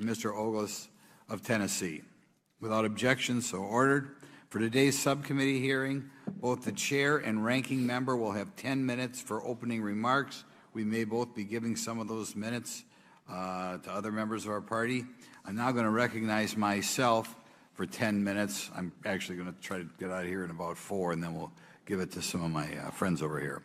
and Mr. Ogles of Tennessee. Without objection, so ordered. For today's subcommittee hearing, both the chair and ranking member will have 10 minutes for opening remarks. We may both be giving some of those minutes to other members of our party. I'm now going to recognize myself for 10 minutes. I'm actually going to try to get out of here in about 4, and then we'll give it to some of my friends over here.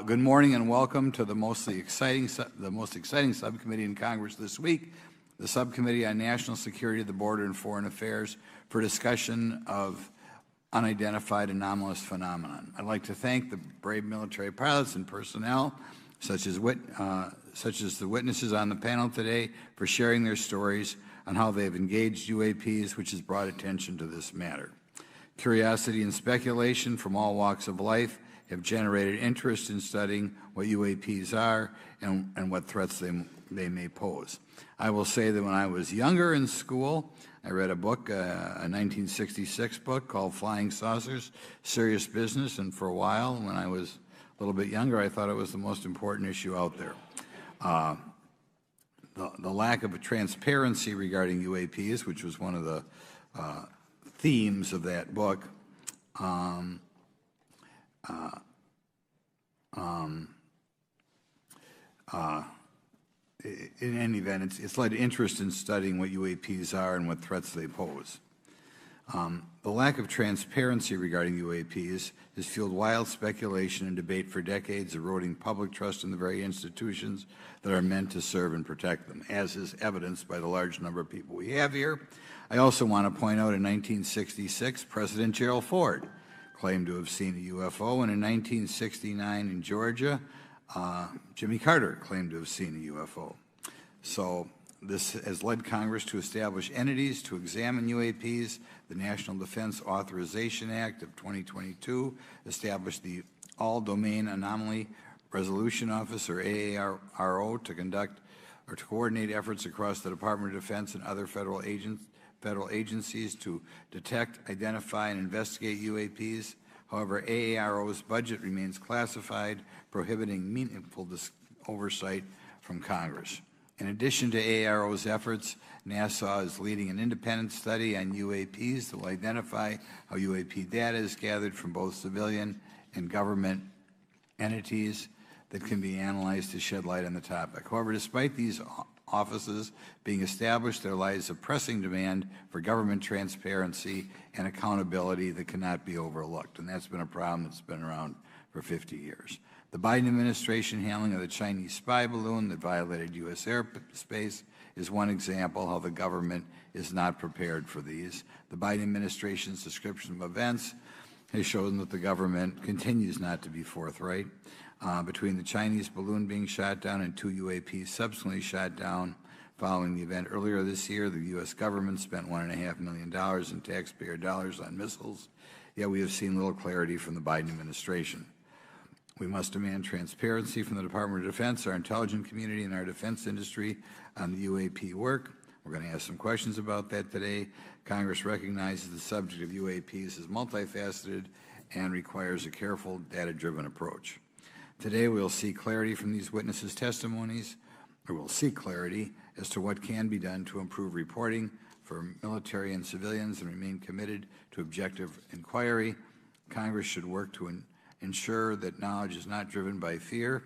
Good morning and welcome to the most exciting subcommittee in Congress this week, the Subcommittee on National Security, the Border, and Foreign Affairs, for discussion of unidentified anomalous phenomenon. I'd like to thank the brave military pilots and personnel, such as the witnesses on the panel today, for sharing their stories on how they have engaged UAPs, which has brought attention to this matter. Curiosity and speculation from all walks of life have generated interest in studying what UAPs are and what threats they may pose. I will say that when I was younger in school, I read a book, a 1966 book called Flying Saucers, Serious Business, and for a while, when I was a little bit younger, I thought it was the most important issue out there. The lack of transparency regarding UAPs, which was one of the themes of that book, in any event, it's led to interest in studying what UAPs are and what threats they pose. The lack of transparency regarding UAPs has fueled wild speculation and debate for decades, eroding public trust in the very institutions that are meant to serve and protect them, as is evidenced by the large number of people we have here. I also want to point out in 1966, President Gerald Ford claimed to have seen a UFO, and in 1969 in Georgia, Jimmy Carter claimed to have seen a UFO. So this has led Congress to establish entities to examine UAPs. The National Defense Authorization Act of 2022 established the All-Domain Anomaly Resolution Office, or AARO, to conduct or to coordinate efforts across the Department of Defense and other federal agencies to detect, identify, and investigate UAPs. However, AARO's budget remains classified, prohibiting meaningful oversight from Congress. In addition to AARO's efforts, NASA is leading an independent study on UAPs that will identify how UAP data is gathered from both civilian and government entities that can be analyzed to shed light on the topic. However, despite these offices being established, there lies a pressing demand for government transparency and accountability that cannot be overlooked, and that's been a problem that's been around for 50 years. The Biden administration handling of the Chinese spy balloon that violated U.S. airspace is one example how the government is not prepared for these. The Biden administration's description of events has shown that the government continues not to be forthright. Between the Chinese balloon being shot down and 2 UAPs subsequently shot down following the event earlier this year, the U.S. government spent $1.5 million in taxpayer dollars on missiles, yet we have seen little clarity from the Biden administration. We must demand transparency from the Department of Defense, our intelligence community, and our defense industry on the UAP work. We're going to ask some questions about that today. Congress recognizes the subject of UAPs as multifaceted and requires a careful, data-driven approach. Today, we'll see clarity from these witnesses' testimonies, or we'll seek clarity as to what can be done to improve reporting for military and civilians and remain committed to objective inquiry. Congress should work to ensure that knowledge is not driven by fear.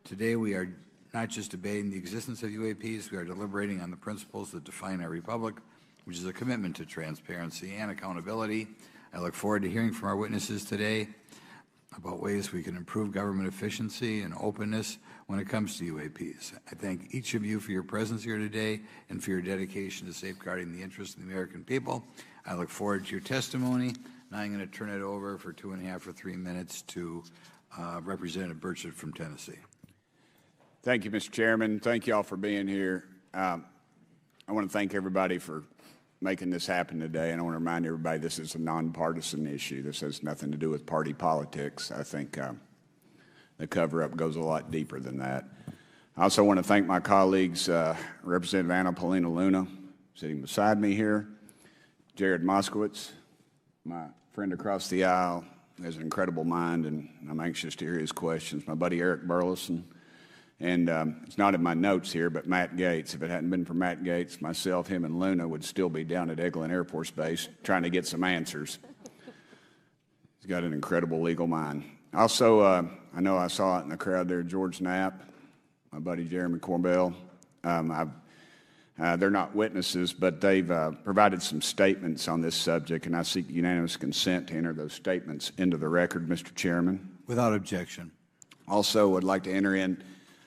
Today, we are not just debating the existence of UAPs, we are deliberating on the principles that define our republic, which is a commitment to transparency and accountability. I look forward to hearing from our witnesses today about ways we can improve government efficiency and openness when it comes to UAPs. I thank each of you for your presence here today and for your dedication to safeguarding the interests of the American people. I look forward to your testimony. Now I'm going to turn it over for 2.5 or 3 minutes to Representative Burchett from Tennessee. Thank you, Mr. Chairman. Thank you all for being here. I want to thank everybody for making this happen today, and I want to remind everybody this is a nonpartisan issue. This has nothing to do with party politics. I think the cover-up goes a lot deeper than that. I also want to thank my colleagues, Representative Anna Paulina Luna, sitting beside me here, Jared Moskowitz, my friend across the aisle, has an incredible mind, and I'm anxious to hear his questions, my buddy Eric Burleson, And it's not in my notes here, but Matt Gates. If it hadn't been for Matt Gates, myself, him, and Luna would still be down at Eglin Air Force Base trying to get some answers. He's got an incredible legal mind. Also, I know I saw it in the crowd there, George Knapp, my buddy Jeremy Corbell. They're not witnesses, but they've provided some statements on this subject, and I seek unanimous consent to enter those statements into the record, Mr. Chairman. Without objection. Also, would like to enter in,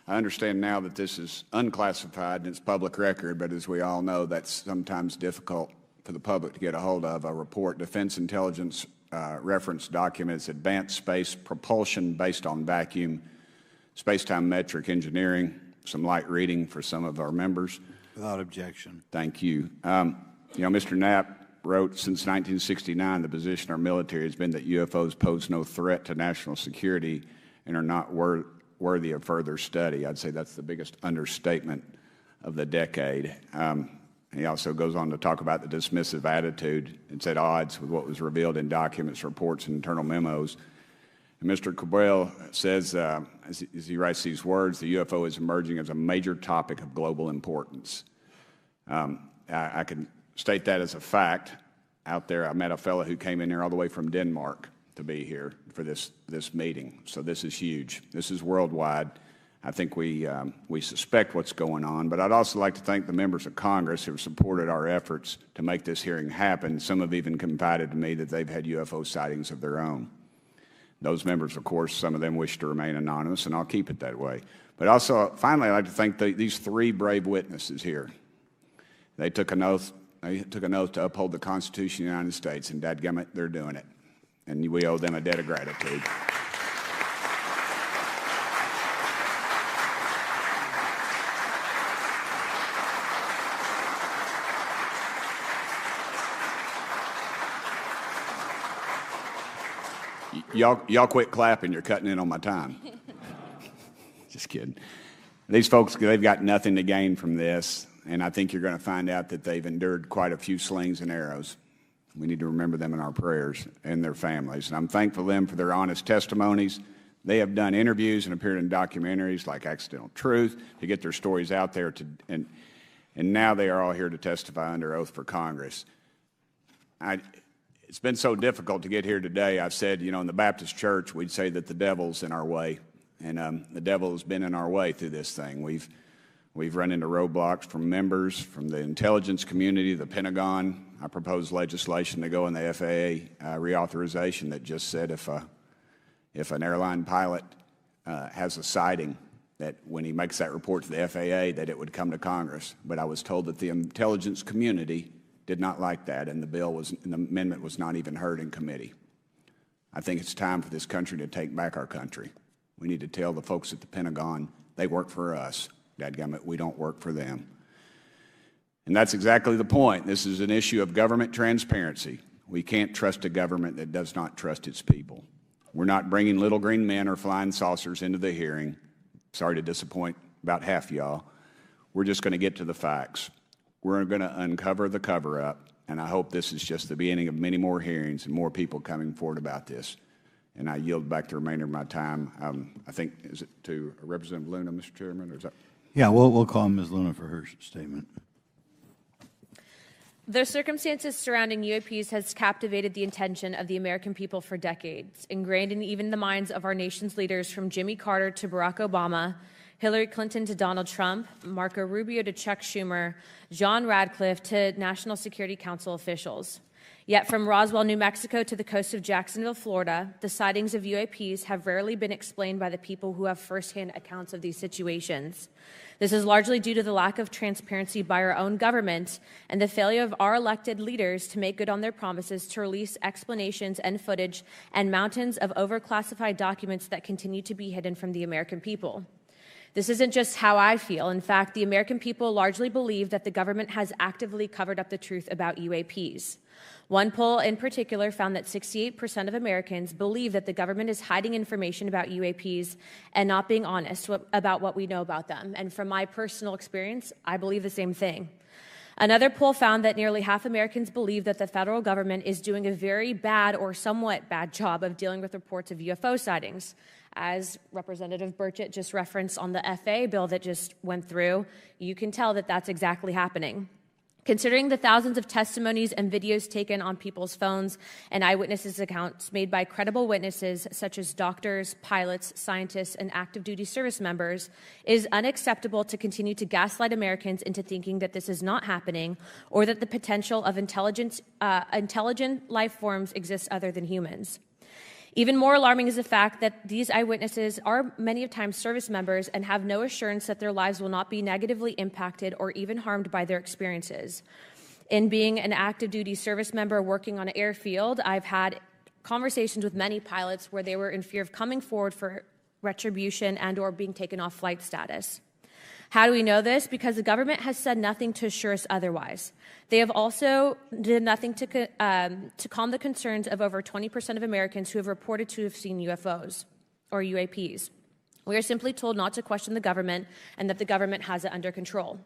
I understand now that this is unclassified and it's public record, but as we all know, that's sometimes difficult for the public to get a hold of. A report, Defense Intelligence reference documents, advanced space propulsion based on vacuum, space-time metric engineering, some light reading for some of our members. Without objection. Thank you. Mr. Knapp wrote, since 1969, the position of our military has been that UFOs pose no threat to national security and are not worthy of further study. I'd say that's the biggest understatement of the decade. He also goes on to talk about the dismissive attitude. It's at odds with what was revealed in documents, reports, and internal memos. And Mr. Cabral says, as he writes these words, the UFO is emerging as a major topic of global importance. I can state that as a fact. Out there, I met a fellow who came in here all the way from Denmark to be here for this meeting. So this is huge. This is worldwide. I think we suspect what's going on, but I'd also like to thank the members of Congress who have supported our efforts to make this hearing happen. Some have even confided to me that they've had UFO sightings of their own. Those members, of course, some of them wish to remain anonymous, and I'll keep it that way. But also, finally, I'd like to thank these three brave witnesses here. They took an oath. They took an oath to uphold the Constitution of the United States, and dadgummit, they're doing it. And we owe them a debt of gratitude. Y'all quit clapping. You're cutting in on my time. Just kidding. These folks, they've got nothing to gain from this, and I think you're going to find out that they've endured quite a few slings and arrows. We need to remember them in our prayers and their families. And I'm thankful to them for their honest testimonies. They have done interviews and appeared in documentaries like Accidental Truth to get their stories out there, and now they are all here to testify under oath for Congress. It's been so difficult to get here today. I've said, in the Baptist church, we'd say that the devil's in our way. And the devil has been in our way through this thing. We've run into roadblocks from members, from the intelligence community, the Pentagon. I proposed legislation to go in the FAA reauthorization that just said if an airline pilot has a sighting, that when he makes that report to the FAA, that it would come to Congress. But I was told that the intelligence community did not like that, and the amendment was not even heard in committee. I think it's time for this country to take back our country. We need to tell the folks at the Pentagon they work for us. Dadgummit, we don't work for them. And that's exactly the point. This is an issue of government transparency. We can't trust a government that does not trust its people. We're not bringing little green men or flying saucers into the hearing. Sorry to disappoint about half y'all. We're just going to get to the facts. We're going to uncover the cover-up, and I hope this is just the beginning of many more hearings and more people coming forward about this. And I yield back the remainder of my time. I think, is it to Representative Luna, Mr. Chairman, or is that? Yeah, we'll call Ms. Luna for her statement. The circumstances surrounding UAPs has captivated the attention of the American people for decades, ingrained in even the minds of our nation's leaders from Jimmy Carter to Barack Obama, Hillary Clinton to Donald Trump, Marco Rubio to Chuck Schumer, John Radcliffe to National Security Council officials. Yet from Roswell, New Mexico to the coast of Jacksonville, Florida, the sightings of UAPs have rarely been explained by the people who have firsthand accounts of these situations. This is largely due to the lack of transparency by our own government and the failure of our elected leaders to make good on their promises to release explanations and footage and mountains of overclassified documents that continue to be hidden from the American people. This isn't just how I feel. In fact, the American people largely believe that the government has actively covered up the truth about UAPs. One poll in particular found that 68% of Americans believe that the government is hiding information about UAPs and not being honest about what we know about them. And from my personal experience, I believe the same thing. Another poll found that nearly half Americans believe that the federal government is doing a very bad or somewhat bad job of dealing with reports of UFO sightings. As Representative Burchett just referenced on the FAA bill that just went through, you can tell that that's exactly happening. Considering the thousands of testimonies and videos taken on people's phones and eyewitnesses' accounts made by credible witnesses such as doctors, pilots, scientists, and active duty service members, it is unacceptable to continue to gaslight Americans into thinking that this is not happening or that the potential of intelligent life forms exists other than humans. Even more alarming is the fact that these eyewitnesses are many times service members and have no assurance that their lives will not be negatively impacted or even harmed by their experiences. In being an active duty service member working on an airfield, I've had conversations with many pilots where they were in fear of coming forward for retribution and or being taken off flight status. How do we know this? Because the government has said nothing to assure us otherwise. They have also did nothing to calm the concerns of over 20% of Americans who have reported to have seen UFOs or UAPs. We are simply told not to question the government and that the government has it under control.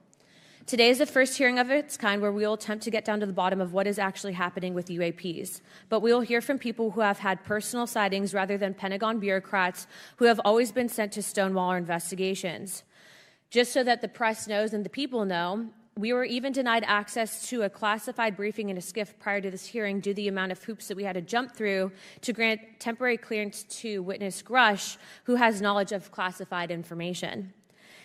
Today is the first hearing of its kind where we will attempt to get down to the bottom of what is actually happening with UAPs. But we will hear from people who have had personal sightings rather than Pentagon bureaucrats who have always been sent to stonewall our investigations. Just so that the press knows and the people know, we were even denied access to a classified briefing in a SCIF prior to this hearing due to the amount of hoops that we had to jump through to grant temporary clearance to witness Grush, who has knowledge of classified information.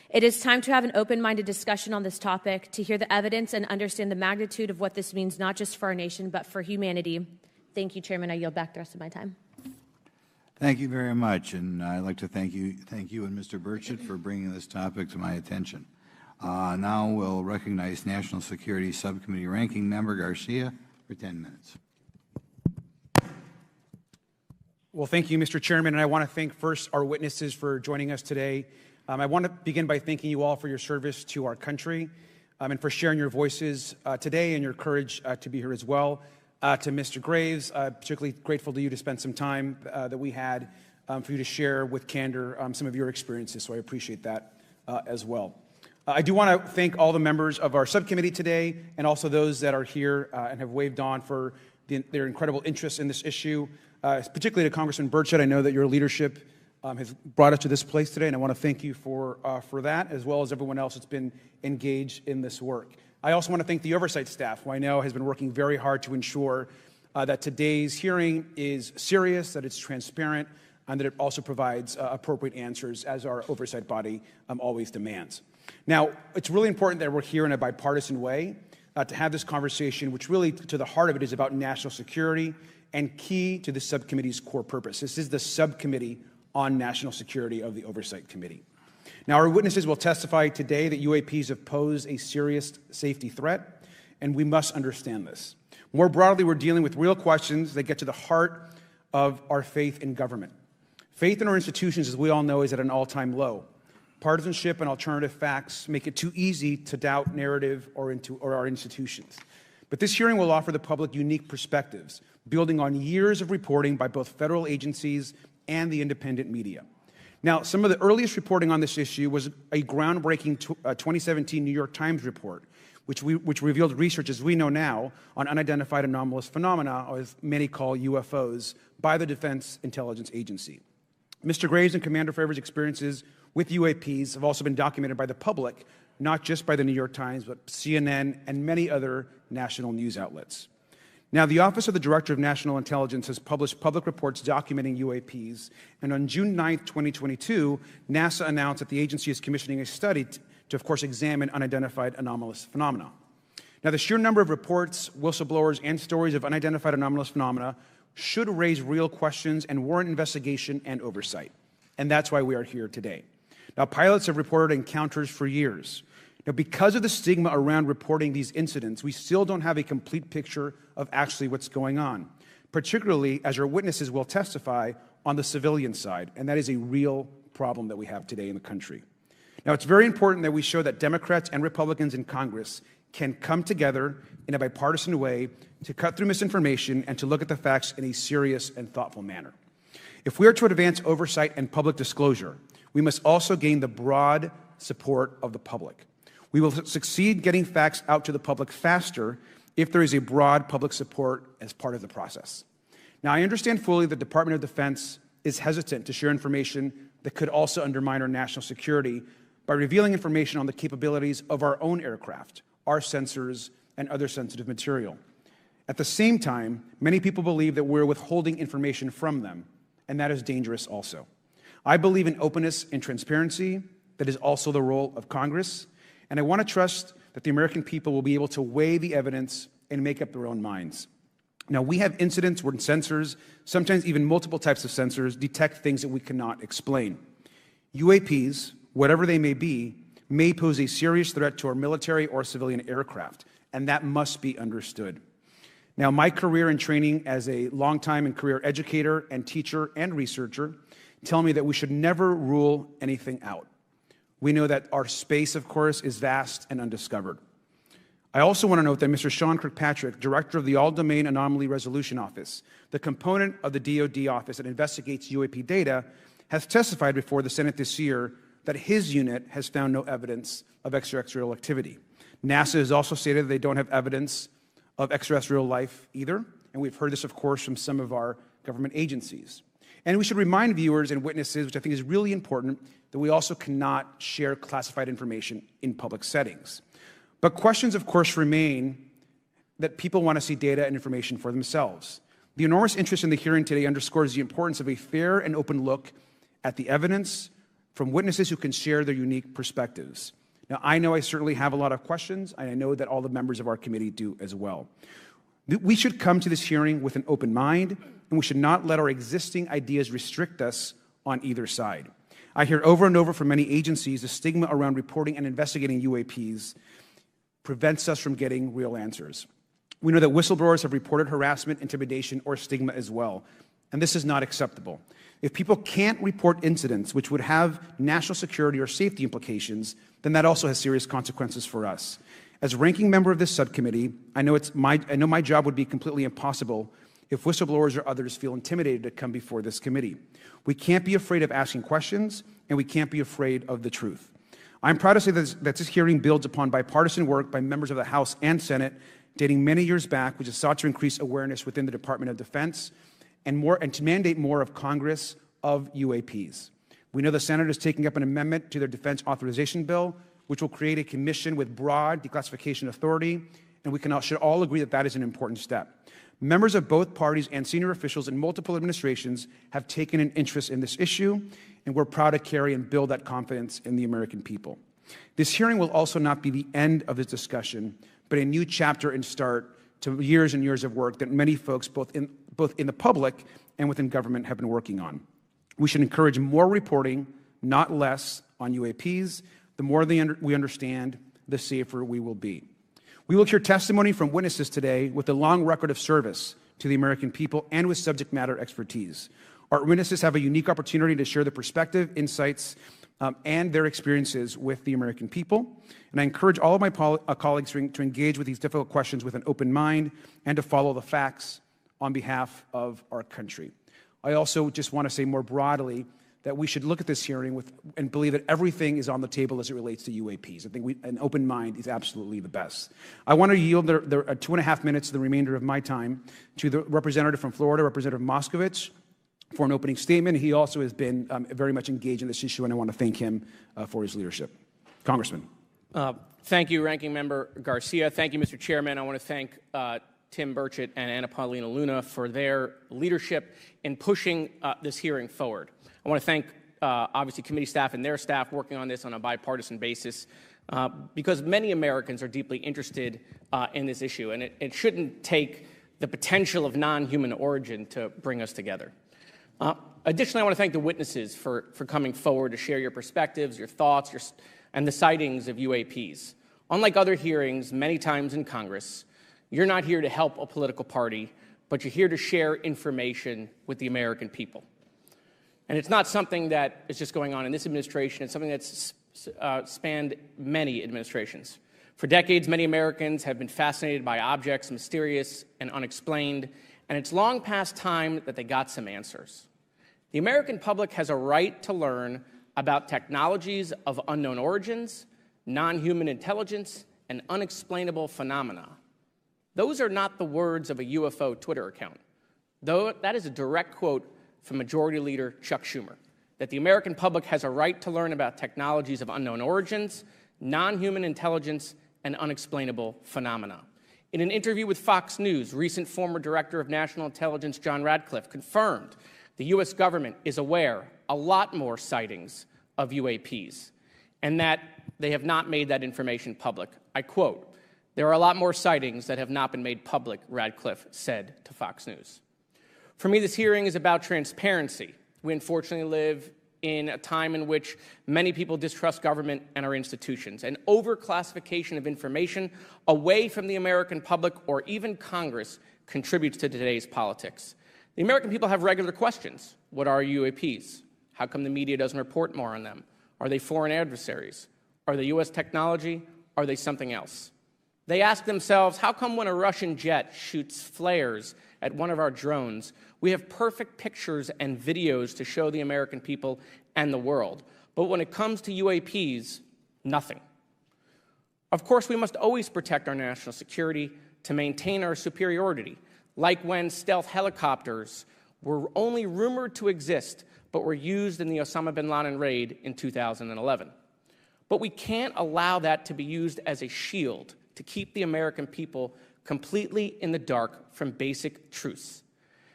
It is time to have an open-minded discussion on this topic, to hear the evidence and understand the magnitude of what this means, not just for our nation, but for humanity. Thank you, Chairman. I yield back the rest of my time. Thank you very much, and I'd like to thank you and Mr. Burchett for bringing this topic to my attention. Now we'll recognize National Security Subcommittee Ranking Member Garcia for 10 minutes. Well, thank you, Mr. Chairman, and I want to thank first our witnesses for joining us today. I want to begin by thanking you all for your service to our country and for sharing your voices today and your courage to be here as well. To Mr. Graves, particularly grateful to you to spend some time that we had for you to share with candor some of your experiences, so I appreciate that as well. I do want to thank all the members of our subcommittee today and also those that are here and have waved on for their incredible interest in this issue, particularly to Congressman Burchett. I know that your leadership has brought us to this place today, and I want to thank you for that, as well as everyone else that's been engaged in this work. I also want to thank the oversight staff, who I know has been working very hard to ensure that today's hearing is serious, that it's transparent, and that it also provides appropriate answers, as our oversight body always demands. Now, it's really important that we're here in a bipartisan way to have this conversation, which really, to the heart of it, is about national security and key to the subcommittee's core purpose. This is the subcommittee on national security of the Oversight Committee. Now, our witnesses will testify today that UAPs have posed a serious safety threat, and we must understand this. More broadly, we're dealing with real questions that get to the heart of our faith in government. Faith in our institutions, as we all know, is at an all-time low. Partisanship and alternative facts make it too easy to doubt narrative or our institutions. But this hearing will offer the public unique perspectives, building on years of reporting by both federal agencies and the independent media. Now, some of the earliest reporting on this issue was a groundbreaking 2017 New York Times report, which revealed research, as we know now, on unidentified anomalous phenomena, as many call UFOs, by the Defense Intelligence Agency. Mr. Graves and Commander Favor's experiences with UAPs have also been documented by the public, not just by the New York Times, but CNN and many other national news outlets. Now, the Office of the Director of National Intelligence has published public reports documenting UAPs, and on June 9, 2022, NASA announced that the agency is commissioning a study to, of course, examine unidentified anomalous phenomena. Now, the sheer number of reports, whistleblowers, and stories of unidentified anomalous phenomena should raise real questions and warrant investigation and oversight, and that's why we are here today. Now, pilots have reported encounters for years. Now, because of the stigma around reporting these incidents, we still don't have a complete picture of actually what's going on, particularly as our witnesses will testify on the civilian side, and that is a real problem that we have today in the country. Now, it's very important that we show that Democrats and Republicans in Congress can come together in a bipartisan way to cut through misinformation and to look at the facts in a serious and thoughtful manner. If we are to advance oversight and public disclosure, we must also gain the broad support of the public. We will succeed getting facts out to the public faster if there is a broad public support as part of the process. Now, I understand fully the Department of Defense is hesitant to share information that could also undermine our national security by revealing information on the capabilities of our own aircraft, our sensors, and other sensitive material. At the same time, many people believe that we're withholding information from them, and that is dangerous also. I believe in openness and transparency. That is also the role of Congress, and I want to trust that the American people will be able to weigh the evidence and make up their own minds. Now, we have incidents where sensors, sometimes even multiple types of sensors, detect things that we cannot explain. UAPs, whatever they may be, may pose a serious threat to our military or civilian aircraft, and that must be understood. Now, my career and training as a longtime and career educator and teacher and researcher tell me that we should never rule anything out. We know that our space, of course, is vast and undiscovered. I also want to note that Mr. Sean Kirkpatrick, director of the All-Domain Anomaly Resolution Office, the component of the DoD office that investigates UAP data, has testified before the Senate this year that his unit has found no evidence of extraterrestrial activity. NASA has also stated that they don't have evidence of extraterrestrial life either, and we've heard this, of course, from some of our government agencies. And we should remind viewers and witnesses, which I think is really important, that we also cannot share classified information in public settings. But questions, of course, remain that people want to see data and information for themselves. The enormous interest in the hearing today underscores the importance of a fair and open look at the evidence from witnesses who can share their unique perspectives. Now, I know I certainly have a lot of questions, and I know that all the members of our committee do as well. We should come to this hearing with an open mind, and we should not let our existing ideas restrict us on either side. I hear over and over from many agencies the stigma around reporting and investigating UAPs prevents us from getting real answers. We know that whistleblowers have reported harassment, intimidation, or stigma as well, and this is not acceptable. If people can't report incidents which would have national security or safety implications, then that also has serious consequences for us. As ranking member of this subcommittee, I know my job would be completely impossible if whistleblowers or others feel intimidated to come before this committee. We can't be afraid of asking questions, and we can't be afraid of the truth. I'm proud to say that this hearing builds upon bipartisan work by members of the House and Senate dating many years back, which has sought to increase awareness within the Department of Defense and to mandate more of Congress of UAPs. We know the Senate is taking up an amendment to their defense authorization bill, which will create a commission with broad declassification authority, and we should all agree that that is an important step. Members of both parties and senior officials in multiple administrations have taken an interest in this issue, and we're proud to carry and build that confidence in the American people. This hearing will also not be the end of this discussion, but a new chapter and start to years and years of work that many folks, both in the public and within government, have been working on. We should encourage more reporting, not less, on UAPs. The more we understand, the safer we will be. We will hear testimony from witnesses today with a long record of service to the American people and with subject matter expertise. Our witnesses have a unique opportunity to share their perspective, insights, and their experiences with the American people. And I encourage all of my colleagues to engage with these difficult questions with an open mind and to follow the facts on behalf of our country. I also just want to say more broadly that we should look at this hearing and believe that everything is on the table as it relates to UAPs. I think an open mind is absolutely the best. I want to yield the 2.5 minutes, the remainder of my time, to the representative from Florida, Representative Moskowitz, for an opening statement. He also has been very much engaged in this issue, and I want to thank him for his leadership. Congressman. Thank you, Ranking Member Garcia. Thank you, Mr. Chairman. I want to thank Tim Burchett and Anna Paulina Luna for their leadership in pushing this hearing forward. I want to thank, obviously, committee staff and their staff working on this on a bipartisan basis because many Americans are deeply interested in this issue, and it shouldn't take the potential of non-human origin to bring us together. Additionally, I want to thank the witnesses for coming forward to share your perspectives, your thoughts, and the sightings of UAPs. Unlike other hearings many times in Congress, you're not here to help a political party, but you're here to share information with the American people. And it's not something that is just going on in this administration. It's something that's spanned many administrations. For decades, many Americans have been fascinated by objects mysterious and unexplained, and it's long past time that they got some answers. The American public has a right to learn about technologies of unknown origins, non-human intelligence, and unexplainable phenomena. Those are not the words of a UFO Twitter account, though that is a direct quote from Majority Leader Chuck Schumer, that the American public has a right to learn about technologies of unknown origins, non-human intelligence, and unexplainable phenomena. In an interview with Fox News, recent former Director of National Intelligence John Radcliffe confirmed the U.S. government is aware a lot more sightings of UAPs, and that they have not made that information public. I quote, "There are a lot more sightings that have not been made public," Radcliffe said to Fox News. For me, this hearing is about transparency. We unfortunately live in a time in which many people distrust government and our institutions. And overclassification of information away from the American public or even Congress contributes to today's politics. The American people have regular questions. What are UAPs? How come the media doesn't report more on them? Are they foreign adversaries? Are they U.S. technology? Are they something else? They ask themselves, how come when a Russian jet shoots flares at one of our drones, we have perfect pictures and videos to show the American people and the world, but when it comes to UAPs, nothing? Of course, we must always protect our national security to maintain our superiority, like when stealth helicopters were only rumored to exist but were used in the Osama bin Laden raid in 2011. But we can't allow that to be used as a shield to keep the American people completely in the dark from basic truths.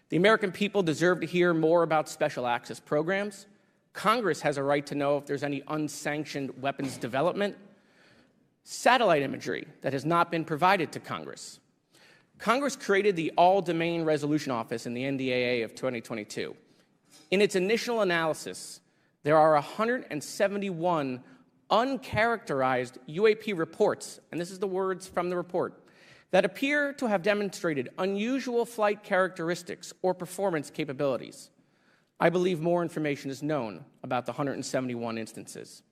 The American people deserve to hear more about special access programs. Congress has a right to know if there's any unsanctioned weapons development. Satellite imagery that has not been provided to Congress. Congress created the All-Domain Resolution Office in the NDAA of 2022. In its initial analysis, there are 171 uncharacterized UAP reports, and this is the words from the report, that appear to have demonstrated unusual flight characteristics or performance capabilities. I believe more information is known about the 171 instances.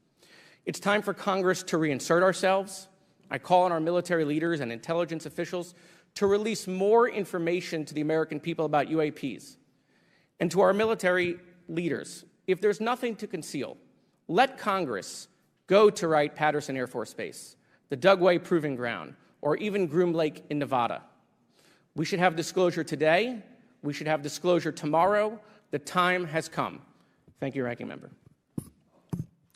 It's time for Congress to reinsert ourselves. I call on our military leaders and intelligence officials to release more information to the American people about UAPs. And to our military leaders, if there's nothing to conceal, let Congress go to Wright-Patterson Air Force Base, the Dugway Proving Ground, or even Groom Lake in Nevada. We should have disclosure today. We should have disclosure tomorrow. The time has come. Thank you, Ranking Member.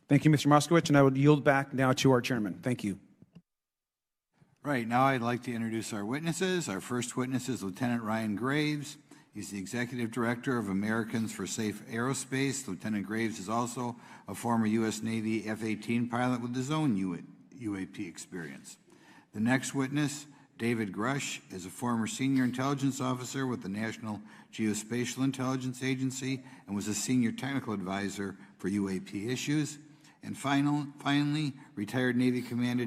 Thank you, Mr. Moskowitz, and I would yield back now to our chairman. Thank you. Right, now I'd like to introduce our witnesses. Our first witness is Lieutenant Ryan Graves. He's the Executive Director of Americans for Safe Aerospace. Lieutenant Graves is also a former U.S. Navy F-18 pilot with his own UAP experience. The next witness, David Grush, is a former senior intelligence officer with the National Geospatial Intelligence Agency and was a senior technical advisor for UAP issues. And finally, retired Navy Commander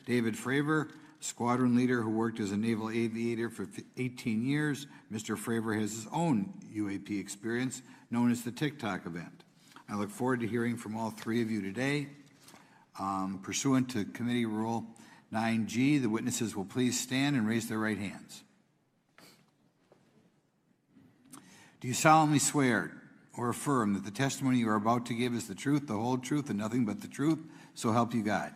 David Fravor, squadron leader who worked as a naval aviator for 18 years. Mr. Fravor has his own UAP experience, known as the TikTok event. I look forward to hearing from all three of you today. Pursuant to Committee Rule 9G, the witnesses will please stand and raise their right hands. Do you solemnly swear or affirm that the testimony you are about to give is the truth, the whole truth, and nothing but the truth, so help you God?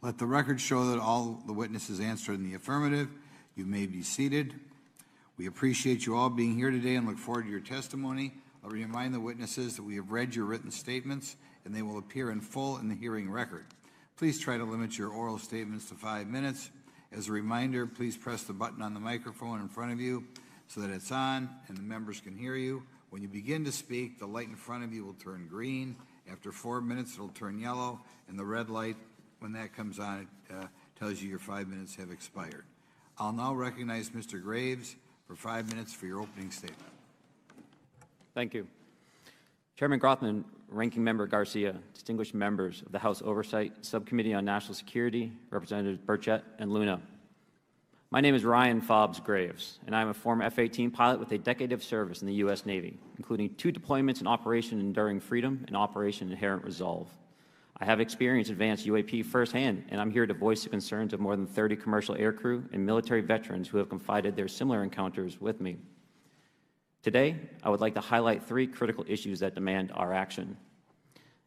Let the record show that all the witnesses answered in the affirmative. You may be seated. We appreciate you all being here today and look forward to your testimony. I'll remind the witnesses that we have read your written statements and they will appear in full in the hearing record. Please try to limit your oral statements to 5 minutes. As a reminder, please press the button on the microphone in front of you so that it's on and the members can hear you. When you begin to speak, the light in front of you will turn green. After 4 minutes, it'll turn yellow, and the red light, when that comes on, it tells you your 5 minutes have expired. I'll now recognize Mr. Graves for 5 minutes for your opening statement. Thank you. Chairman Grothman, Ranking Member Garcia, distinguished members of the House Oversight Subcommittee on National Security, Representatives Burchett and Luna. My name is Ryan Fobbs Graves, and I am a former F-18 pilot with a decade of service in the U.S. Navy, including 2 deployments in Operation Enduring Freedom and Operation Inherent Resolve. I have experienced advanced UAP firsthand, and I'm here to voice the concerns of more than 30 commercial aircrew and military veterans who have confided their similar encounters with me. Today, I would like to highlight 3 critical issues that demand our action.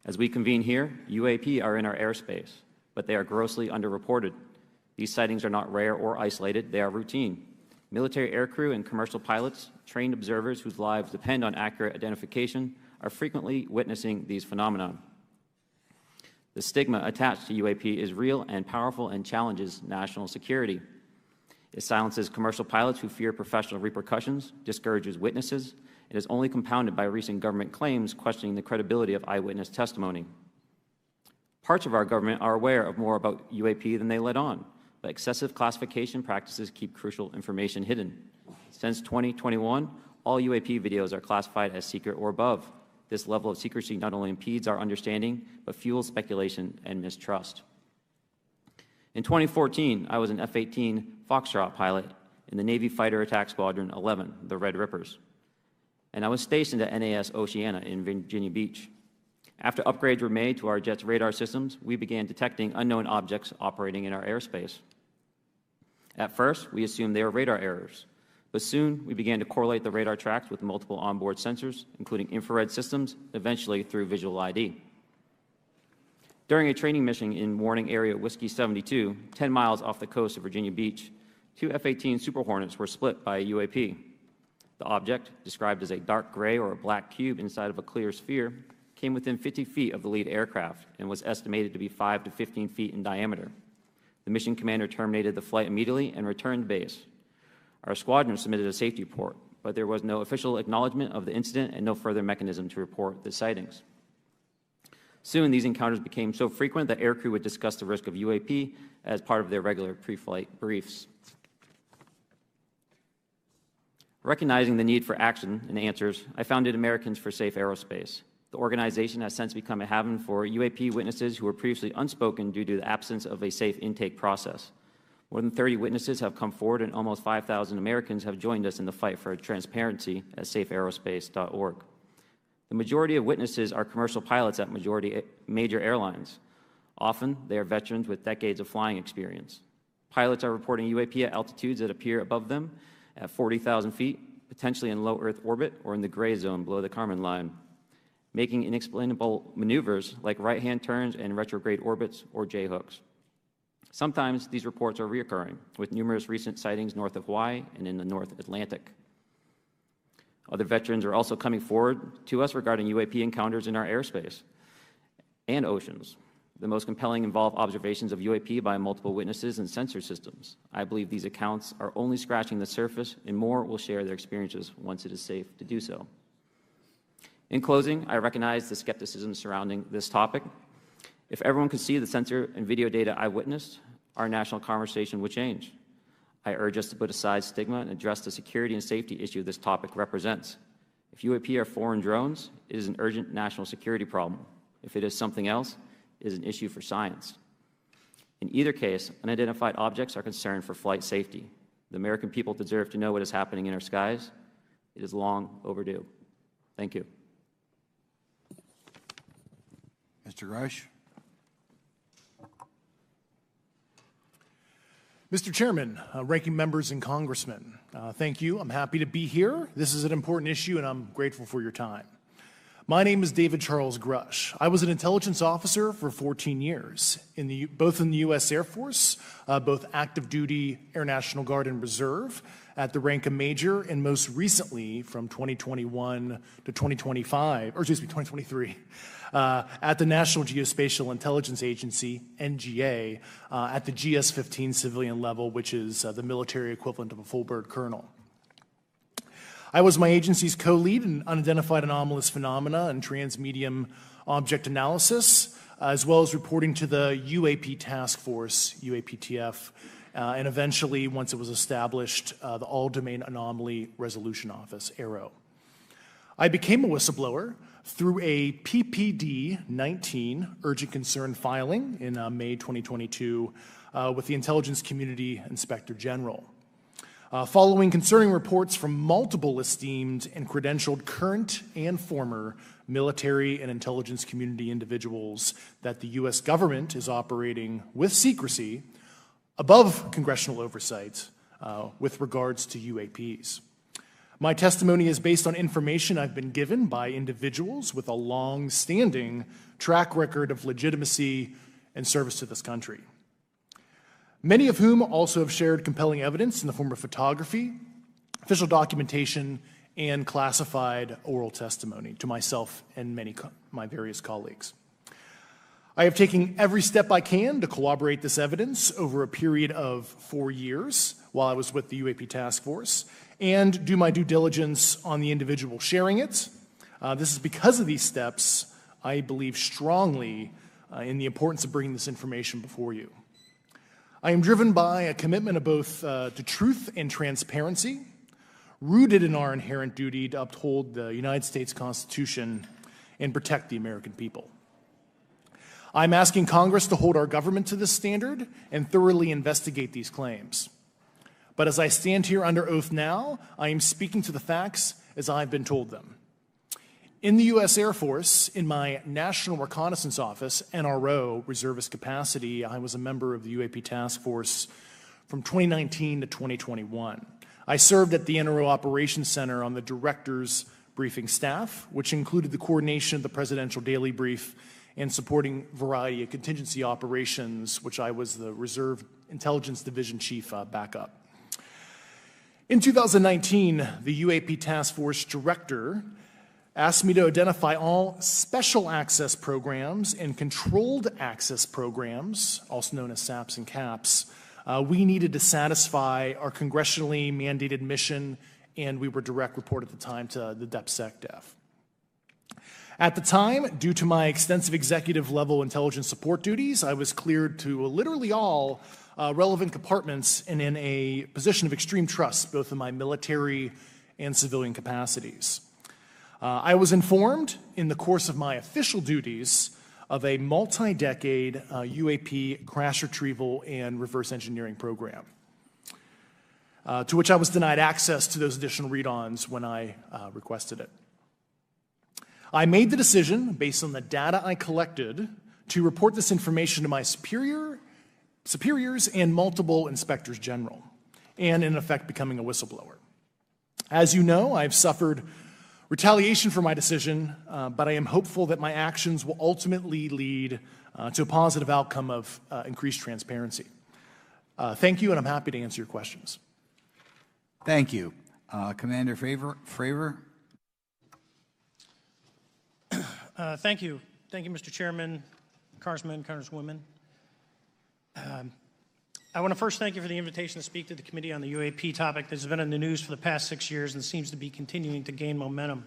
As we convene here, UAP are in our airspace, but they are grossly underreported. These sightings are not rare or isolated, they are routine. Military aircrew and commercial pilots, trained observers whose lives depend on accurate identification, are frequently witnessing these phenomena. The stigma attached to UAP is real and powerful and challenges national security. It silences commercial pilots who fear professional repercussions, discourages witnesses, and is only compounded by recent government claims questioning the credibility of eyewitness testimony. Parts of our government are aware of more about UAP than they let on, but excessive classification practices keep crucial information hidden. Since 2021, all UAP videos are classified as secret or above. This level of secrecy not only impedes our understanding, but fuels speculation and mistrust. In 2014, I was an F-18 Foxtrot pilot in the Navy Fighter Attack Squadron 11, the Red Rippers, and I was stationed at NAS Oceana in Virginia Beach. After upgrades were made to our jet's radar systems, we began detecting unknown objects operating in our airspace. At first, we assumed they were radar errors, but soon we began to correlate the radar tracks with multiple onboard sensors, including infrared systems, eventually through visual ID. During a training mission in Warning Area Whiskey 72, 10 miles off the coast of Virginia Beach, two F-18 Super Hornets were split by a UAP. The object, described as a dark gray or a black cube inside of a clear sphere, came within 50 feet of the lead aircraft and was estimated to be 5 to 15 feet in diameter. The mission commander terminated the flight immediately and returned to base. Our squadron submitted a safety report, but there was no official acknowledgement of the incident and no further mechanism to report the sightings. Soon, these encounters became so frequent that aircrew would discuss the risk of UAP as part of their regular pre-flight briefs. Recognizing the need for action and answers, I founded Americans for Safe Aerospace. The organization has since become a haven for UAP witnesses who were previously unspoken due to the absence of a safe intake process. More than 30 witnesses have come forward, and almost 5,000 Americans have joined us in the fight for transparency at safeaerospace.org. The majority of witnesses are commercial pilots at major airlines. Often, they are veterans with decades of flying experience. Pilots are reporting UAP at altitudes that appear above them at 40,000 feet, potentially in low Earth orbit or in the gray zone below the Kármán line, making inexplainable maneuvers like right-hand turns and retrograde orbits or J-hooks. Sometimes these reports are reoccurring, with numerous recent sightings north of Hawaii and in the North Atlantic. Other veterans are also coming forward to us regarding UAP encounters in our airspace and oceans. The most compelling involve observations of UAP by multiple witnesses and sensor systems. I believe these accounts are only scratching the surface, and more will share their experiences once it is safe to do so. In closing, I recognize the skepticism surrounding this topic. If everyone could see the sensor and video data I witnessed, our national conversation would change. I urge us to put aside stigma and address the security and safety issue this topic represents. If UAP are foreign drones, it is an urgent national security problem. If it is something else, it is an issue for science. In either case, unidentified objects are concerned for flight safety. The American people deserve to know what is happening in our skies. It is long overdue. Thank you. Mr. Rush? Mr. Chairman, ranking members and congressmen, thank you. I'm happy to be here. This is an important issue, and I'm grateful for your time. My name is David Charles Grush. I was an intelligence officer for 14 years, both in the U.S. Air Force, both active duty, Air National Guard, and Reserve, at the rank of major, and most recently from 2021 to 2023, at the National Geospatial Intelligence Agency, NGA, at the GS-15 civilian level, which is the military equivalent of a full bird colonel. I was my agency's co-lead in unidentified anomalous phenomena and transmedium object analysis, as well as reporting to the UAP task force, UAPTF, and eventually, once it was established, the All-Domain Anomaly Resolution Office, AARO. I became a whistleblower through a PPD-19 urgent concern filing in May 2022 with the Intelligence Community Inspector General. Following concerning reports from multiple esteemed and credentialed current and former military and intelligence community individuals that the U.S. government is operating with secrecy above congressional oversight with regards to UAPs. My testimony is based on information I've been given by individuals with a long-standing track record of legitimacy and service to this country. many of whom also have shared compelling evidence in the form of photography, official documentation, and classified oral testimony to myself and my various colleagues. I have taken every step I can to corroborate this evidence over a period of 4 years while I was with the UAP Task Force and do my due diligence on the individual sharing it. This is because of these steps, I believe strongly in the importance of bringing this information before you. I am driven by a commitment of both to truth and transparency, rooted in our inherent duty to uphold the United States Constitution and protect the American people. I'm asking Congress to hold our government to this standard and thoroughly investigate these claims. But as I stand here under oath now, I am speaking to the facts as I've been told them. In the U.S. Air Force, in my National Reconnaissance Office, NRO, reservist capacity, I was a member of the UAP Task Force from 2019 to 2021. I served at the NRO Operations Center on the Director's Briefing staff, which included the coordination of the Presidential Daily Brief and supporting variety of contingency operations, which I was the Reserve Intelligence Division Chief backup. In 2019, the UAP Task Force Director asked me to identify all special access programs and controlled access programs, also known as SAPs and CAPs, we needed to satisfy our congressionally mandated mission, and we were direct report at the time to the DepSecDef. At the time, due to my extensive executive level intelligence support duties, I was cleared to literally all relevant compartments and in a position of extreme trust, both in my military and civilian capacities. I was informed in the course of my official duties of a multi-decade UAP crash retrieval and reverse engineering program, to which I was denied access to those additional read-ons when I requested it. I made the decision, based on the data I collected, to report this information to my superiors and multiple inspectors general, and in effect becoming a whistleblower. As you know, I've suffered retaliation for my decision, but I am hopeful that my actions will ultimately lead to a positive outcome of increased transparency. Thank you, and I'm happy to answer your questions. Thank you. Commander Fravor? Thank you. Thank you, Mr. Chairman, Congressmen, Congresswomen. I want to first thank you for the invitation to speak to the committee on the UAP topic that has been in the news for the past 6 years and seems to be continuing to gain momentum.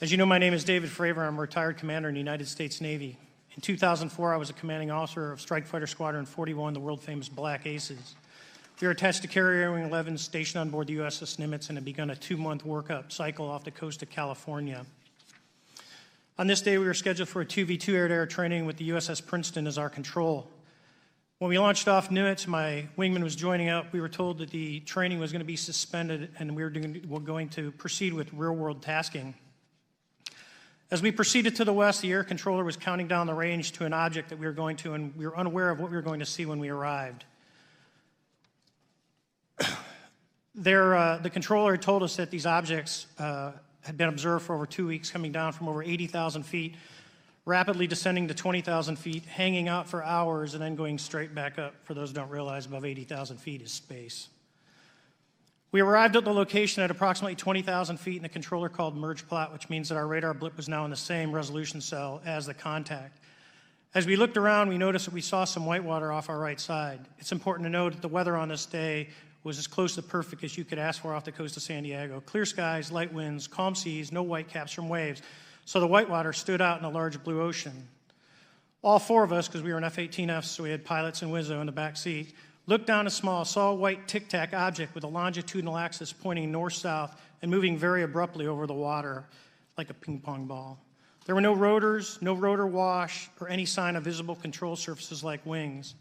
As you know, my name is David Fravor. I'm a retired commander in the United States Navy. In 2004, I was a commanding officer of Strike Fighter Squadron 41, the world-famous Black Aces. We were attached to Carrier Wing 11, stationed on board the USS Nimitz, and had begun a 2-month workup cycle off the coast of California. On this day, we were scheduled for a 2v2 air-to-air training with the USS Princeton as our control. When we launched off Nimitz, my wingman was joining up. We were told that the training was going to be suspended and we were going to proceed with real-world tasking. As we proceeded to the west, the air controller was counting down the range to an object that we were going to, and we were unaware of what we were going to see when we arrived. The controller had told us that these objects had been observed for over 2 weeks, coming down from over 80,000 feet, rapidly descending to 20,000 feet, hanging out for hours, and then going straight back up. For those who don't realize, above 80,000 feet is space. We arrived at the location at approximately 20,000 feet, and the controller called merge plot, which means that our radar blip was now in the same resolution cell as the contact. As we looked around, we noticed that we saw some whitewater off our right side. It's important to note that the weather on this day was as close to perfect as you could ask for off the coast of San Diego. Clear skies, light winds, calm seas, no whitecaps from waves. So the whitewater stood out in a large blue ocean. All 4 of us, because we were in F-18Fs, so we had pilots and Wizzo in the back seat, looked down and saw a white tic-tac object with a longitudinal axis pointing north-south and moving very abruptly over the water like a ping-pong ball. There were no rotors, no rotor wash, or any sign of visible control surfaces like wings.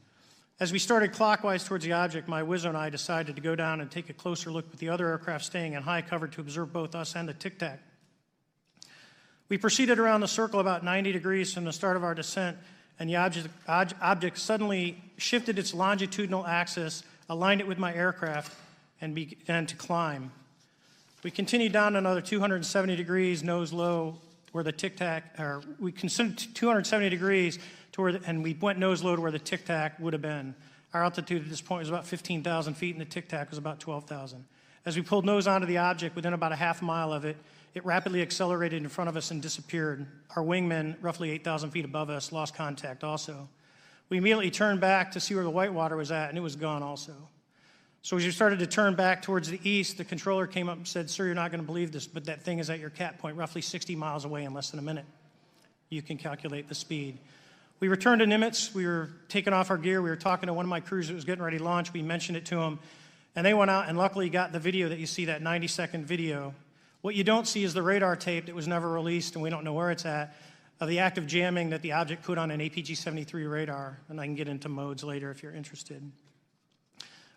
As we started clockwise towards the object, my Wizzo and I decided to go down and take a closer look with the other aircraft staying in high cover to observe both us and the tic-tac. We proceeded around the circle about 90 degrees from the start of our descent, and the object suddenly shifted its longitudinal axis, aligned it with my aircraft, and began to climb. We continued down another 270 degrees, nose low, where the tic-tac, or we considered 270 degrees to where, and we went nose low to where the tic-tac would have been. Our altitude at this point was about 15,000 feet, and the Tic Tac was about 12,000. As we pulled nose onto the object, within about a half mile of it, it rapidly accelerated in front of us and disappeared. Our wingmen, roughly 8,000 feet above us, lost contact also. We immediately turned back to see where the whitewater was at, and it was gone also. So as we started to turn back towards the east, the controller came up and said, "Sir, you're not going to believe this, but that thing is at your cat point, roughly 60 miles away in less than a minute." You can calculate the speed. We returned to Nimitz. We were taking off our gear. We were talking to one of my crews that was getting ready to launch. We mentioned it to them, and they went out and luckily got the video that you see, that 90-second video. What you don't see is the radar tape that was never released, and we don't know where it's at, of the active jamming that the object put on an APG-73 radar, and I can get into modes later if you're interested.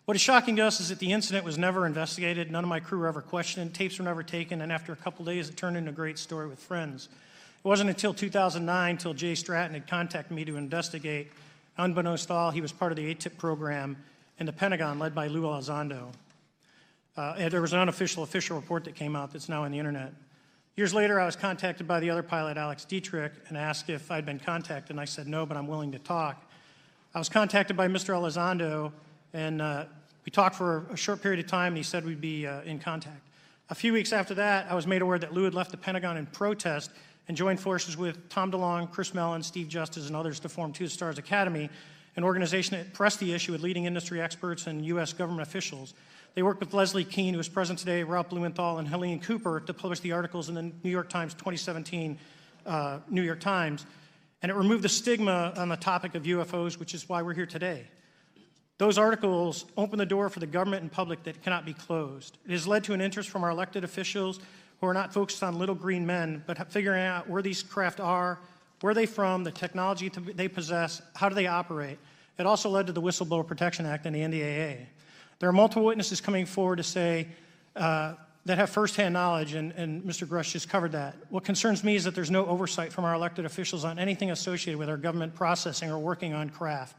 What is shocking to us is that the incident was never investigated. None of my crew were ever questioned. Tapes were never taken, and after a couple days, it turned into a great story with friends. It wasn't until 2009 until Jay Stratton had contacted me to investigate. Unbeknownst to all, he was part of the ATIP program in the Pentagon led by Lou Elizondo. And there was an official report that came out that's now on the internet. Years later, I was contacted by the other pilot, Alex Dietrich, and asked if I'd been contacted, and I said no, but I'm willing to talk. I was contacted by Mr. Elizondo, and we talked for a short period of time, and he said we'd be in contact. A few weeks after that, I was made aware that Lou had left the Pentagon in protest and joined forces with Tom DeLonge, Chris Mellon, Steve Justice, and others to form Two Stars Academy, an organization that pressed the issue with leading industry experts and U.S. government officials. They worked with Leslie Kean, who is present today, Ralph Blumenthal, and Helene Cooper to publish the articles in the New York Times 2017 New York Times, and it removed the stigma on the topic of UFOs, which is why we're here today. Those articles open the door for the government and public that cannot be closed. It has led to an interest from our elected officials who are not focused on little green men, but figuring out where these craft are, where are they from, the technology they possess, how do they operate. It also led to the Whistleblower Protection Act and the NDAA. There are multiple witnesses coming forward to say that have firsthand knowledge, and Mr. Grush just covered that. What concerns me is that there's no oversight from our elected officials on anything associated with our government processing or working on craft.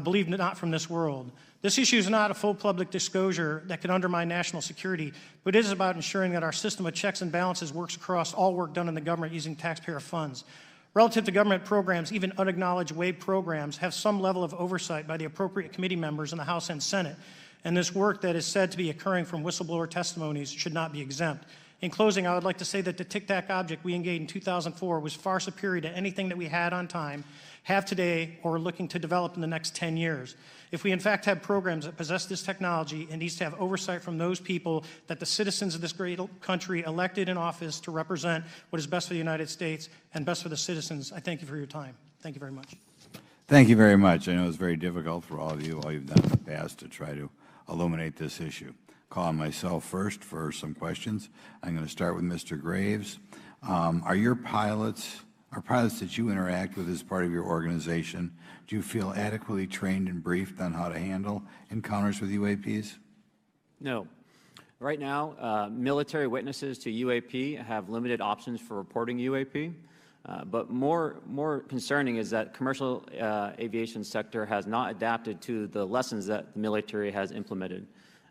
Believe it not from this world. This issue is not a full public disclosure that could undermine national security, but it is about ensuring that our system of checks and balances works across all work done in the government using taxpayer funds. Relative to government programs, even unacknowledged WAVE programs have some level of oversight by the appropriate committee members in the House and Senate, and this work that is said to be occurring from whistleblower testimonies should not be exempt. In closing, I would like to say that the Tic Tac object we engaged in 2004 was far superior to anything that we had on time, have today, or are looking to develop in the next 10 years. If we in fact have programs that possess this technology, it needs to have oversight from those people that the citizens of this great country elected in office to represent what is best for the United States and best for the citizens. I thank you for your time. Thank you very much. Thank you very much. I know it's very difficult for all of you, all you've done in the past to try to illuminate this issue. Call on myself first for some questions. I'm going to start with Mr. Graves. Are pilots that you interact with as part of your organization, do you feel adequately trained and briefed on how to handle encounters with UAPs? No. Right now, military witnesses to UAP have limited options for reporting UAP. But more concerning is that commercial aviation sector has not adapted to the lessons that the military has implemented.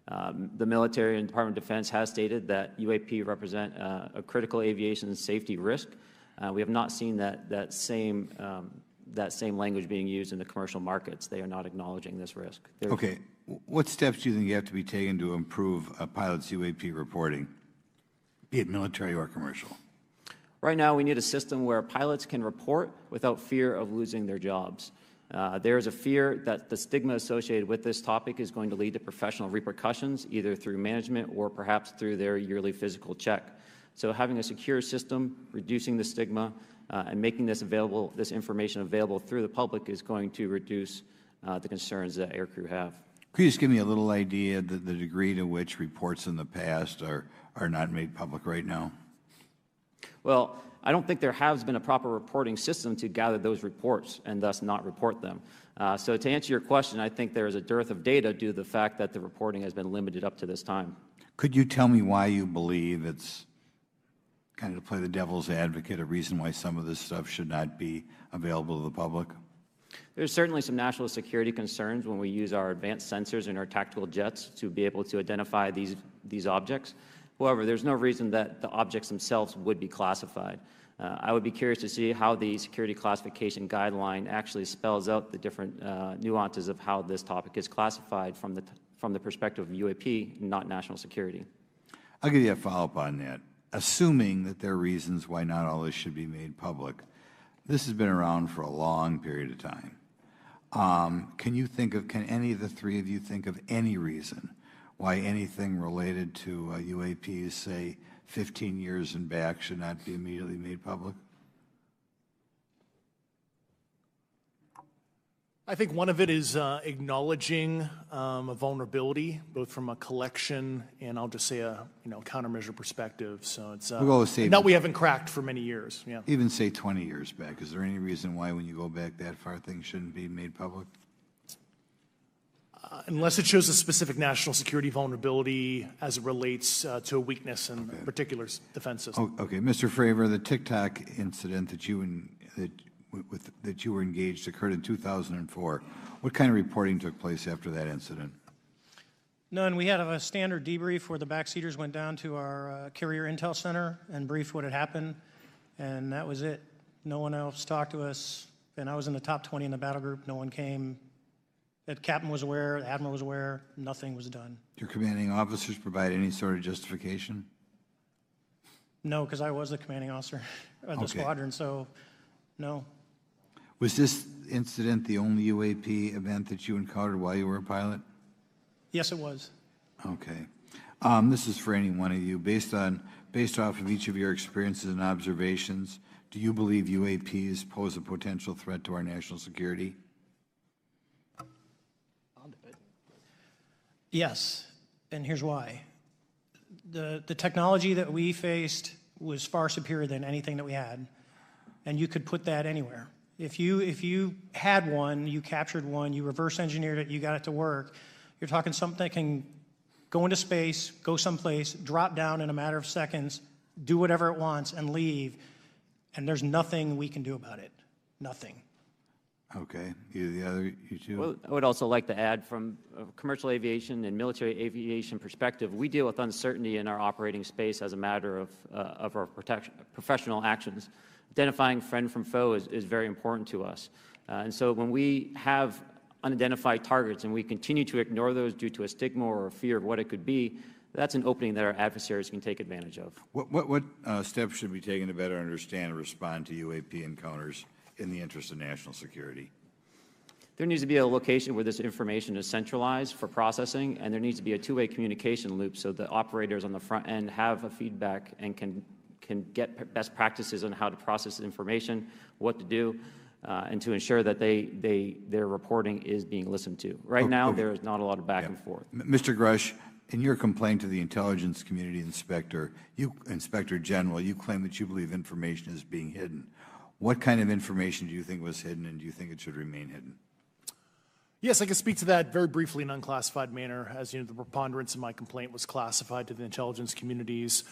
The military and Department of Defense has stated that UAP represent a critical aviation safety risk. We have not seen that same language being used in the commercial markets. They are not acknowledging this risk. Okay. What steps do you think you have to be taken to improve a pilot's UAP reporting, be it military or commercial? Right now, we need a system where pilots can report without fear of losing their jobs. There is a fear that the stigma associated with this topic is going to lead to professional repercussions, either through management or perhaps through their yearly physical check. So having a secure system, reducing the stigma, and making this information available through the public is going to reduce the concerns that aircrew have. Could you just give me a little idea of the degree to which reports in the past are not made public right now? Well, I don't think there has been a proper reporting system to gather those reports and thus not report them. So to answer your question, I think there is a dearth of data due to the fact that the reporting has been limited up to this time. Could you tell me why you believe it's, kind of to play the devil's advocate, a reason why some of this stuff should not be available to the public? There's certainly some national security concerns when we use our advanced sensors in our tactical jets to be able to identify these objects. However, there's no reason that the objects themselves would be classified. I would be curious to see how the security classification guideline actually spells out the different nuances of how this topic is classified from the perspective of UAP, not national security. I'll give you a follow-up on that. Assuming that there are reasons why not all this should be made public, this has been around for a long period of time. Can any of the three of you think of any reason why anything related to UAPs, say 15 years and back, should not be immediately made public? I think one of it is acknowledging a vulnerability, both from a collection and I'll just say a countermeasure perspective. So it's that we haven't cracked for many years. Yeah. Even say 20 years back. Is there any reason why, when you go back that far, things shouldn't be made public? Unless it shows a specific national security vulnerability as it relates to a weakness in a particular defense system. Okay, Mr. Fravor, the TikTok incident that you were engaged occurred in 2004. What kind of reporting took place after that incident? None. We had a standard debrief where the backseaters went down to our carrier intel center and briefed what had happened, and that was it. No one else talked to us, and I was in the top 20 in the battle group. No one came. The captain was aware, the admiral was aware, nothing was done. Your commanding officers provide any sort of justification? No, because I was the commanding officer of the squadron, so no. Was this incident the only UAP event that you encountered while you were a pilot? Yes, it was. Okay. This is for any one of you. Based off of each of your experiences and observations, do you believe UAPs pose a potential threat to our national security? Yes, and here's why. The technology that we faced was far superior than anything that we had, and you could put that anywhere. If you had one, you captured one, you reverse engineered it, you got it to work, you're talking something that can go into space, go someplace, drop down in a matter of seconds, do whatever it wants, and leave, and there's nothing we can do about it. Nothing. Okay. You two? Well, I would also like to add, from a commercial aviation and military aviation perspective, we deal with uncertainty in our operating space as a matter of our professional actions. Identifying friend from foe is very important to us. And so when we have unidentified targets and we continue to ignore those due to a stigma or a fear of what it could be, that's an opening that our adversaries can take advantage of. What steps should be taken to better understand and respond to UAP encounters in the interest of national security? There needs to be a location where this information is centralized for processing, and there needs to be a two-way communication loop so the operators on the front end have a feedback and can get best practices on how to process information, what to do, and to ensure that their reporting is being listened to. Right now, there is not a lot of back and forth. Mr. Grush, in your complaint to the Intelligence Community Inspector General, you claim that you believe information is being hidden. What kind of information do you think was hidden, and do you think it should remain hidden? Yes, I can speak to that very briefly in an unclassified manner. As you know, the preponderance of my complaint was classified to the intelligence communities.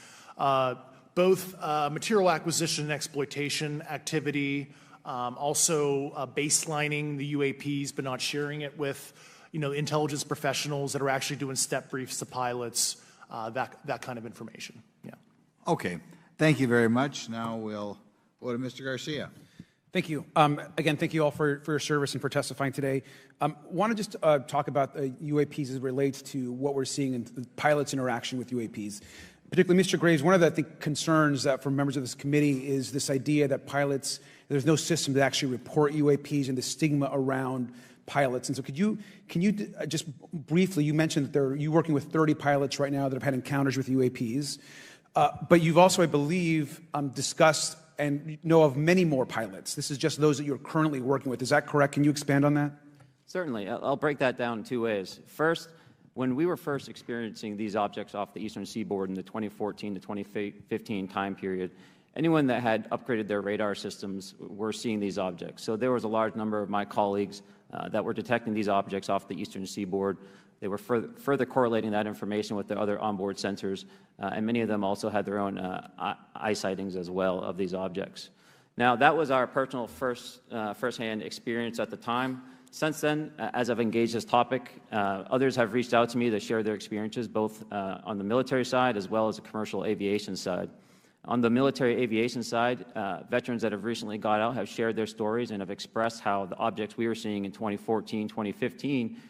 Both material acquisition and exploitation activity, also baselining the UAPs but not sharing it with intelligence professionals that are actually doing step briefs to pilots, that kind of information. Yeah. Okay. Thank you very much. Now we'll go to Mr. Garcia. Thank you. Again, thank you all for your service and for testifying today. Want to just talk about UAPs as it relates to what we're seeing in the pilots' interaction with UAPs. Particularly, Mr. Graves, one of the concerns that for members of this committee is this idea that there's no system to actually report UAPs and the stigma around pilots. And so can you just briefly, you mentioned that you're working with 30 pilots right now that have had encounters with UAPs, but you've also, I believe, discussed and know of many more pilots. This is just those that you're currently working with. Is that correct? Can you expand on that? Certainly. I'll break that down in two ways. First, when we were first experiencing these objects off the eastern seaboard in the 2014 to 2015 time period, anyone that had upgraded their radar systems were seeing these objects. So there was a large number of my colleagues that were detecting these objects off the eastern seaboard. They were further correlating that information with their other onboard sensors, and many of them also had their own eye sightings as well of these objects. Now, that was our personal firsthand experience at the time. Since then, as I've engaged this topic, others have reached out to me to share their experiences, both on the military side as well as the commercial aviation side. On the military aviation side, veterans that have recently got out have shared their stories and have expressed how the objects we were seeing in 2014, 2015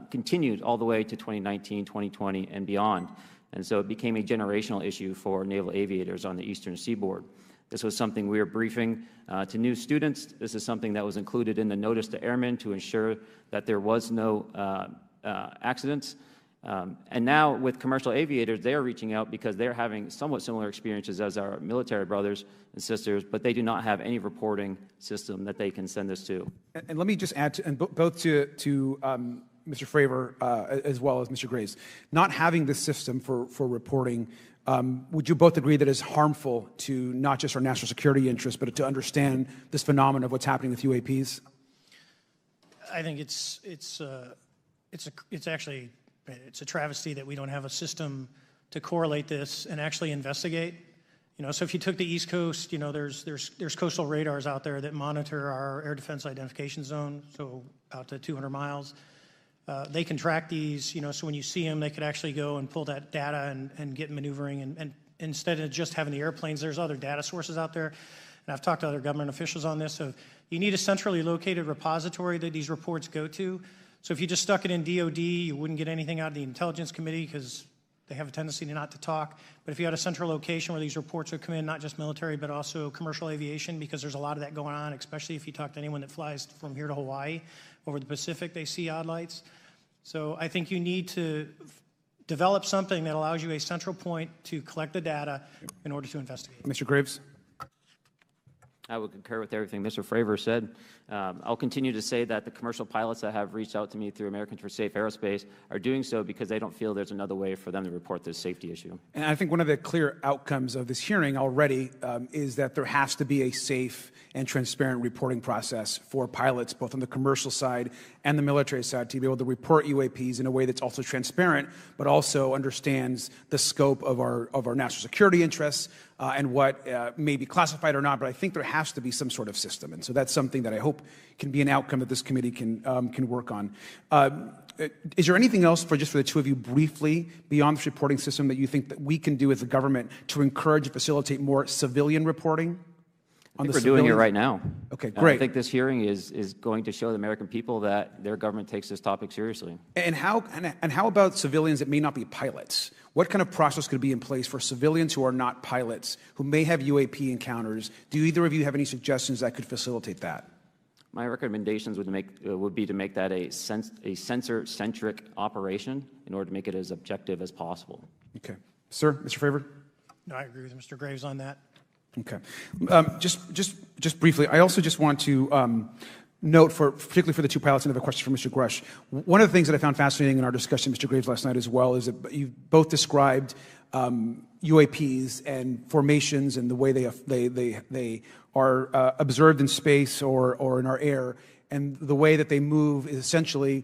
continued all the way to 2019, 2020, and beyond. And so it became a generational issue for naval aviators on the eastern seaboard. This was something we were briefing to new students. This is something that was included in the notice to airmen to ensure that there was no accidents. And now with commercial aviators, they are reaching out because they're having somewhat similar experiences as our military brothers and sisters, but they do not have any reporting system that they can send this to. And let me just add, both to Mr. Fravor as well as Mr. Graves, not having this system for reporting, would you both agree that is harmful to not just our national security interests, but to understand this phenomenon of what's happening with UAPs? I think it's actually a travesty that we don't have a system to correlate this and actually investigate. So if you took the East Coast, there's coastal radars out there that monitor our air defense identification zone, so out to 200 miles. They can track these, so when you see them, they could actually go and pull that data and get maneuvering. And instead of just having the airplanes, there's other data sources out there. And I've talked to other government officials on this. So you need a centrally located repository that these reports go to. So if you just stuck it in DOD, you wouldn't get anything out of the Intelligence Committee because they have a tendency not to talk. But if you had a central location where these reports would come in, not just military, but also commercial aviation, because there's a lot of that going on, especially if you talk to anyone that flies from here to Hawaii, over the Pacific, they see odd lights. So I think you need to develop something that allows you a central point to collect the data in order to investigate. Mr. Graves? I would concur with everything Mr. Fravor said. I'll continue to say that the commercial pilots that have reached out to me through Americans for Safe Aerospace are doing so because they don't feel there's another way for them to report this safety issue. And I think one of the clear outcomes of this hearing already is that there has to be a safe and transparent reporting process for pilots, both on the commercial side and the military side, to be able to report UAPs in a way that's also transparent, but also understands the scope of our national security interests and what may be classified or not. But I think there has to be some sort of system, and so that's something that I hope can be an outcome that this committee can work on. Is there anything else for the two of you briefly beyond this reporting system that you think that we can do as a government to encourage and facilitate more civilian reporting? I think we're doing it right now. Okay, great. I think this hearing is going to show the American people that their government takes this topic seriously. And how about civilians that may not be pilots? What kind of process could be in place for civilians who are not pilots, who may have UAP encounters? Do either of you have any suggestions that could facilitate that? My recommendations would be to make that a sensor-centric operation in order to make it as objective as possible. Okay. Sir, Mr. Fravor? No, I agree with Mr. Graves on that. Okay. Just briefly, I also just want to note, particularly for the two pilots, and I have a question for Mr. Grush. One of the things that I found fascinating in our discussion, Mr. Graves, last night as well, is that you both described UAPs and formations and the way they are observed in space or in our air, and the way that they move is essentially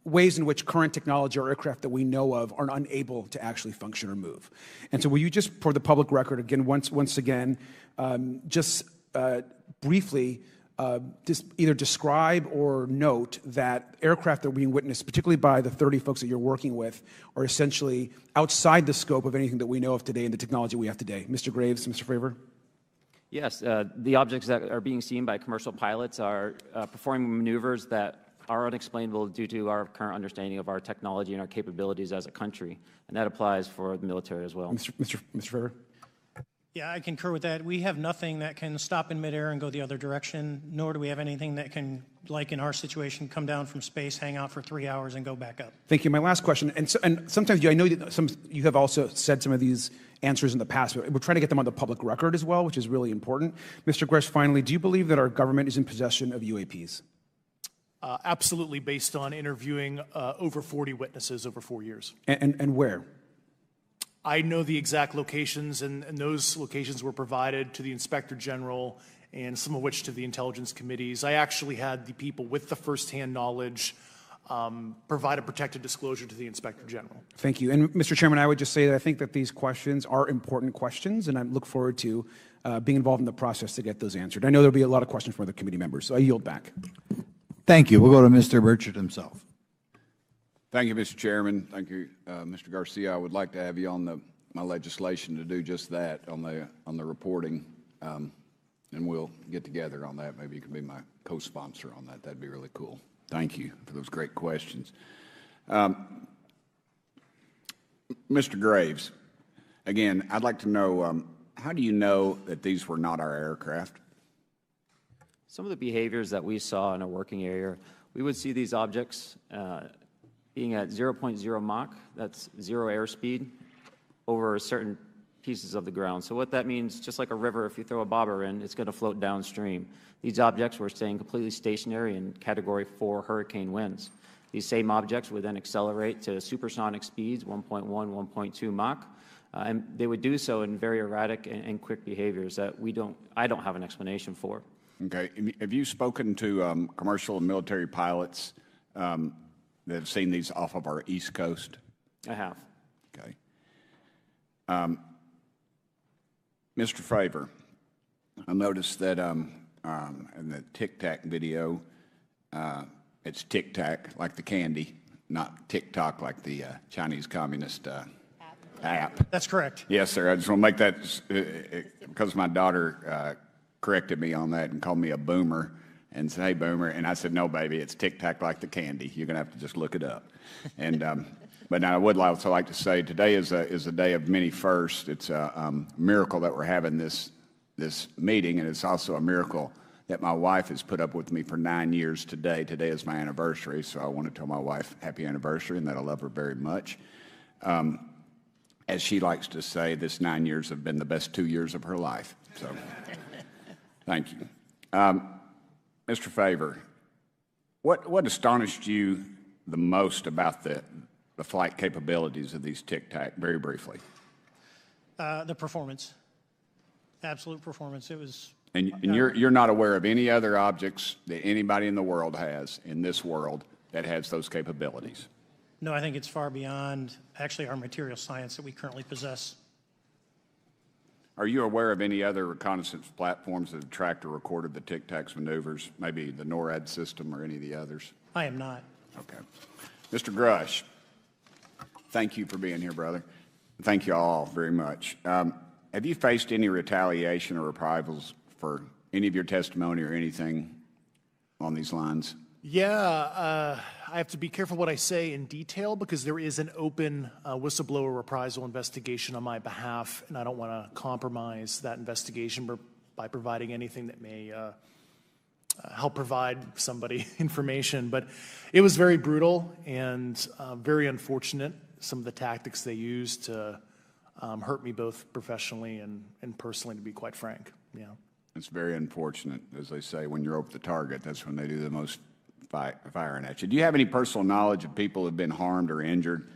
ways in which current technology or aircraft that we know of are unable to actually function or move. And so will you just, for the public record, again, once again, briefly just either describe or note that aircraft that are being witnessed, particularly by the 30 folks that you're working with, are essentially outside the scope of anything that we know of today and the technology we have today. Mr. Graves, Mr. Fravor? Yes, the objects that are being seen by commercial pilots are performing maneuvers that are unexplainable due to our current understanding of our technology and our capabilities as a country, and that applies for the military as well. Mr. Fravor? Yeah, I concur with that. We have nothing that can stop in midair and go the other direction, nor do we have anything that can, like in our situation, come down from space, hang out for 3 hours, and go back up. Thank you. My last question, and sometimes I know that you have also said some of these answers in the past, but we're trying to get them on the public record as well, which is really important. Mr. Grush, finally, do you believe that our government is in possession of UAPs? Absolutely, based on interviewing over 40 witnesses over 4 years. And where? I know the exact locations, and those locations were provided to the Inspector General and some of which to the intelligence committees. I actually had the people with the firsthand knowledge provide a protected disclosure to the Inspector General. Thank you. And Mr. Chairman, I would just say that I think that these questions are important questions, and I look forward to being involved in the process to get those answered. I know there'll be a lot of questions from other committee members, so I yield back. Thank you. We'll go to Mr. Burchett himself. Thank you, Mr. Chairman. Thank you, Mr. Garcia. I would like to have you on the my legislation to do just that on the reporting, and we'll get together on that. Maybe you can be my co-sponsor on that. That'd be really cool. Thank you for those great questions. Mr. Graves, again, I'd like to know, how do you know that these were not our aircraft? Some of the behaviors that we saw in a working area, we would see these objects being at 0.0 Mach, that's 0 airspeed, over certain pieces of the ground. So what that means, just like a river, if you throw a bobber in, it's going to float downstream. These objects were staying completely stationary in Category 4 hurricane winds. These same objects would then accelerate to supersonic speeds, 1.1, 1.2 Mach, and they would do so in very erratic and quick behaviors that I don't have an explanation for. Okay. Have you spoken to commercial and military pilots that have seen these off of our East Coast? I have. Okay. Mr. Favor, I noticed that in the Tic Tac video, it's Tic Tac like the candy, not TikTok like the Chinese Communist app. That's correct. Yes, sir. I just want to make that because my daughter corrected me on that and called me a boomer and said, "Hey, boomer," and I said, "No, baby, it's Tic Tac like the candy. You're going to have to just look it up." And but now I would also like to say today is a day of many firsts. It's a miracle that we're having this meeting, and it's also a miracle that my wife has put up with me for 9 years today. Today is my anniversary, so I want to tell my wife happy anniversary and that I love her very much. As she likes to say, this 9 years have been the best 2 years of her life. So, thank you. Mr. Favor, what astonished you the most about the flight capabilities of these Tic Tac, very briefly? The performance, absolute performance. It was. And you're not aware of any other objects that anybody in the world has, in this world, that has those capabilities? No, I think it's far beyond actually our material science that we currently possess. Are you aware of any other reconnaissance platforms that have tracked or recorded the Tic Tac's maneuvers, maybe the NORAD system or any of the others? I am not. Okay. Mr. Grush, thank you for being here, brother. Thank you all very much. Have you faced any retaliation or reprisals for any of your testimony or anything on these lines? Yeah, I have to be careful what I say in detail because there is an open whistleblower reprisal investigation on my behalf, and I don't want to compromise that investigation by providing anything that may help provide somebody information. But it was very brutal and very unfortunate, some of the tactics they used to hurt me both professionally and personally, to be quite frank. Yeah. It's very unfortunate. As they say, when you're over the target, that's when they do the most firing at you. Do you have any personal knowledge of people who have been harmed or injured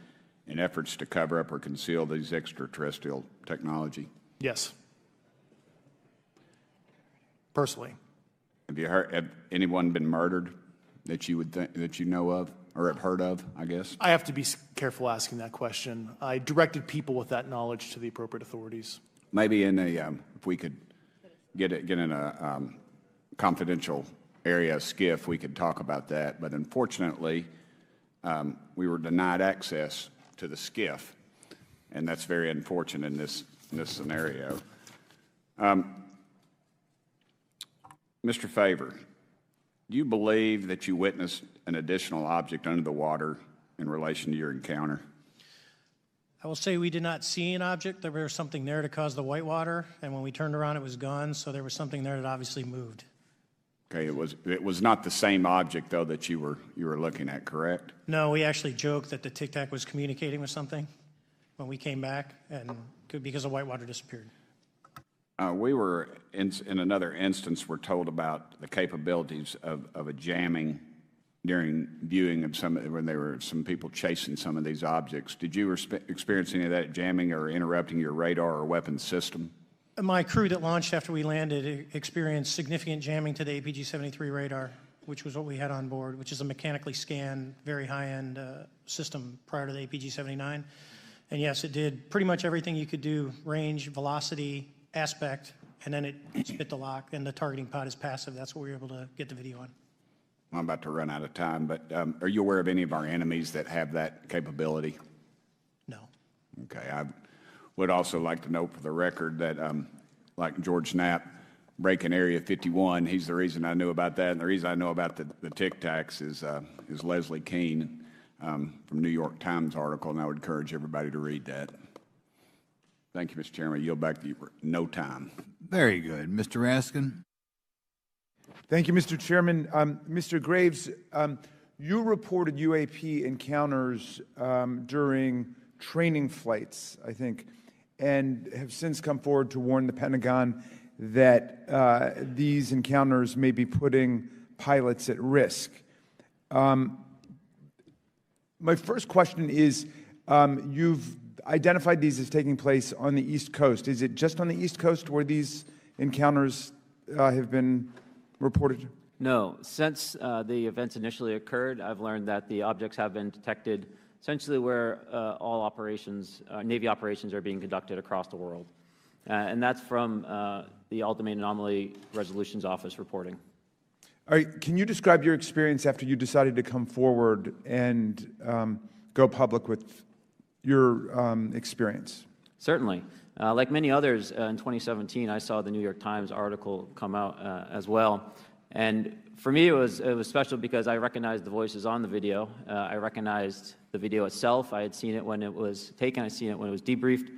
in efforts to cover up or conceal these extraterrestrial technology? Yes. Personally. Have anyone been murdered that you would think, that you know of or have heard of, I guess? I have to be careful asking that question. I directed people with that knowledge to the appropriate authorities. Maybe in a, if we could get in a confidential area, SCIF, we could talk about that. But unfortunately, we were denied access to the SCIF, and that's very unfortunate in this scenario. Mr. Favor, do you believe that you witnessed an additional object under the water in relation to your encounter? I will say we did not see an object. There was something there to cause the whitewater, and when we turned around, it was gone. So there was something there that obviously moved. Okay, it was not the same object though that you were looking at, correct? No, we actually joked that the Tic Tac was communicating with something when we came back, and because the whitewater disappeared. We were in another instance. We're told about the capabilities of a jamming during viewing of when there were some people chasing some of these objects. Did you experience any of that jamming or interrupting your radar or weapons system? My crew that launched after we landed experienced significant jamming to the APG-73 radar, which was what we had on board, which is a mechanically scanned, very high-end system prior to the APG-79. And yes, it did pretty much everything you could do: range, velocity, aspect, and then it spit the lock, and the targeting pod is passive. That's what we were able to get the video on. I'm about to run out of time, but are you aware of any of our enemies that have that capability? No. Okay. Would also like to note for the record that, like George Knapp, breaking Area 51, he's the reason I knew about that. And the reason I know about the Tic Tacs is Leslie Keene from New York Times article, and I would encourage everybody to read that. Thank you, Mr. Chairman. I yield back to you for no time. Very good. Mr. Raskin? Thank you, Mr. Chairman. Mr. Graves, you reported UAP encounters during training flights, I think, and have since come forward to warn the Pentagon that these encounters may be putting pilots at risk. My first question is, you've identified these as taking place on the East Coast. Is it just on the East Coast where these encounters have been reported? No. Since the events initially occurred, I've learned that the objects have been detected essentially where all operations, Navy operations, are being conducted across the world. And that's from the All-Domain Anomaly Resolutions Office reporting. All right. Can you describe your experience after you decided to come forward and go public with your experience? Certainly. Like many others, in 2017, I saw the New York Times article come out as well. And for me, it was special because I recognized the voices on the video. I recognized the video itself. I had seen it when it was taken. I seen it when it was debriefed.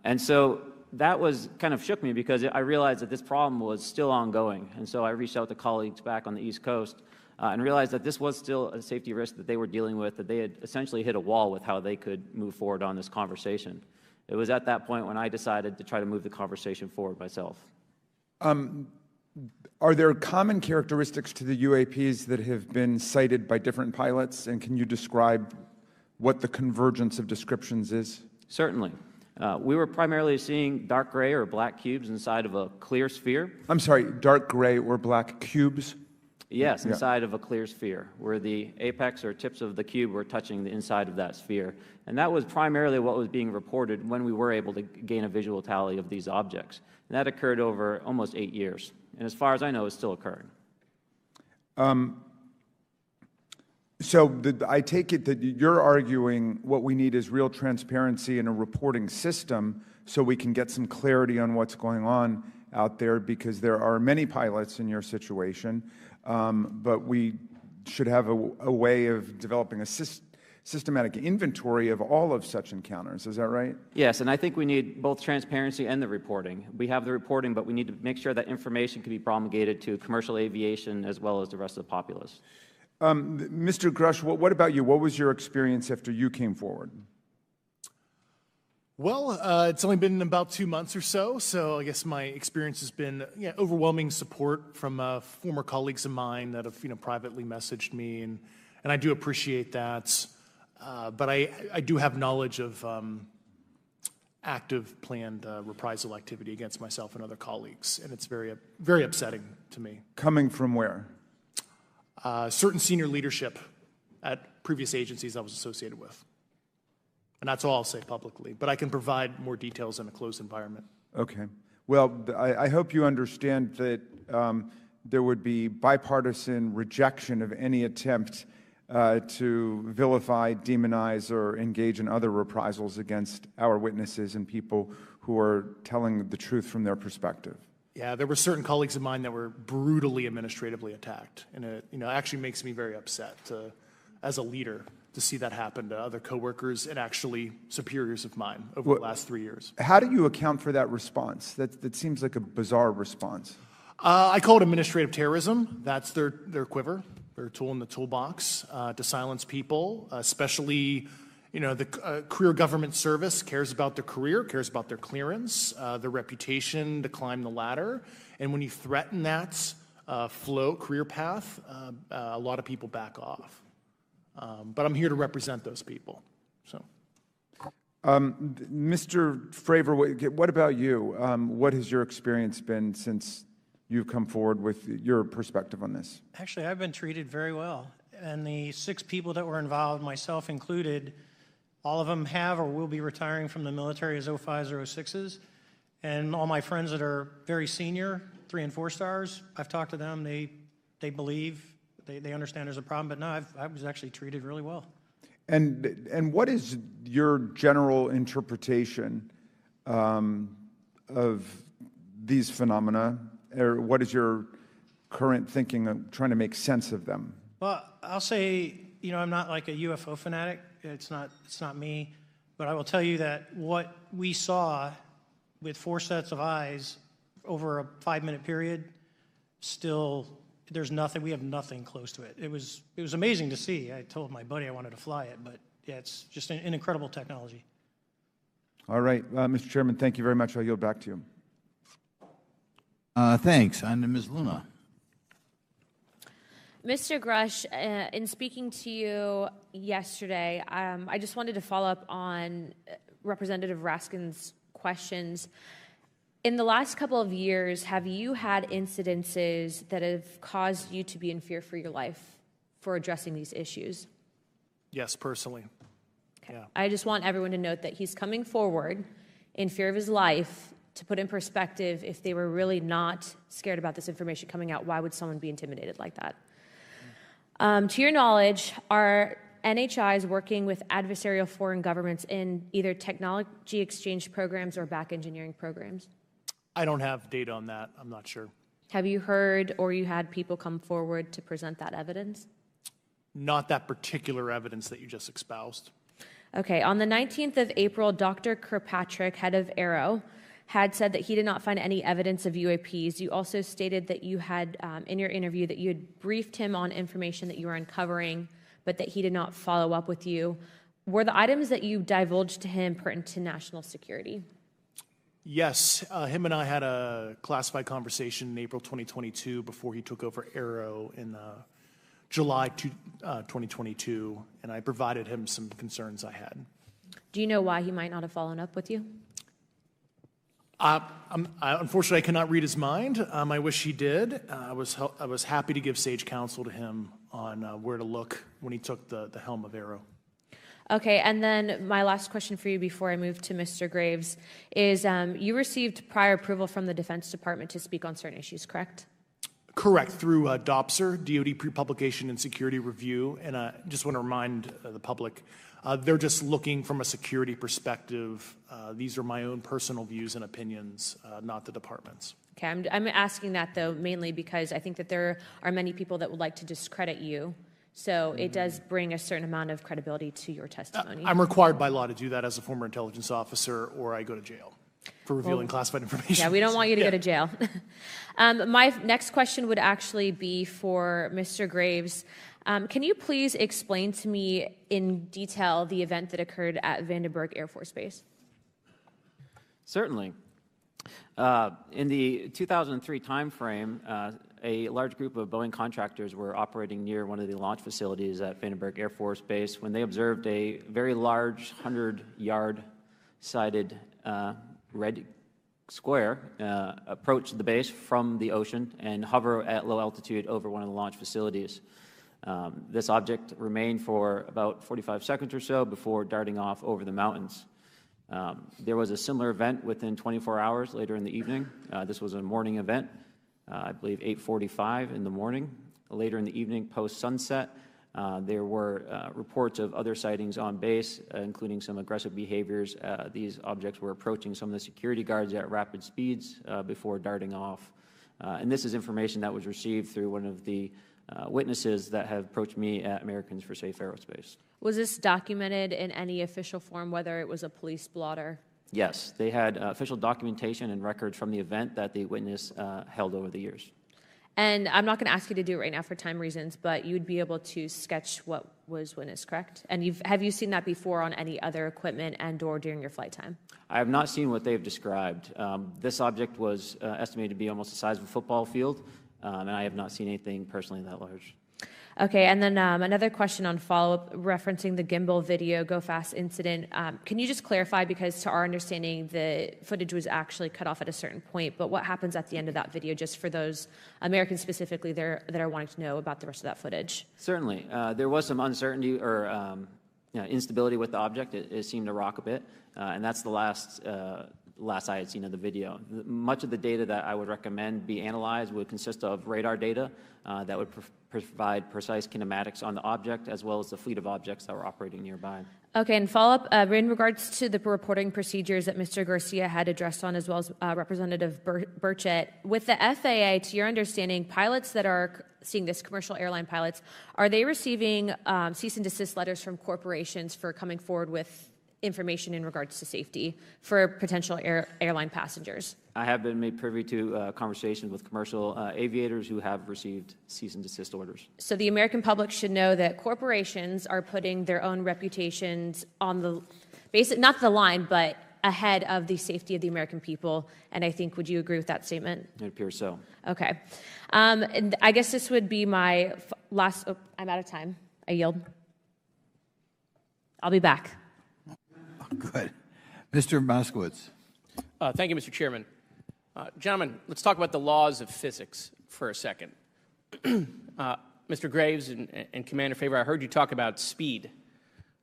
And so that was kind of shook me because I realized that this problem was still ongoing. And so I reached out to colleagues back on the East Coast and realized that this was still a safety risk that they were dealing with, that they had essentially hit a wall with how they could move forward on this conversation. It was at that point when I decided to try to move the conversation forward myself. Are there common characteristics to the UAPs that have been cited by different pilots, and can you describe what the convergence of descriptions is? Certainly. We were primarily seeing dark gray or black cubes inside of a clear sphere. I'm sorry, dark gray or black cubes? Yes, inside of a clear sphere, where the apex or tips of the cube were touching the inside of that sphere. And that was primarily what was being reported when we were able to gain a visual tally of these objects. And that occurred over almost 8 years. And as far as I know, it's still occurring. I take it that you're arguing what we need is real transparency in a reporting system so we can get some clarity on what's going on out there, because there are many pilots in your situation, but we should have a way of developing a systematic inventory of all of such encounters. Is that right? Yes, and I think we need both transparency and the reporting. We have the reporting, but we need to make sure that information can be promulgated to commercial aviation as well as the rest of the populace. Mr. Grush, what about you? What was your experience after you came forward? Well, it's only been about 2 months or so I guess my experience has been overwhelming support from former colleagues of mine that have privately messaged me, and I do appreciate that. But I do have knowledge of active planned reprisal activity against myself and other colleagues, and it's very, very upsetting to me. Coming from where? Certain senior leadership at previous agencies I was associated with. And that's all I'll say publicly, but I can provide more details in a closed environment. Okay. Well, I hope you understand that there would be bipartisan rejection of any attempt to vilify, demonize, or engage in other reprisals against our witnesses and people who are telling the truth from their perspective. Yeah, there were certain colleagues of mine that were brutally administratively attacked, and it actually makes me very upset as a leader to see that happen to other coworkers and actually superiors of mine over the last 3 years. How do you account for that response? That seems like a bizarre response. I call it administrative terrorism. That's their quiver, their tool in the toolbox to silence people, especially the career government service cares about their career, cares about their clearance, their reputation to climb the ladder. And when you threaten that career path, a lot of people back off. But I'm here to represent those people. So, Mr. Fravor, what about you? What has your experience been since you've come forward with your perspective on this? Actually, I've been treated very well. And the 6 people that were involved, myself included, all of them have or will be retiring from the military as 05s or 06s. And all my friends that are very senior, 3 and 4 stars, I've talked to them. They believe, they understand there's a problem. But no, I was actually treated really well. And what is your general interpretation of these phenomena, or what is your current thinking of trying to make sense of them? Well, I'll say, I'm not like a UFO fanatic. It's not me. But I will tell you that what we saw with 4 sets of eyes over a 5-minute period, still, we have nothing close to it. It was amazing to see. I told my buddy I wanted to fly it, but yeah, it's just an incredible technology. All right, Mr. Chairman, thank you very much. I'll yield back to you. Thanks. On to Ms. Luna. Mr. Grush, in speaking to you yesterday, I just wanted to follow up on Representative Raskin's questions. In the last couple of years, have you had incidences that have caused you to be in fear for your life for addressing these issues? Yes, personally. Okay. Yeah. I just want everyone to note that he's coming forward in fear of his life. To put in perspective, if they were really not scared about this information coming out, why would someone be intimidated like that? To your knowledge, are NHIs working with adversarial foreign governments in either technology exchange programs or back engineering programs? I don't have data on that. I'm not sure. Have you heard or you had people come forward to present that evidence? Not that particular evidence that you just espoused. Okay, on the 19th of April, Dr. Kirkpatrick, head of Aero, had said that he did not find any evidence of UAPs. You also stated that you had, in your interview, that you had briefed him on information that you were uncovering, but that he did not follow up with you. Were the items that you divulged to him pertinent to national security? Yes, him and I had a classified conversation in April 2022 before he took over Aero in July 2022, and I provided him some concerns I had. Do you know why he might not have followed up with you? Unfortunately, I cannot read his mind. I wish he did. I was happy to give sage counsel to him on where to look when he took the helm of Aero. Okay, and then my last question for you before I move to Mr. Graves is you received prior approval from the Defense Department to speak on certain issues, correct? Correct, through DOPSR, DoD Pre-Publication and Security Review, and I just want to remind the public, they're just looking from a security perspective. These are my own personal views and opinions, not the department's. Okay, I'm asking that, though, mainly because I think that there are many people that would like to discredit you, so it does bring a certain amount of credibility to your testimony. I'm required by law to do that as a former intelligence officer, or I go to jail for revealing classified information. Yeah, we don't want you to go to jail. My next question would actually be for Mr. Graves. Can you please explain to me in detail the event that occurred at Vandenberg Air Force Base? Certainly. In the 2003 timeframe, a large group of Boeing contractors were operating near one of the launch facilities at Vandenberg Air Force Base when they observed a very large 100-yard sided red square approach the base from the ocean and hover at low altitude over one of the launch facilities. This object remained for about 45 seconds or so before darting off over the mountains. There was a similar event within 24 hours later in the evening. This was a morning event, I believe 8:45 in the morning. Later in the evening, post-sunset, there were reports of other sightings on base, including some aggressive behaviors. These objects were approaching some of the security guards at rapid speeds before darting off. And this is information that was received through one of the witnesses that have approached me at Americans for Safe Aerospace. Was this documented in any official form, whether it was a police blotter? Yes, they had official documentation and records from the event that the witness held over the years. And I'm not going to ask you to do it right now for time reasons, but you would be able to sketch what was witnessed, correct? And have you seen that before on any other equipment and or during your flight time? I have not seen what they've described. This object was estimated to be almost the size of a football field, and I have not seen anything personally that large. Okay, and then another question on follow-up referencing the gimbal video Go Fast incident. Can you just clarify, because to our understanding, the footage was actually cut off at a certain point, but what happens at the end of that video, just for those Americans specifically that are wanting to know about the rest of that footage? Certainly. There was some uncertainty or instability with the object. It seemed to rock a bit, and that's the last last I had seen of the video. Much of the data that I would recommend be analyzed would consist of radar data that would provide precise kinematics on the object as well as the fleet of objects that were operating nearby. Okay, and follow-up, in regards to the reporting procedures that Mr. Garcia had addressed on, as well as Representative Burchett, with the FAA, to your understanding, pilots that are seeing this, commercial airline pilots, are they receiving cease and desist letters from corporations for coming forward with information in regards to safety for potential airline passengers? I have been made privy to conversations with commercial aviators who have received cease and desist orders. So the American public should know that corporations are putting their own reputations on the basic, not the line, but ahead of the safety of the American people. And I think, would you agree with that statement? It appears so. Okay. And I guess this would be my last, I'm out of time. I yield. I'll be back. Good. Mr. Moskowitz. Thank you, Mr. Chairman. Gentlemen, let's talk about the laws of physics for a second. Mr. Graves and Commander Favor, I heard you talk about speed.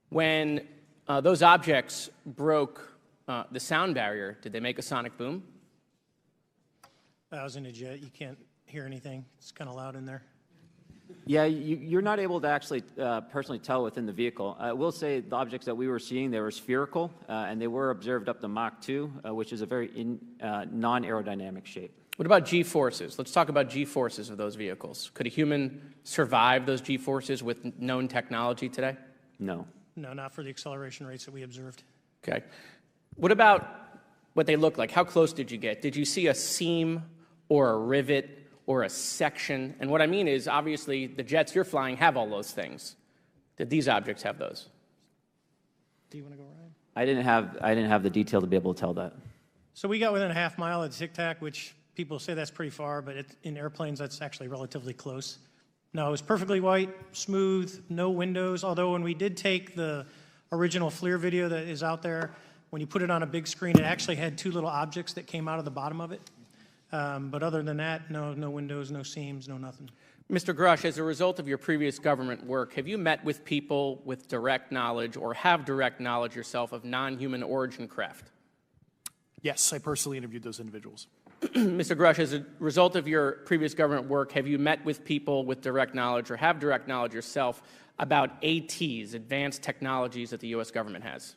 When those objects broke the sound barrier, did they make a sonic boom? I was in a jet. You can't hear anything. It's kind of loud in there. Yeah, you're not able to actually personally tell within the vehicle. I will say the objects that we were seeing, they were spherical, and they were observed up to Mach 2, which is a very non-aerodynamic shape. What about G-forces? Let's talk about G-forces of those vehicles. Could a human survive those G-forces with known technology today? No. No, not for the acceleration rates that we observed. Okay. What about what they look like? How close did you get? Did you see a seam or a rivet or a section? And what I mean is, obviously, the jets you're flying have all those things. Did these objects have those? Do you want to go, Ryan? I didn't have the detail to be able to tell that. So we got within a half mile of Tic Tac, which people say that's pretty far, but in airplanes, that's actually relatively close. No, it was perfectly white, smooth, no windows, although when we did take the original FLIR video that is out there, when you put it on a big screen, it actually had two little objects that came out of the bottom of it. But other than that, no windows, no seams, no nothing. Mr. Grush, as a result of your previous government work, have you met with people with direct knowledge or have direct knowledge yourself of non-human origin craft? Yes, I personally interviewed those individuals. Mr. Grush, as a result of your previous government work, have you met with people with direct knowledge or have direct knowledge yourself about ATs, advanced technologies that the U.S. government has?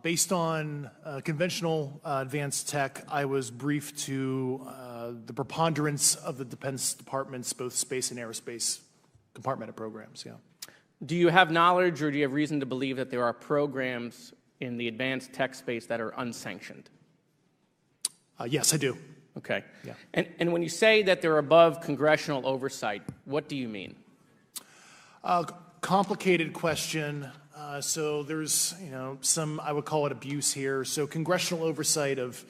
Based on conventional advanced tech, I was briefed to the preponderance of the Defense Department's both space and aerospace compartmented programs, yeah. Do you have knowledge or do you have reason to believe that there are programs in the advanced tech space that are unsanctioned? Yes, I do. Okay. Yeah. And when you say that they're above congressional oversight, what do you mean? Complicated question. So there's, some, I would call it abuse here. So congressional oversight of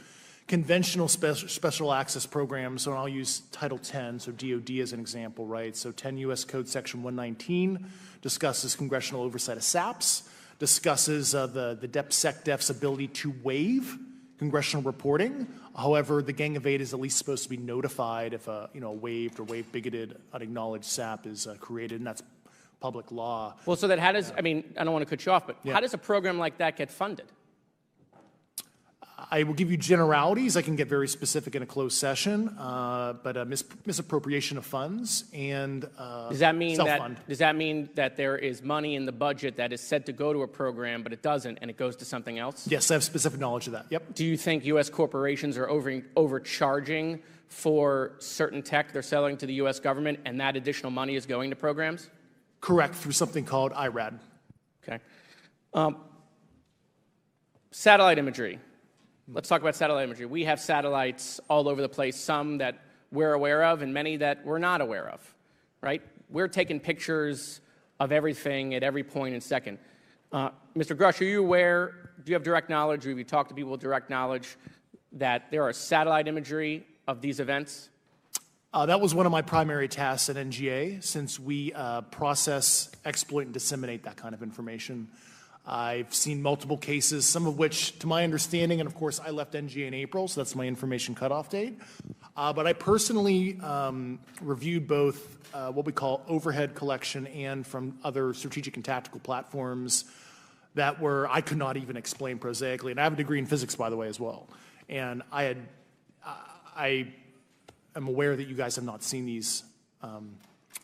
conventional special access programs, so I'll use Title 10, so DOD as an example, right? So 10 U.S. Code Section 119 discusses congressional oversight of SAPs, discusses the DepSecDef's ability to waive congressional reporting. However, the Gang of Eight is at least supposed to be notified if a waived or waive bigoted unacknowledged SAP is created, and that's public law. Well, so that how does, I don't want to cut you off, but Yeah. How does a program like that get funded? I will give you generalities. I can get very specific in a closed session, but misappropriation of funds and Does that mean self-fund. that there is money in the budget that is said to go to a program, but it doesn't, and it goes to something else? Yes, I have specific knowledge of that. Yep. Do you think U.S. corporations are overcharging for certain tech they're selling to the U.S. government, and that additional money is going to programs? Correct, through something called IRAD. Okay. Satellite imagery. Let's talk about satellite imagery. We have satellites all over the place, some that we're aware of and many that we're not aware of, right? We're taking pictures of everything at every point and second. Mr. Grush, are you aware, do you have direct knowledge, or have you talked to people with direct knowledge that there are satellite imagery of these events? That was one of my primary tasks at NGA, since we process, exploit, and disseminate that kind of information. I've seen multiple cases, some of which, to my understanding, and of course I left NGA in April, so that's my information cutoff date. But I personally reviewed both what we call overhead collection and from other strategic and tactical platforms, that I could not even explain prosaically. And I have a degree in physics, by the way, as well. And I am aware that you guys have not seen these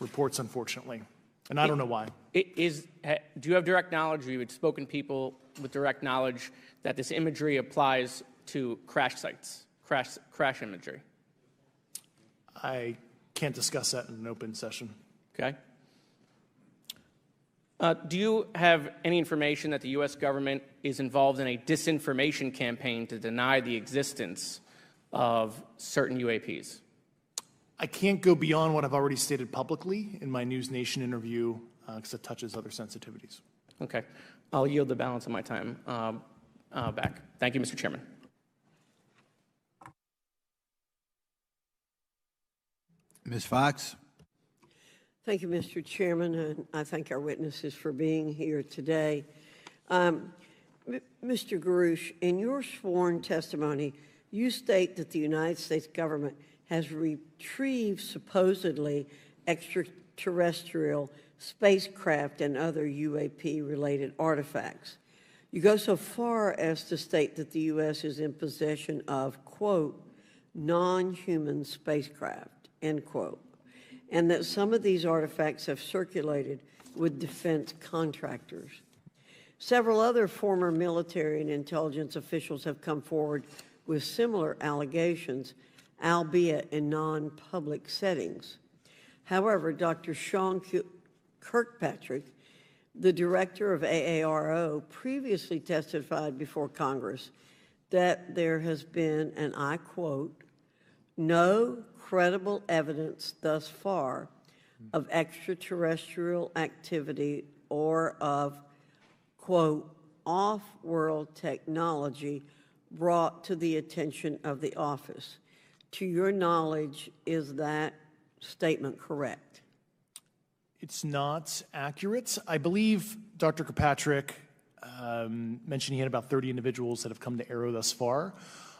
reports, unfortunately. And I don't know why. Do you have direct knowledge, or you had spoken to people with direct knowledge that this imagery applies to crash sites, crash imagery? I can't discuss that in an open session. Okay. Do you have any information that the U.S. government is involved in a disinformation campaign to deny the existence of certain UAPs? I can't go beyond what I've already stated publicly in my News Nation interview because it touches other sensitivities. Okay. I'll yield the balance of my time back. Thank you, Mr. Chairman. Ms. Fox? Thank you, Mr. Chairman, and I thank our witnesses for being here today. Mr. Garouche, in your sworn testimony, you state that the United States government has retrieved supposedly extraterrestrial spacecraft and other UAP-related artifacts. You go so far as to state that the U.S. is in possession of, quote, non-human spacecraft, end quote, and that some of these artifacts have circulated with defense contractors. Several other former military and intelligence officials have come forward with similar allegations, albeit in non-public settings. However, Dr. Sean Kirkpatrick, the director of AARO, previously testified before Congress that there has been, and I quote, no credible evidence thus far of extraterrestrial activity or of, quote, off-world technology brought to the attention of the office. To your knowledge, is that statement correct? It's not accurate. I believe Dr. Kirkpatrick mentioned he had about 30 individuals that have come to AARO thus far.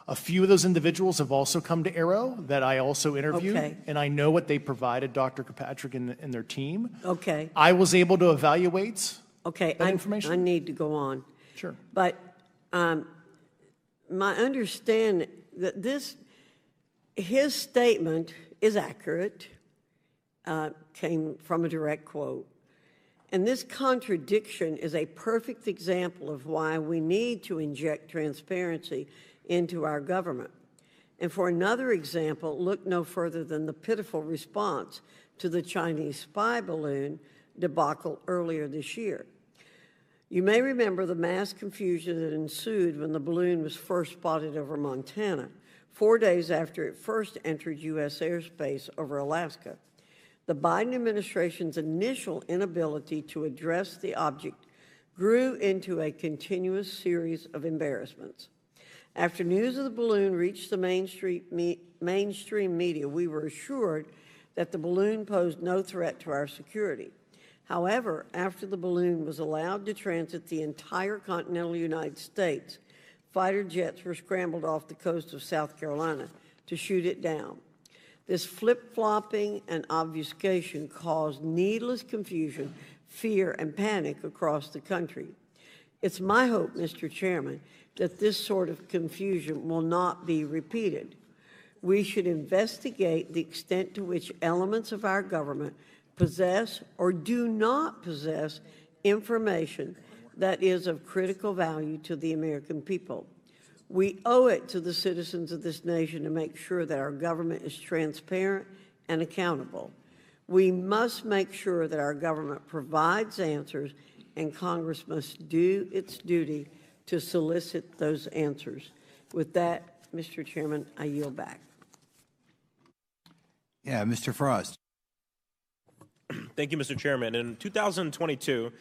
A few of those individuals have also come to AARO that I also interviewed, Okay. and I know what they provided Dr. Kirkpatrick and their team. Okay. I was able to evaluate Okay, that information. I need to go on. Sure. But my understanding that his statement is accurate, came from a direct quote. And this contradiction is a perfect example of why we need to inject transparency into our government. And for another example, look no further than the pitiful response to the Chinese spy balloon debacle earlier this year. You may remember the mass confusion that ensued when the balloon was first spotted over Montana, 4 days after it first entered U.S. airspace over Alaska. The Biden administration's initial inability to address the object grew into a continuous series of embarrassments. After news of the balloon reached the mainstream media, we were assured that the balloon posed no threat to our security. However, after the balloon was allowed to transit the entire continental United States, fighter jets were scrambled off the coast of South Carolina to shoot it down. This flip-flopping and obfuscation caused needless confusion, fear, and panic across the country. It's my hope, Mr. Chairman, that this sort of confusion will not be repeated. We should investigate the extent to which elements of our government possess or do not possess information that is of critical value to the American people. We owe it to the citizens of this nation to make sure that our government is transparent and accountable. We must make sure that our government provides answers, and Congress must do its duty to solicit those answers. With that, Mr. Chairman, I yield back. Yeah, Mr. Frost. Thank you, Mr. Chairman. In 2022,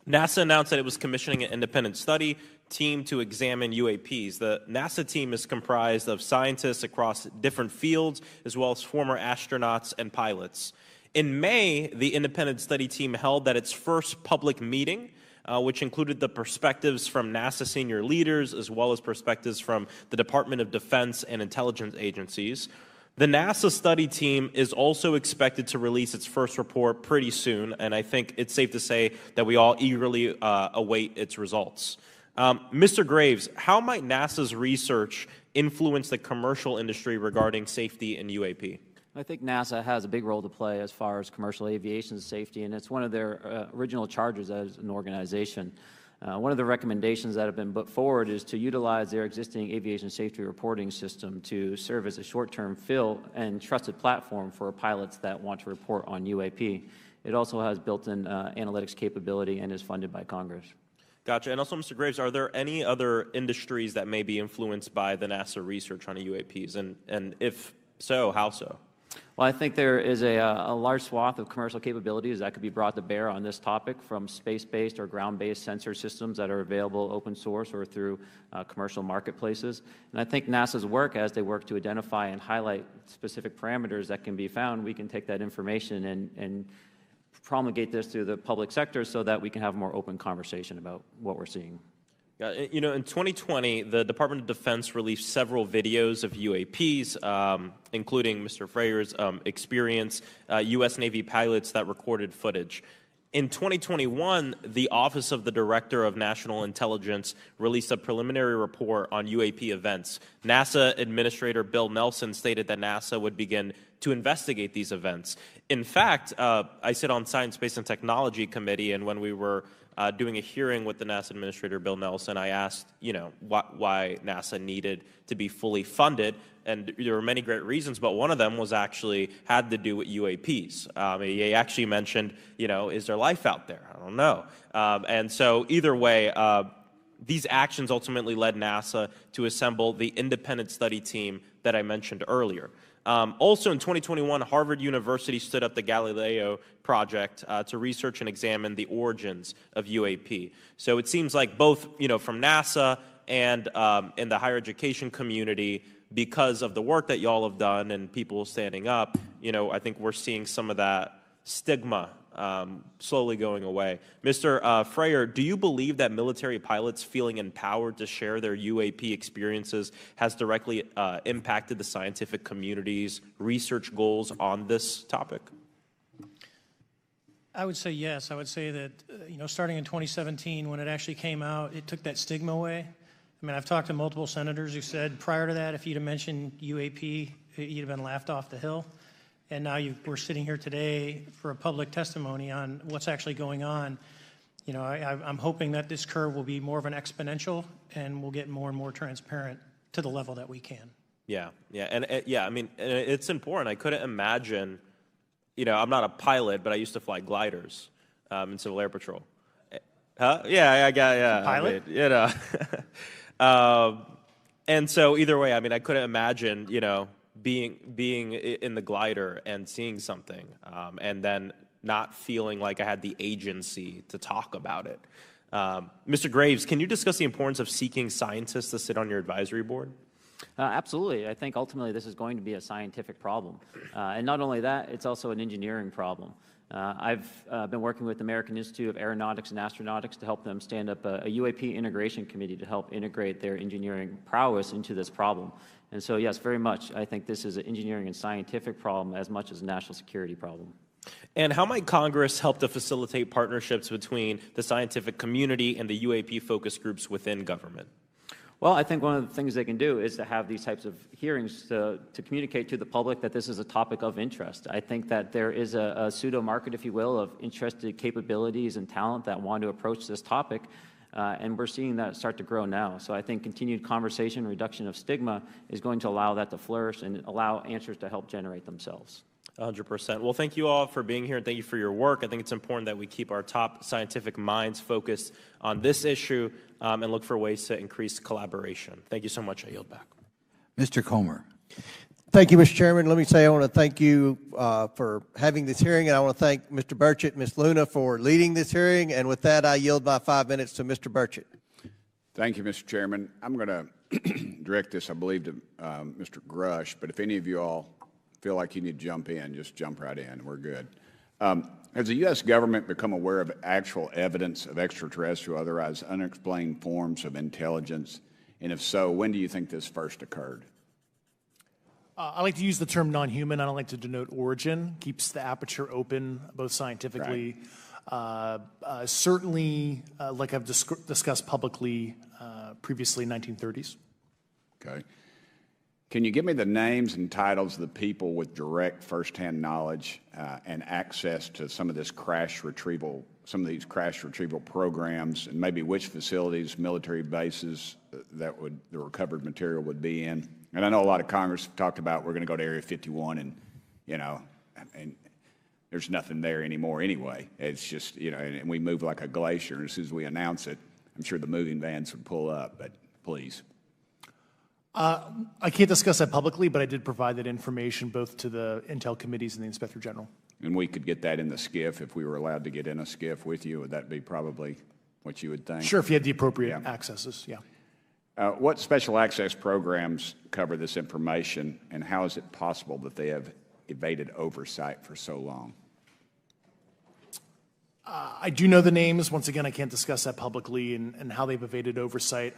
NASA announced that it was commissioning an independent study team to examine UAPs. The NASA team is comprised of scientists across different fields, as well as former astronauts and pilots. In May, the independent study team held its first public meeting, which included the perspectives from NASA senior leaders, as well as perspectives from the Department of Defense and intelligence agencies. The NASA study team is also expected to release its first report pretty soon, and I think it's safe to say that we all eagerly await its results. Mr. Graves, how might NASA's research influence the commercial industry regarding safety in UAP? I think NASA has a big role to play as far as commercial aviation safety, and it's one of their original charges as an organization. One of the recommendations that have been put forward is to utilize their existing aviation safety reporting system to serve as a short-term fill and trusted platform for pilots that want to report on UAP. It also has built-in analytics capability and is funded by Congress. Gotcha. And also, Mr. Graves, are there any other industries that may be influenced by the NASA research on UAPs? And if so, how so? Well, I think there is a large swath of commercial capabilities that could be brought to bear on this topic, from space-based or ground-based sensor systems that are available open source or through commercial marketplaces. And I think NASA's work, as they work to identify and highlight specific parameters that can be found, we can take that information and promulgate this through the public sector so that we can have a more open conversation about what we're seeing. You know, in 2020, the Department of Defense released several videos of UAPs, including Mr. Freyer's experience, U.S. Navy pilots that recorded footage. In 2021, the Office of the Director of National Intelligence released a preliminary report on UAP events. NASA Administrator Bill Nelson stated that NASA would begin to investigate these events. In fact, I sit on Science, Space, and Technology Committee, and when we were doing a hearing with the NASA Administrator Bill Nelson, I asked, you know, why NASA needed to be fully funded, and there were many great reasons, but one of them was actually had to do with UAPs. He actually mentioned, you know, is there life out there? I don't know. And so either way, these actions ultimately led NASA to assemble the independent study team that I mentioned earlier. Also in 2021, Harvard University stood up the Galileo project to research and examine the origins of UAP. So it seems like both, you know, from NASA and in the higher education community, because of the work that y'all have done and people standing up, you know, I think we're seeing some of that stigma slowly going away. Mr. Freyer, do you believe that military pilots feeling empowered to share their UAP experiences has directly impacted the scientific community's research goals on this topic? I would say yes. I would say that, you know, starting in 2017, when it actually came out, it took that stigma away. I mean, I've talked to multiple senators who said prior to that, if you'd have mentioned UAP, you'd have been laughed off the hill. And now we're sitting here today for a public testimony on what's actually going on. You know, I'm hoping that this curve will be more of an exponential and we'll get more and more transparent to the level that we can. Yeah, I mean, it's important. I couldn't imagine, you know, I'm not a pilot, but I used to fly gliders in Civil Air Patrol. Huh? Yeah. Pilot? I mean, you know. And so either way, I mean, I couldn't imagine, you know, being in the glider and seeing something and then not feeling like I had the agency to talk about it. Mr. Graves, can you discuss the importance of seeking scientists to sit on your advisory board? Absolutely. I think ultimately this is going to be a scientific problem. And not only that, it's also an engineering problem. I've been working with the American Institute of Aeronautics and Astronautics to help them stand up a UAP integration committee to help integrate their engineering prowess into this problem. And so, yes, very much, I think this is an engineering and scientific problem as much as a national security problem. And how might Congress help to facilitate partnerships between the scientific community and the UAP focus groups within government? Well, I think one of the things they can do is to have these types of hearings to communicate to the public that this is a topic of interest. I think that there is a pseudo-market, if you will, of interested capabilities and talent that want to approach this topic, and we're seeing that start to grow now. So I think continued conversation, reduction of stigma is going to allow that to flourish and allow answers to help generate themselves. 100%. Well, thank you all for being here, and thank you for your work. I think it's important that we keep our top scientific minds focused on this issue and look for ways to increase collaboration. Thank you so much. I yield back. Mr. Comer. Thank you, Mr. Chairman. Let me say I want to thank you for having this hearing, and I want to thank Mr. Burchett and Ms. Luna for leading this hearing. And with that, I yield my 5 minutes to Mr. Burchett. Thank you, Mr. Chairman. I'm going to direct this, I believe, to Mr. Grush, but if any of you all feel like you need to jump in, just jump right in. We're good. Has the U.S. government become aware of actual evidence of extraterrestrial, otherwise unexplained forms of intelligence? And if so, when do you think this first occurred? I like to use the term non-human. I don't like to denote origin. Keeps the aperture open, both scientifically. Certainly, like I've discussed publicly previously, 1930s. Okay. Can you give me the names and titles of the people with direct firsthand knowledge and access to some of these crash retrieval programs, and maybe which facilities, military bases the recovered material would be in? And I know a lot of Congress have talked about we're going to go to Area 51, and and there's nothing there anymore anyway. It's just and we move like a glacier. And as soon as we announce it, I'm sure the moving vans would pull up. But please. I can't discuss that publicly, but I did provide that information both to the Intel committees and the Inspector General. And we could get that in the SCIF if we were allowed to get in a SCIF with you. Would that be probably what you would think? Sure, if you had the appropriate accesses, yeah. What special access programs cover this information, and how is it possible that they have evaded oversight for so long? I do know the names. Once again, I can't discuss that publicly and how they've evaded oversight.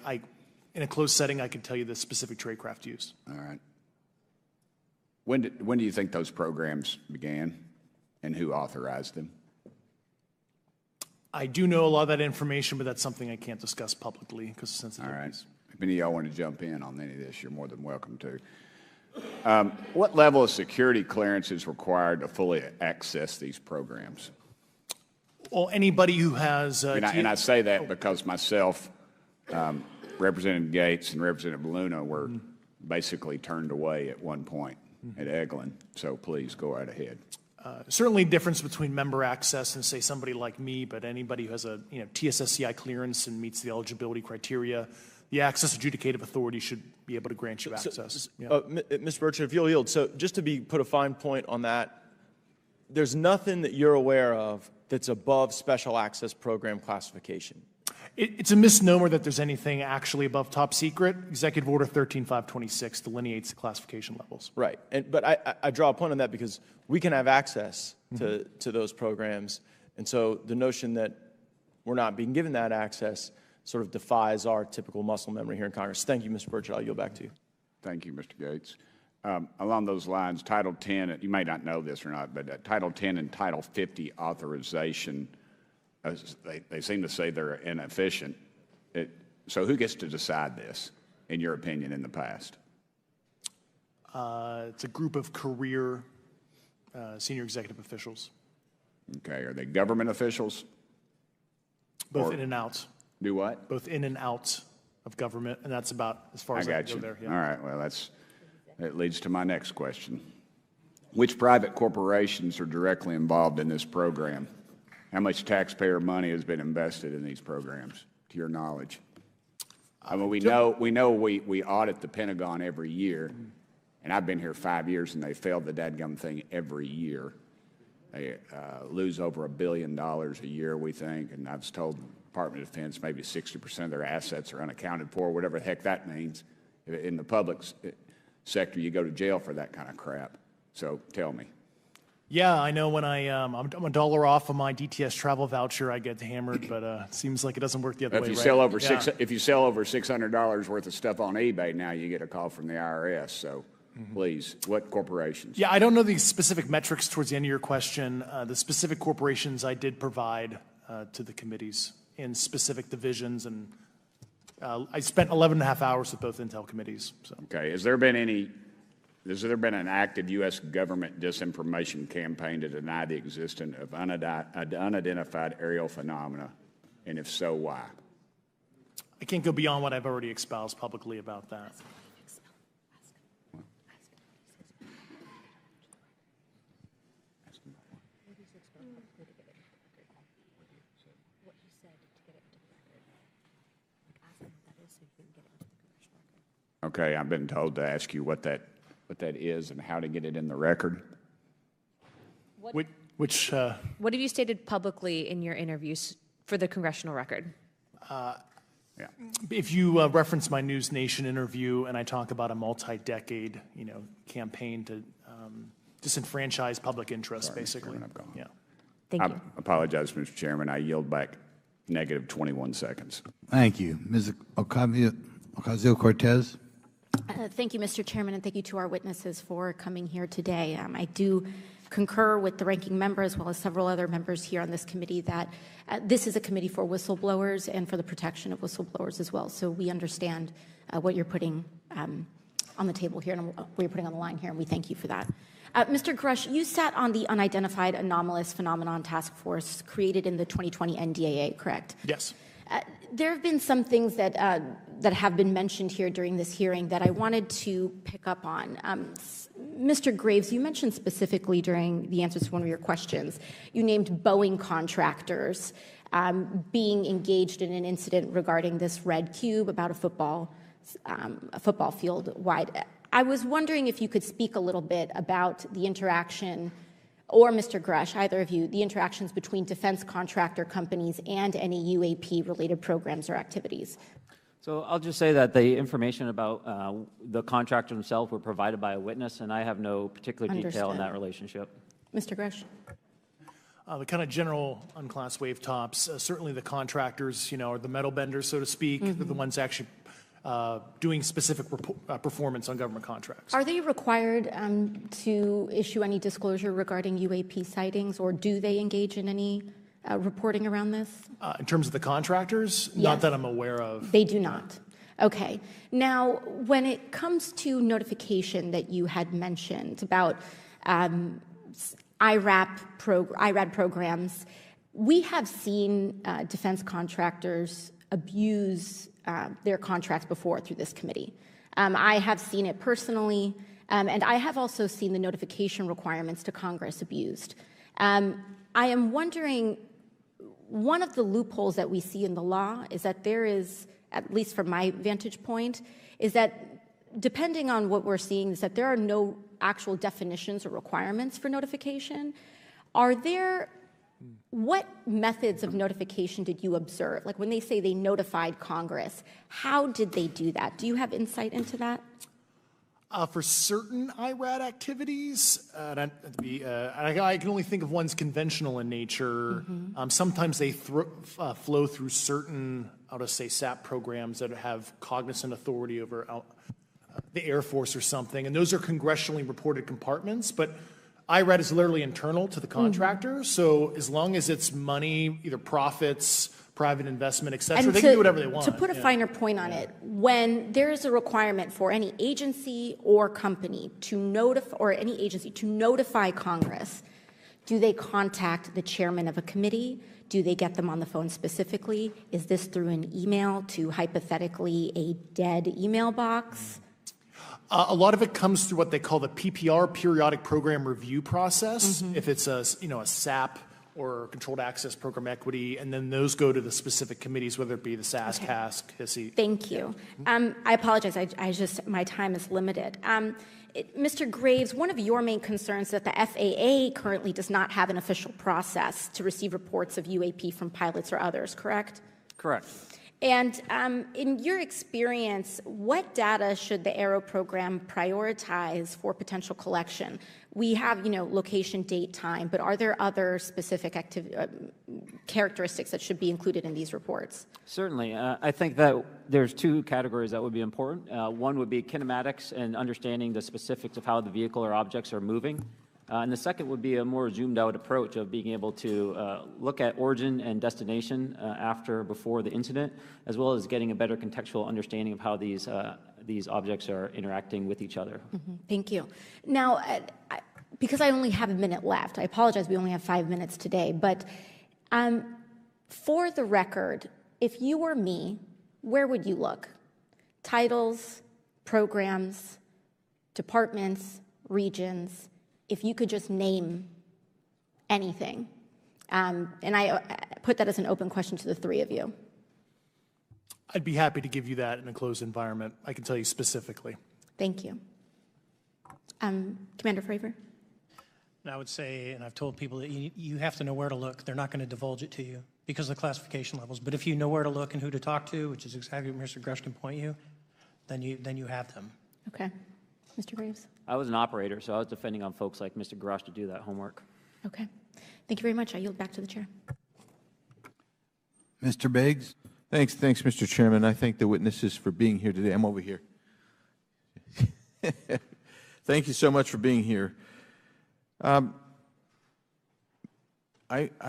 In a closed setting, I could tell you the specific tradecraft used. All right. When do you think those programs began, and who authorized them? I do know a lot of that information, but that's something I can't discuss publicly because of sensitivities. All right. If any of y'all want to jump in on any of this, you're more than welcome to. What level of security clearance is required to fully access these programs? Well, anybody who has... and I say that because myself, Representative Gates, and Representative Luna were basically turned away at one point at Eglin. So please go right ahead. Certainly difference between member access and, say, somebody like me, but anybody who has a TSSCI clearance and meets the eligibility criteria, the access adjudicative authority should be able to grant you access. Mr. Burchett, if you'll yield, so just to put a fine point on that, there's nothing that you're aware of that's above special access program classification. It's a misnomer that there's anything actually above top secret. Executive Order 13526 delineates the classification levels. Right, but I draw a point on that because we can have access to those programs, and so the notion that we're not being given that access sort of defies our typical muscle memory here in Congress. Thank you, Mr. Burchett. I'll yield back to you. Thank you, Mr. Gates. Along those lines, Title 10, you may not know this or not, but Title 10 and Title 50 authorization, they seem to say they're inefficient. So who gets to decide this, in your opinion, in the past? It's a group of career senior executive officials. Okay, are they government officials? Both in and out. Do what? Both in and out of government, and that's about as far as I can go there. Yeah. All right, well, that leads to my next question. Which private corporations are directly involved in this program? How much taxpayer money has been invested in these programs, to your knowledge? I mean, we know we audit the Pentagon every year, and I've been here 5 years, and they failed the dadgum thing every year. They lose over $1 billion a year, we think, and I was told the Department of Defense maybe 60% of their assets are unaccounted for, whatever the heck that means. In the public sector, you go to jail for that kind of crap. So tell me. Yeah, I know when I'm a dollar off of my DTS travel voucher, I get hammered, but it seems like it doesn't work the other way. If you sell over $600 worth of stuff on eBay, now you get a call from the IRS. So please, what corporations? Yeah, I don't know the specific metrics towards the end of your question. The specific corporations I did provide to the committees in specific divisions, and I spent 11 and a half hours with both Intel committees. So. Okay, has there been an active U.S. government disinformation campaign to deny the existence of unidentified aerial phenomena? And if so, why? I can't go beyond what I've already espoused publicly about that. Okay, I've been told to ask you what that is and how to get it in the record. What have you stated publicly in your interviews for the congressional record? If you reference my News Nation interview, and I talk about a multi-decade, campaign to disenfranchise public interest, basically. I've gone. Yeah. Thank you. I apologize, Mr. Chairman. I yield back negative 21 seconds. Thank you. Ms. Ocasio-Cortez? Thank you, Mr. Chairman, and thank you to our witnesses for coming here today. I do concur with the ranking member as well as several other members here on this committee that this is a committee for whistleblowers and for the protection of whistleblowers as well. So we understand what you're putting on the table here and what you're putting on the line here, and we thank you for that. Mr. Grush, you sat on the Unidentified Anomalous Phenomenon Task Force created in the 2020 NDAA, correct? Yes. There have been some things that have been mentioned here during this hearing that I wanted to pick up on. Mr. Graves, you mentioned specifically during the answers to one of your questions, you named Boeing contractors being engaged in an incident regarding this red cube about a football field wide. I was wondering if you could speak a little bit about the interaction, or Mr. Grush, either of you, the interactions between defense contractor companies and any UAP-related programs or activities. So I'll just say that the information about the contractor himself were provided by a witness, and I have no particular detail in that relationship. Mr. Grush? The kind of general unclassed wave tops, certainly the contractors, are the metal benders, so to speak. They're the ones actually doing specific performance on government contracts. Are they required to issue any disclosure regarding UAP sightings, or do they engage in any reporting around this? In terms of the contractors, yes. Not that I'm aware of. They do not. Okay. Now, when it comes to notification that you had mentioned about IRAD programs, we have seen defense contractors abuse their contracts before through this committee. I have seen it personally, and I have also seen the notification requirements to Congress abused. I am wondering, one of the loopholes that we see in the law is that there is, at least from my vantage point, is that depending on what we're seeing, is that there are no actual definitions or requirements for notification. What methods of notification did you observe? Like when they say they notified Congress, how did they do that? Do you have insight into that? For certain IRAD activities, I can only think of ones conventional in nature. Sometimes they flow through certain, I'll just say, SAP programs that have cognizant authority over the Air Force or something, and those are congressionally reported compartments, but IRAD is literally internal to the contractor, so as long as it's money, either profits, private investment, et cetera, they can do whatever they want. To put a finer point on it, when there is a requirement for any agency or company to notify Congress, do they contact the chairman of a committee? Do they get them on the phone specifically? Is this through an email to hypothetically a dead email box? A lot of it comes through what they call the PPR, Periodic Program Review process, if it's a SAP or Controlled Access Program Equity, and then those go to the specific committees, whether it be the SAS, CASC, HISI. Thank you. I apologize. My time is limited. Mr. Graves, one of your main concerns is that the FAA currently does not have an official process to receive reports of UAP from pilots or others, correct? Correct. And in your experience, what data should the Aero program prioritize for potential collection? We have, location, date, time, but are there other specific characteristics that should be included in these reports? Certainly. I think that there's two categories that would be important. One would be kinematics and understanding the specifics of how the vehicle or objects are moving. And the second would be a more zoomed out approach of being able to look at origin and destination before the incident, as well as getting a better contextual understanding of how these objects are interacting with each other. Thank you. Now, because I only have a minute left, I apologize, we only have 5 minutes today, but for the record, if you were me, where would you look? Titles, programs, departments, regions, if you could just name anything. And I put that as an open question to the three of you. I'd be happy to give you that in a closed environment. I can tell you specifically. Thank you. Commander Fravor? And I would say, and I've told people that you have to know where to look. They're not going to divulge it to you because of the classification levels. But if you know where to look and who to talk to, which is exactly what Mr. Grush can point you, then you have them. Okay. Mr. Graves? I was an operator, so I was depending on folks like Mr. Grush to do that homework. Okay. Thank you very much. I yield back to the chair. Mr. Biggs? Thanks, Mr. Chairman. I thank the witnesses for being here today. I'm over here. Thank you so much for being here. I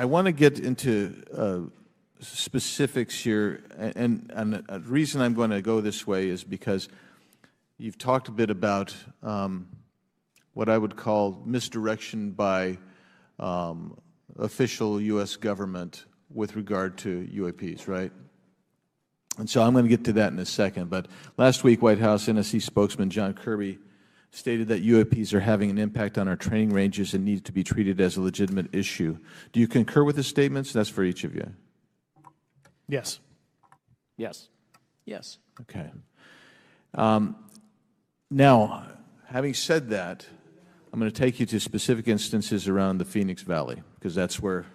want to get into specifics here, and the reason I'm going to go this way is because you've talked a bit about what I would call misdirection by official U.S. government with regard to UAPs, right? And so I'm going to get to that in a second. But last week, White House NSC spokesman John Kirby stated that UAPs are having an impact on our training ranges and need to be treated as a legitimate issue. Do you concur with his statements? That's for each of you. Yes. Yes. Yes. Okay. Now, having said that, I'm going to take you to specific instances around the Phoenix Valley, because that's where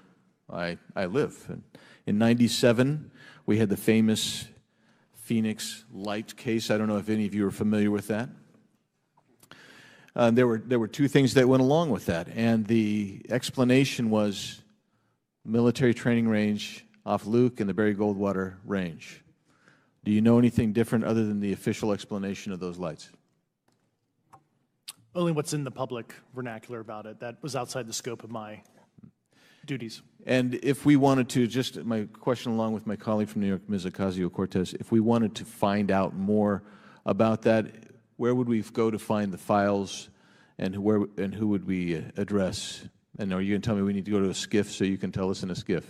I live. And in '97, we had the famous Phoenix Light case. I don't know if any of you are familiar with that. There were two things that went along with that, and the explanation was military training range off Luke and the Barry Goldwater Range. Do you know anything different other than the official explanation of those lights? Only what's in the public vernacular about it. That was outside the scope of my duties. And if we wanted to, just my question along with my colleague from New York, Ms. Ocasio-Cortez, if we wanted to find out more about that, where would we go to find the files, and who would we address? And are you going to tell me we need to go to a SCIF so you can tell us in a SCIF?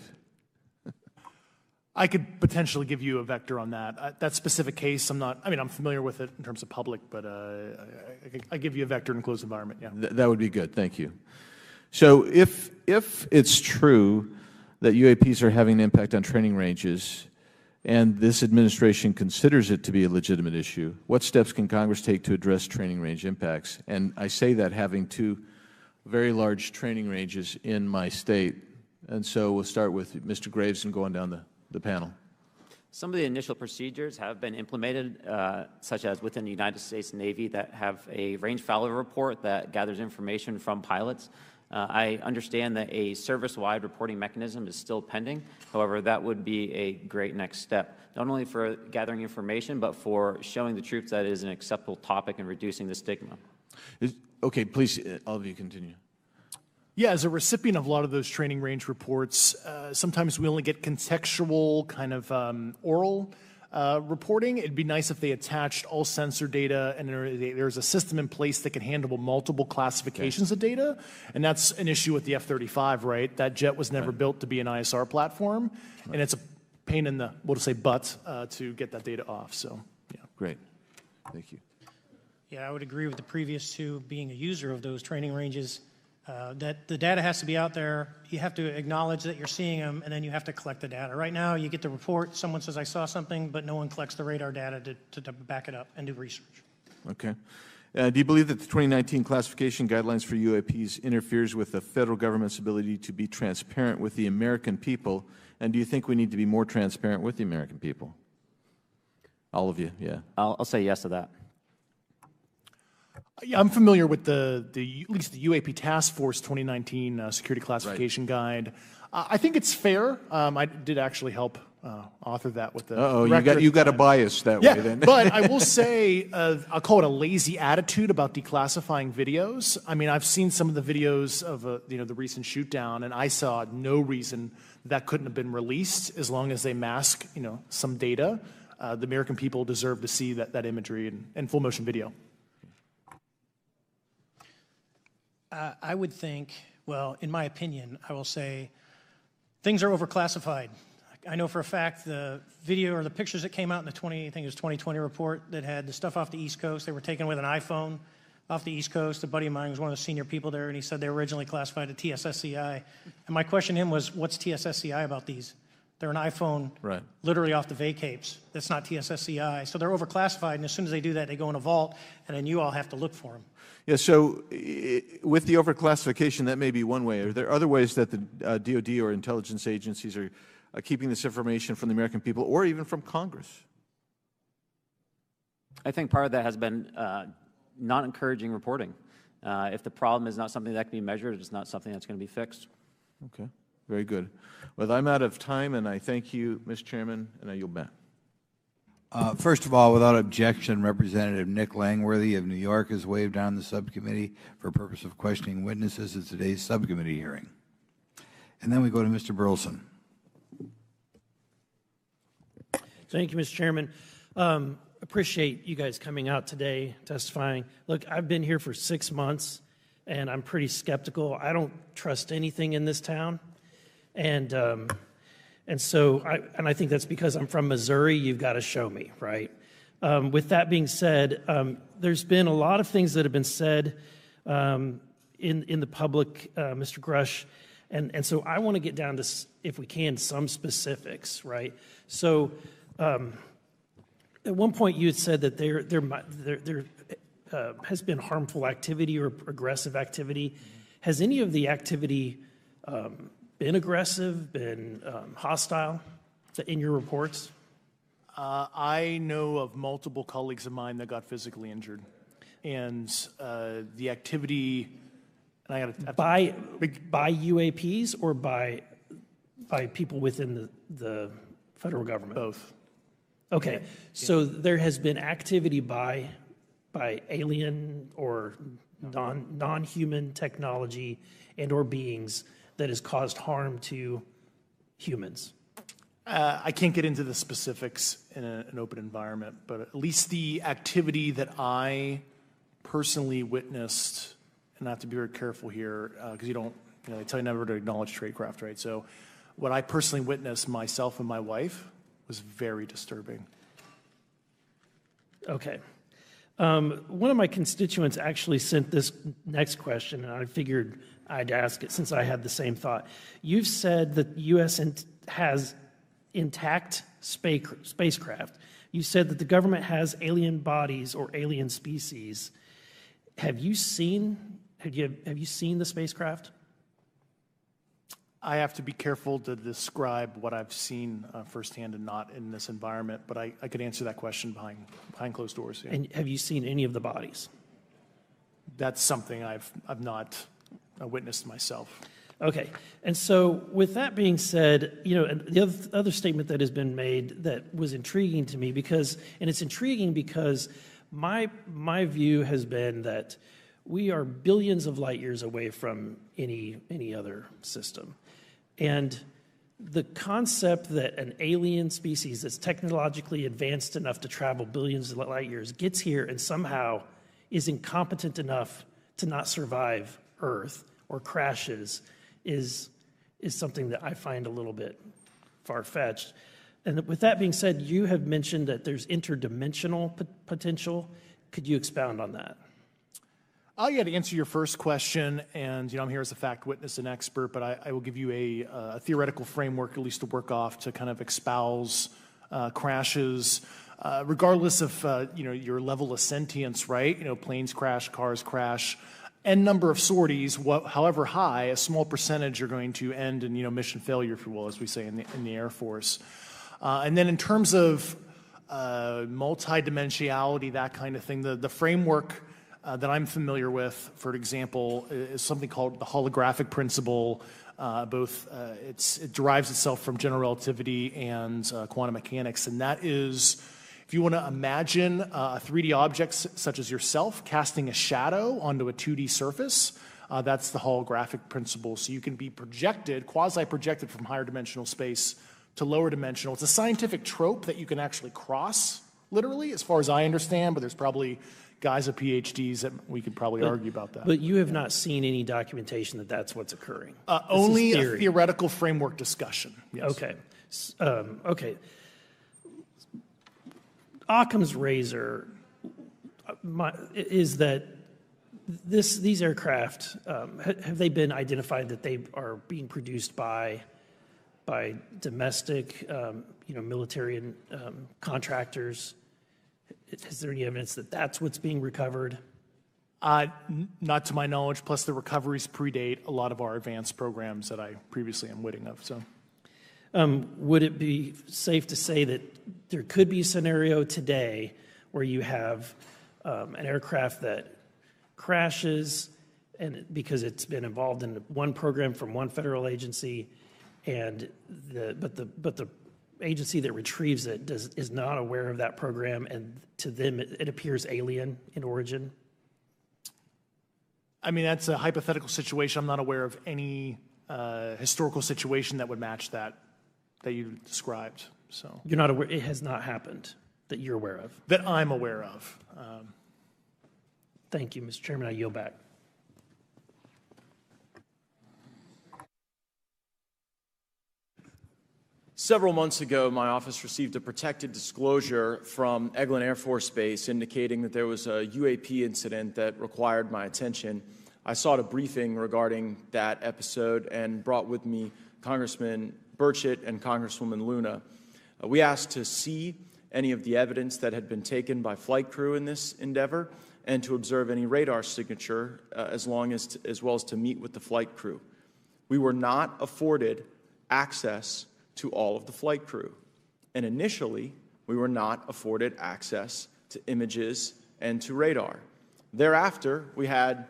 I could potentially give you a vector on that. That specific case, I'm familiar with it in terms of public, but I give you a vector in a closed environment, yeah. That would be good, thank you. So if it's true that UAPs are having an impact on training ranges, and this administration considers it to be a legitimate issue, what steps can Congress take to address training range impacts? And I say that having two very large training ranges in my state. And so we'll start with Mr. Graves and going down the panel. Some of the initial procedures have been implemented, such as within the United States Navy, that have a range failure report that gathers information from pilots. I understand that a service-wide reporting mechanism is still pending. However, that would be a great next step, not only for gathering information, but for showing the troops that it is an acceptable topic and reducing the stigma. Okay, please, all of you continue. Yeah, as a recipient of a lot of those training range reports, sometimes we only get contextual kind of oral reporting. It'd be nice if they attached all sensor data and there's a system in place that can handle multiple classifications of data. And that's an issue with the F-35, right? That jet was never built to be an ISR platform. And it's a pain in the, we'll just say, butt to get that data off. So, yeah. Great. Thank you. Yeah, I would agree with the previous two. Being a user of those training ranges, that the data has to be out there. You have to acknowledge that you're seeing them, and then you have to collect the data. Right now, you get the report, someone says, I saw something, but no one collects the radar data to back it up and do research. Okay. Do you believe that the 2019 classification guidelines for UAPs interferes with the federal government's ability to be transparent with the American people? And do you think we need to be more transparent with the American people? All of you, yeah. I'll say yes to that. Yeah, I'm familiar with at least the UAP Task Force 2019 Security Classification Guide. I think it's fair. I did actually help author that with the. You got a bias that way then. But I will say, I'll call it a lazy attitude about declassifying videos. I mean, I've seen some of the videos of the recent shoot down, and I saw no reason that couldn't have been released as long as they mask some data. The American people deserve to see that imagery and full motion video. I would think, well, in my opinion, I will say things are overclassified. I know for a fact the video or the pictures that came out in the 2020 report that had the stuff off the East Coast, they were taken with an iPhone off the East Coast. A buddy of mine was one of the senior people there, and he said they were originally classified at TSSCI. And my question to him was, what's TSSCI about these? They're an iPhone literally off the vacapes. That's not TSSCI. So they're overclassified, and as soon as they do that, they go in a vault, and then you all have to look for them. Yeah, so with the overclassification, that may be one way. Are there other ways that the DOD or intelligence agencies are keeping this information from the American people or even from Congress? I think part of that has been not encouraging reporting. If the problem is not something that can be measured, it's not something that's going to be fixed. Okay, very good. Well, I'm out of time, and I thank you, Mr. Chairman, and I yield back. First of all, without objection, Representative Nick Langworthy of New York has waived on the subcommittee for purpose of questioning witnesses at today's subcommittee hearing. And then we go to Mr. Burleson. Thank you, Mr. Chairman. Appreciate you guys coming out today, testifying. Look, I've been here for 6 months, and I'm pretty skeptical. I don't trust anything in this town, and so I think that's because I'm from Missouri. You've got to show me, right? With that being said, there's been a lot of things that have been said in the public, Mr. Grush, and so I want to get down to, if we can, some specifics, right? So. At one point, you had said that there has been harmful activity or aggressive activity. Has any of the activity been aggressive, been hostile in your reports? I know of multiple colleagues of mine that got physically injured, and the activity. And I got by UAPs or by people within the federal government? Both. Okay, so there has been activity by alien or non-human technology and or beings that has caused harm to humans. I can't get into the specifics in an open environment, but at least the activity that I personally witnessed, and I have to be very careful here because they tell you never to acknowledge tradecraft, right? So what I personally witnessed myself and my wife was very disturbing. Okay. One of my constituents actually sent this next question, and I figured I'd ask it since I had the same thought. You've said that the U.S. has intact spacecraft. You said that the government has alien bodies or alien species. Have you seen the spacecraft? I have to be careful to describe what I've seen firsthand and not in this environment, but I could answer that question behind closed doors. Yeah. And have you seen any of the bodies? That's something I've not witnessed myself. Okay, and so with that being said, the other statement that has been made that was intriguing to me it's intriguing because my view has been that we are billions of light years away from any other system. And the concept that an alien species that's technologically advanced enough to travel billions of light years gets here and somehow is incompetent enough to not survive Earth or crashes is something that I find a little bit far-fetched. And with that being said, you have mentioned that there's interdimensional potential. Could you expound on that? Yeah, to answer your first question, and I'm here as a fact witness and expert, but I will give you a theoretical framework, at least to work off, to kind of espouse crashes, regardless of your level of sentience, right? Planes crash, cars crash, n number of sorties, however high, a small percentage are going to end in mission failure, if you will, as we say in the Air Force. And then in terms of multidimensionality, that kind of thing, the framework that I'm familiar with, for example, is something called the holographic principle. It derives itself from general relativity and quantum mechanics, and that is, if you want to imagine a 3D object such as yourself casting a shadow onto a 2D surface, that's the holographic principle. So you can be projected, quasi-projected from higher dimensional space to lower dimensional. It's a scientific trope that you can actually cross, literally, as far as I understand, but there's probably guys with PhDs that we could probably argue about that. But you have not seen any documentation that that's what's occurring? Only a theoretical framework discussion. Yes. Okay. Okay. Occam's razor is that these aircraft, have they been identified that they are being produced by domestic, military and contractors? Is there any evidence that that's what's being recovered? Not to my knowledge, plus the recoveries predate a lot of our advanced programs that I previously am witting of. So, would it be safe to say that there could be a scenario today where you have an aircraft that crashes and because it's been involved in one program from one federal agency, but the agency that retrieves it is not aware of that program, and to them it appears alien in origin? I mean, that's a hypothetical situation. I'm not aware of any historical situation that would match that you described. So You're not aware, it has not happened that you're aware of? that I'm aware of. Thank you, Mr. Chairman. I yield back. Several months ago, my office received a protected disclosure from Eglin Air Force Base indicating that there was a UAP incident that required my attention. I sought a briefing regarding that episode and brought with me Congressman Burchett and Congresswoman Luna. We asked to see any of the evidence that had been taken by flight crew in this endeavor and to observe any radar signature as well as to meet with the flight crew. We were not afforded access to all of the flight crew. And initially, we were not afforded access to images and to radar. Thereafter, we had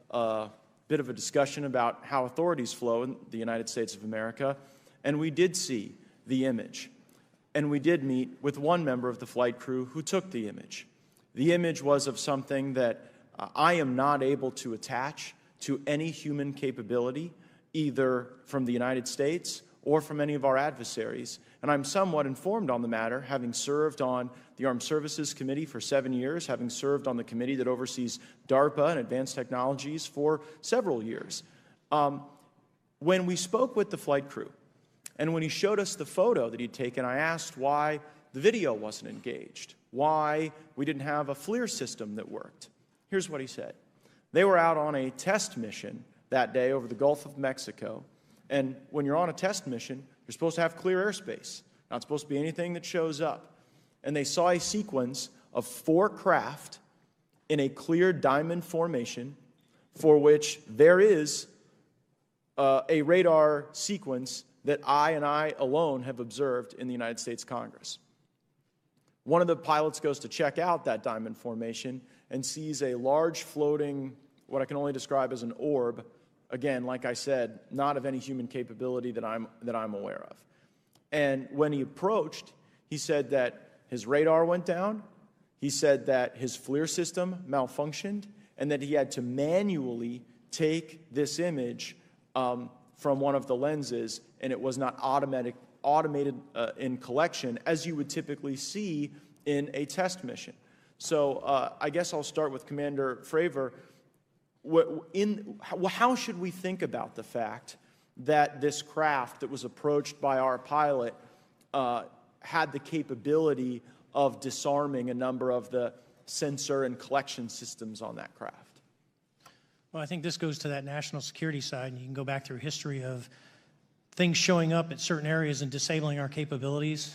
a bit of a discussion about how authorities flow in the United States of America, and we did see the image. And we did meet with one member of the flight crew who took the image. The image was of something that I am not able to attach to any human capability, either from the United States or from any of our adversaries. And I'm somewhat informed on the matter, having served on the Armed Services Committee for 7 years, having served on the committee that oversees DARPA and advanced technologies for several years. When we spoke with the flight crew, and when he showed us the photo that he'd taken, I asked why the video wasn't engaged, why we didn't have a FLIR system that worked. Here's what he said. They were out on a test mission that day over the Gulf of Mexico. And when you're on a test mission, you're supposed to have clear airspace. Not supposed to be anything that shows up. And they saw a sequence of 4 craft in a clear diamond formation for which there is a radar sequence that I alone have observed in the United States Congress. One of the pilots goes to check out that diamond formation and sees a large floating, what I can only describe as an orb. Again, like I said, not of any human capability that I'm aware of. And when he approached, he said that his radar went down, he said that his FLIR system malfunctioned, and that he had to manually take this image from one of the lenses, and it was not automated in collection, as you would typically see in a test mission. So I guess I'll start with Commander Fravor. How should we think about the fact that this craft that was approached by our pilot had the capability of disarming a number of the sensor and collection systems on that craft? Well, I think this goes to that national security side, and you can go back through history of things showing up at certain areas and disabling our capabilities,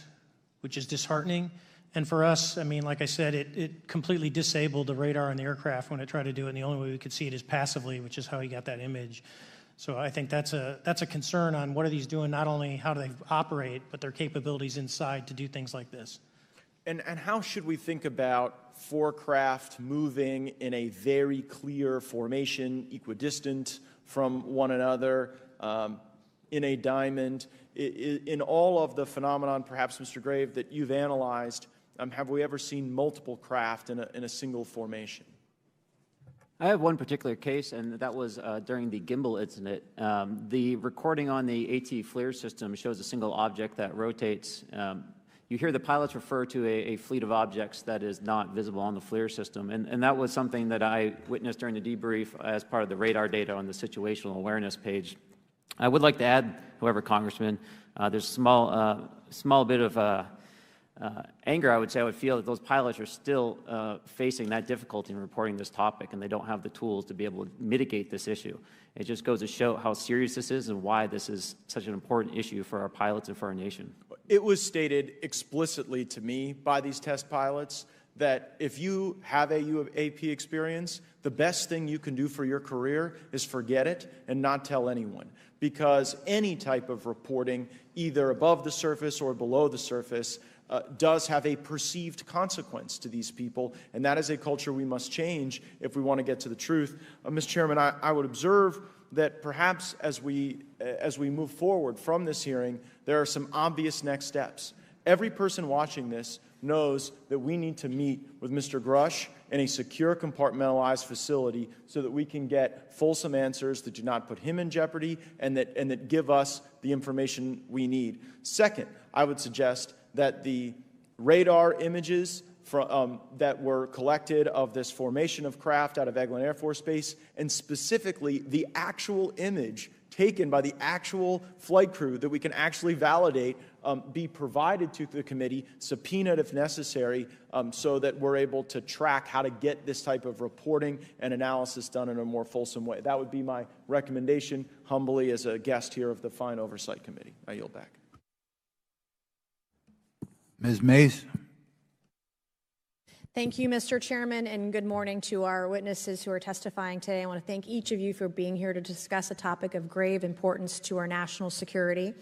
which is disheartening. And for us, I mean, like I said, it completely disabled the radar on the aircraft when it tried to do it, and the only way we could see it is passively, which is how he got that image. So I think that's a concern on what are these doing, not only how do they operate, but their capabilities inside to do things like this. And how should we think about 4 craft moving in a very clear formation, equidistant from one another, in a diamond? In all of the phenomenon, perhaps, Mr. Grave, that you've analyzed, have we ever seen multiple craft in a single formation? I have one particular case, and that was during the gimbal incident. The recording on the AT FLIR system shows a single object that rotates. You hear the pilots refer to a fleet of objects that is not visible on the FLIR system, and that was something that I witnessed during the debrief as part of the radar data on the situational awareness page. I would like to add, however, Congressman, there's a small bit of anger, I would say. I would feel that those pilots are still facing that difficulty in reporting this topic, and they don't have the tools to be able to mitigate this issue. It just goes to show how serious this is and why this is such an important issue for our pilots and for our nation. It was stated explicitly to me by these test pilots that if you have a UAP experience, the best thing you can do for your career is forget it and not tell anyone. Because any type of reporting, either above the surface or below the surface, does have a perceived consequence to these people, and that is a culture we must change if we want to get to the truth. Mr. Chairman, I would observe that perhaps as we move forward from this hearing, there are some obvious next steps. Every person watching this knows that we need to meet with Mr. Grush in a secure, compartmentalized facility so that we can get fulsome answers that do not put him in jeopardy and that give us the information we need. Second, I would suggest that the radar images that were collected of this formation of craft out of Eglin Air Force Base, and specifically the actual image taken by the actual flight crew that we can actually validate, be provided to the committee, subpoenaed if necessary, so that we're able to track how to get this type of reporting and analysis done in a more fulsome way. That would be my recommendation, humbly, as a guest here of the Fine Oversight Committee. I yield back. Ms. Mays. Thank you, Mr. Chairman, and good morning to our witnesses who are testifying today. I want to thank each of you for being here to discuss a topic of grave importance to our national security.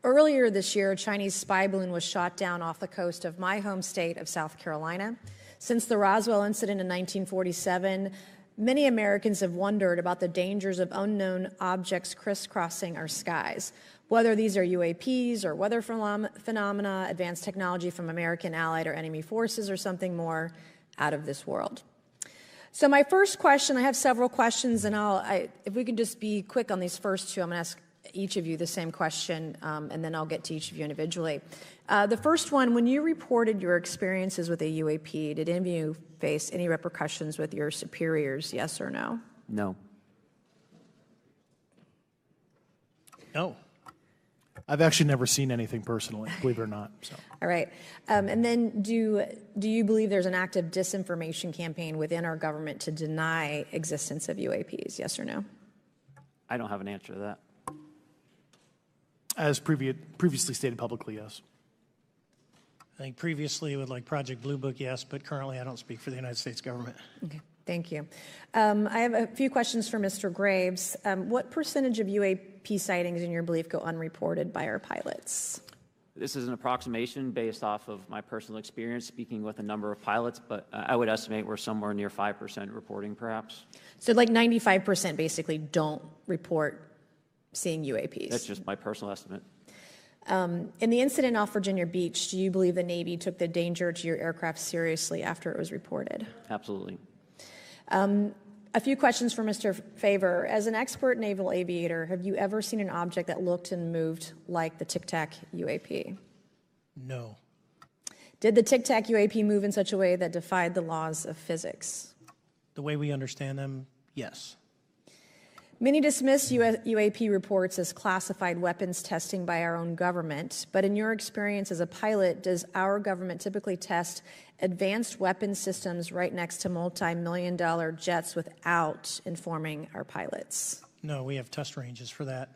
Earlier this year, a Chinese spy balloon was shot down off the coast of my home state of South Carolina. Since the Roswell incident in 1947, many Americans have wondered about the dangers of unknown objects crisscrossing our skies. Whether these are UAPs or weather phenomena, advanced technology from American allied or enemy forces, or something more out of this world. So my first question, I have several questions, and if we can just be quick on these first two, I'm going to ask each of you the same question, and then I'll get to each of you individually. The first one, when you reported your experiences with a UAP, did any of you face any repercussions with your superiors, yes or no? No. No. I've actually never seen anything personally, believe it or not. So. All right. And then do you believe there's an active disinformation campaign within our government to deny existence of UAPs, yes or no? I don't have an answer to that. As previously stated publicly, yes. I think previously with like Project Blue Book, yes, but currently I don't speak for the United States government. Okay, thank you. I have a few questions for Mr. Graves. What percentage of UAP sightings, in your belief, go unreported by our pilots? This is an approximation based off of my personal experience speaking with a number of pilots, but I would estimate we're somewhere near 5% reporting, perhaps. So like 95% basically don't report seeing UAPs? That's just my personal estimate. In the incident off Virginia Beach, do you believe the Navy took the danger to your aircraft seriously after it was reported? Absolutely. A few questions for Mr. Favor. As an expert naval aviator, have you ever seen an object that looked and moved like the Tic Tac UAP? No. Did the Tic Tac UAP move in such a way that defied the laws of physics? The way we understand them, yes. Many dismiss UAP reports as classified weapons testing by our own government, but in your experience as a pilot, does our government typically test advanced weapon systems right next to multi-million-dollar jets without informing our pilots? No, we have test ranges for that.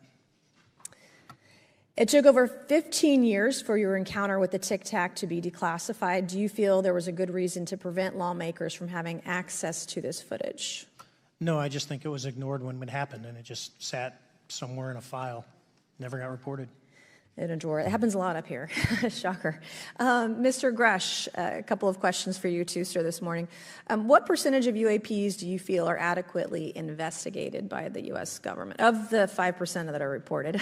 It took over 15 years for your encounter with the Tic Tac to be declassified. Do you feel there was a good reason to prevent lawmakers from having access to this footage? No, I just think it was ignored when it happened, and it just sat somewhere in a file. Never got reported. In a drawer. It happens a lot up here. Shocker. Mr. Grush, a couple of questions for you too, sir, this morning. What percentage of UAPs do you feel are adequately investigated by the U.S. government, of the 5% that are reported?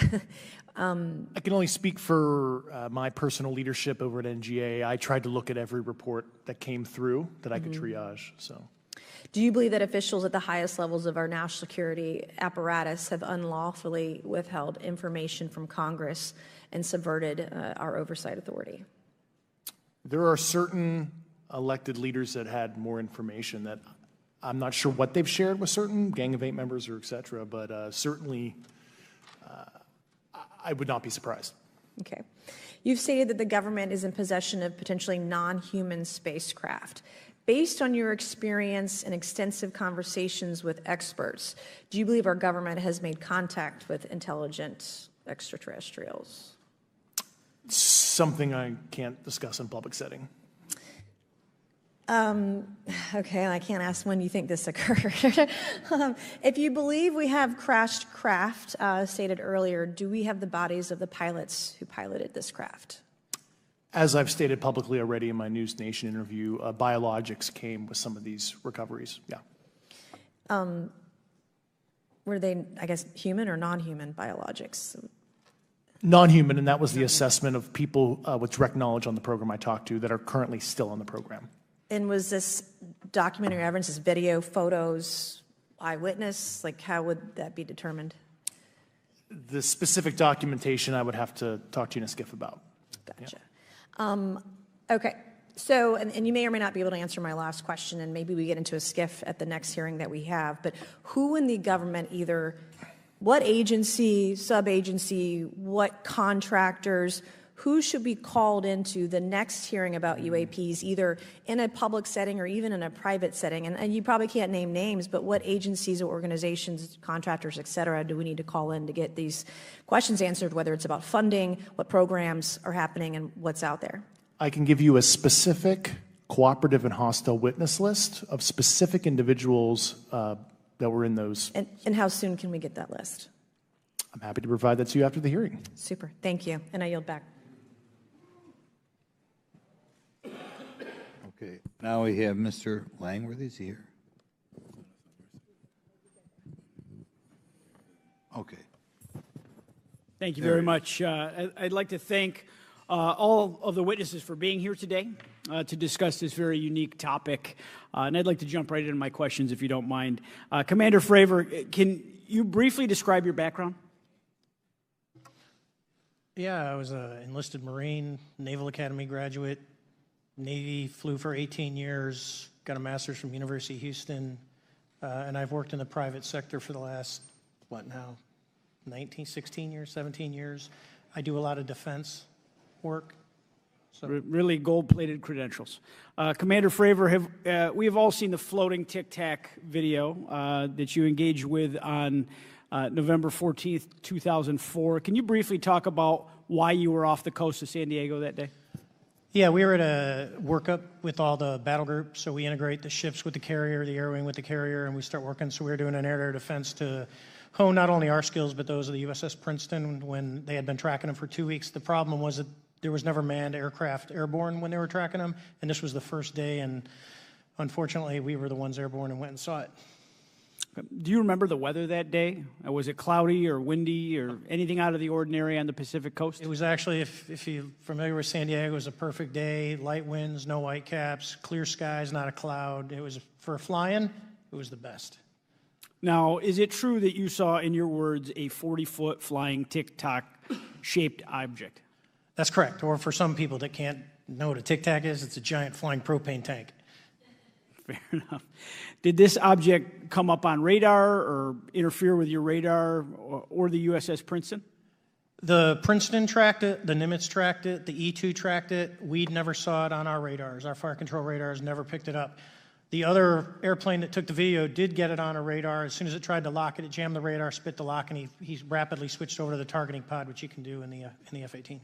I can only speak for my personal leadership over at NGA. I tried to look at every report that came through that I could triage. So. Do you believe that officials at the highest levels of our national security apparatus have unlawfully withheld information from Congress and subverted our oversight authority? There are certain elected leaders that had more information that I'm not sure what they've shared with certain Gang of Eight members or et cetera, but certainly I would not be surprised. Okay. You've stated that the government is in possession of potentially non-human spacecraft. Based on your experience and extensive conversations with experts, do you believe our government has made contact with intelligent extraterrestrials? Something I can't discuss in public setting. Okay, I can't ask when you think this occurred. If you believe we have crashed craft, stated earlier, do we have the bodies of the pilots who piloted this craft? As I've stated publicly already in my News Nation interview, biologics came with some of these recoveries. Yeah. were they, I guess, human or non-human biologics? Non-human, and that was the assessment of people with direct knowledge on the program I talked to that are currently still on the program. And was this documentary evidence, this video, photos, eyewitness? Like, how would that be determined? The specific documentation I would have to talk to you in a skiff about. Gotcha. Yeah. Okay. So, and you may or may not be able to answer my last question, and maybe we get into a skiff at the next hearing that we have, but who in the government, either what agency, sub-agency, what contractors, who should be called into the next hearing about UAPs, either in a public setting or even in a private setting? And you probably can't name names, but what agencies or organizations, contractors, et cetera, do we need to call in to get these questions answered, whether it's about funding, what programs are happening, and what's out there? I can give you a specific cooperative and hostile witness list of specific individuals that were in those. And how soon can we get that list? I'm happy to provide that to you after the hearing. Super. Thank you. And I yield back. Okay. Now we have Mr. Langworthy. Is he here? Okay. Thank you very much. I'd like to thank all of the witnesses for being here today to discuss this very unique topic. And I'd like to jump right into my questions, if you don't mind. Commander Fravor, can you briefly describe your background? Yeah, I was an enlisted Marine, Naval Academy graduate, Navy, flew for 18 years, got a master's from University of Houston, and I've worked in the private sector for the last, 16 years, 17 years. I do a lot of defense work. So. Really gold-plated credentials. Commander Fravor, we have all seen the floating Tic Tac video that you engaged with on November 14th, 2004. Can you briefly talk about why you were off the coast of San Diego that day? Yeah, we were at a workup with all the battle groups, so we integrate the ships with the carrier, the air wing with the carrier, and we start working. So we were doing an air-to-air defense to hone not only our skills, but those of the USS Princeton when they had been tracking them for 2 weeks. The problem was that there was never manned aircraft airborne when they were tracking them, and this was the first day, and unfortunately, we were the ones airborne and went and saw it. Do you remember the weather that day? Was it cloudy or windy or anything out of the ordinary on the Pacific coast? It was actually, if you're familiar with San Diego, it was a perfect day, light winds, no whitecaps, clear skies, not a cloud. It was, for flying, it was the best. Now, is it true that you saw, in your words, a 40-foot flying Tic Tac shaped object? That's correct. Or for some people that can't know what a Tic Tac is, it's a giant flying propane tank. Fair enough. Did this object come up on radar or interfere with your radar or the USS Princeton? The Princeton tracked it, the Nimitz tracked it, the E-2 tracked it. We never saw it on our radars. Our fire control radars never picked it up. The other airplane that took the video did get it on a radar. As soon as it tried to lock it, it jammed the radar, spit the lock, and he rapidly switched over to the targeting pod, which you can do in the F-18.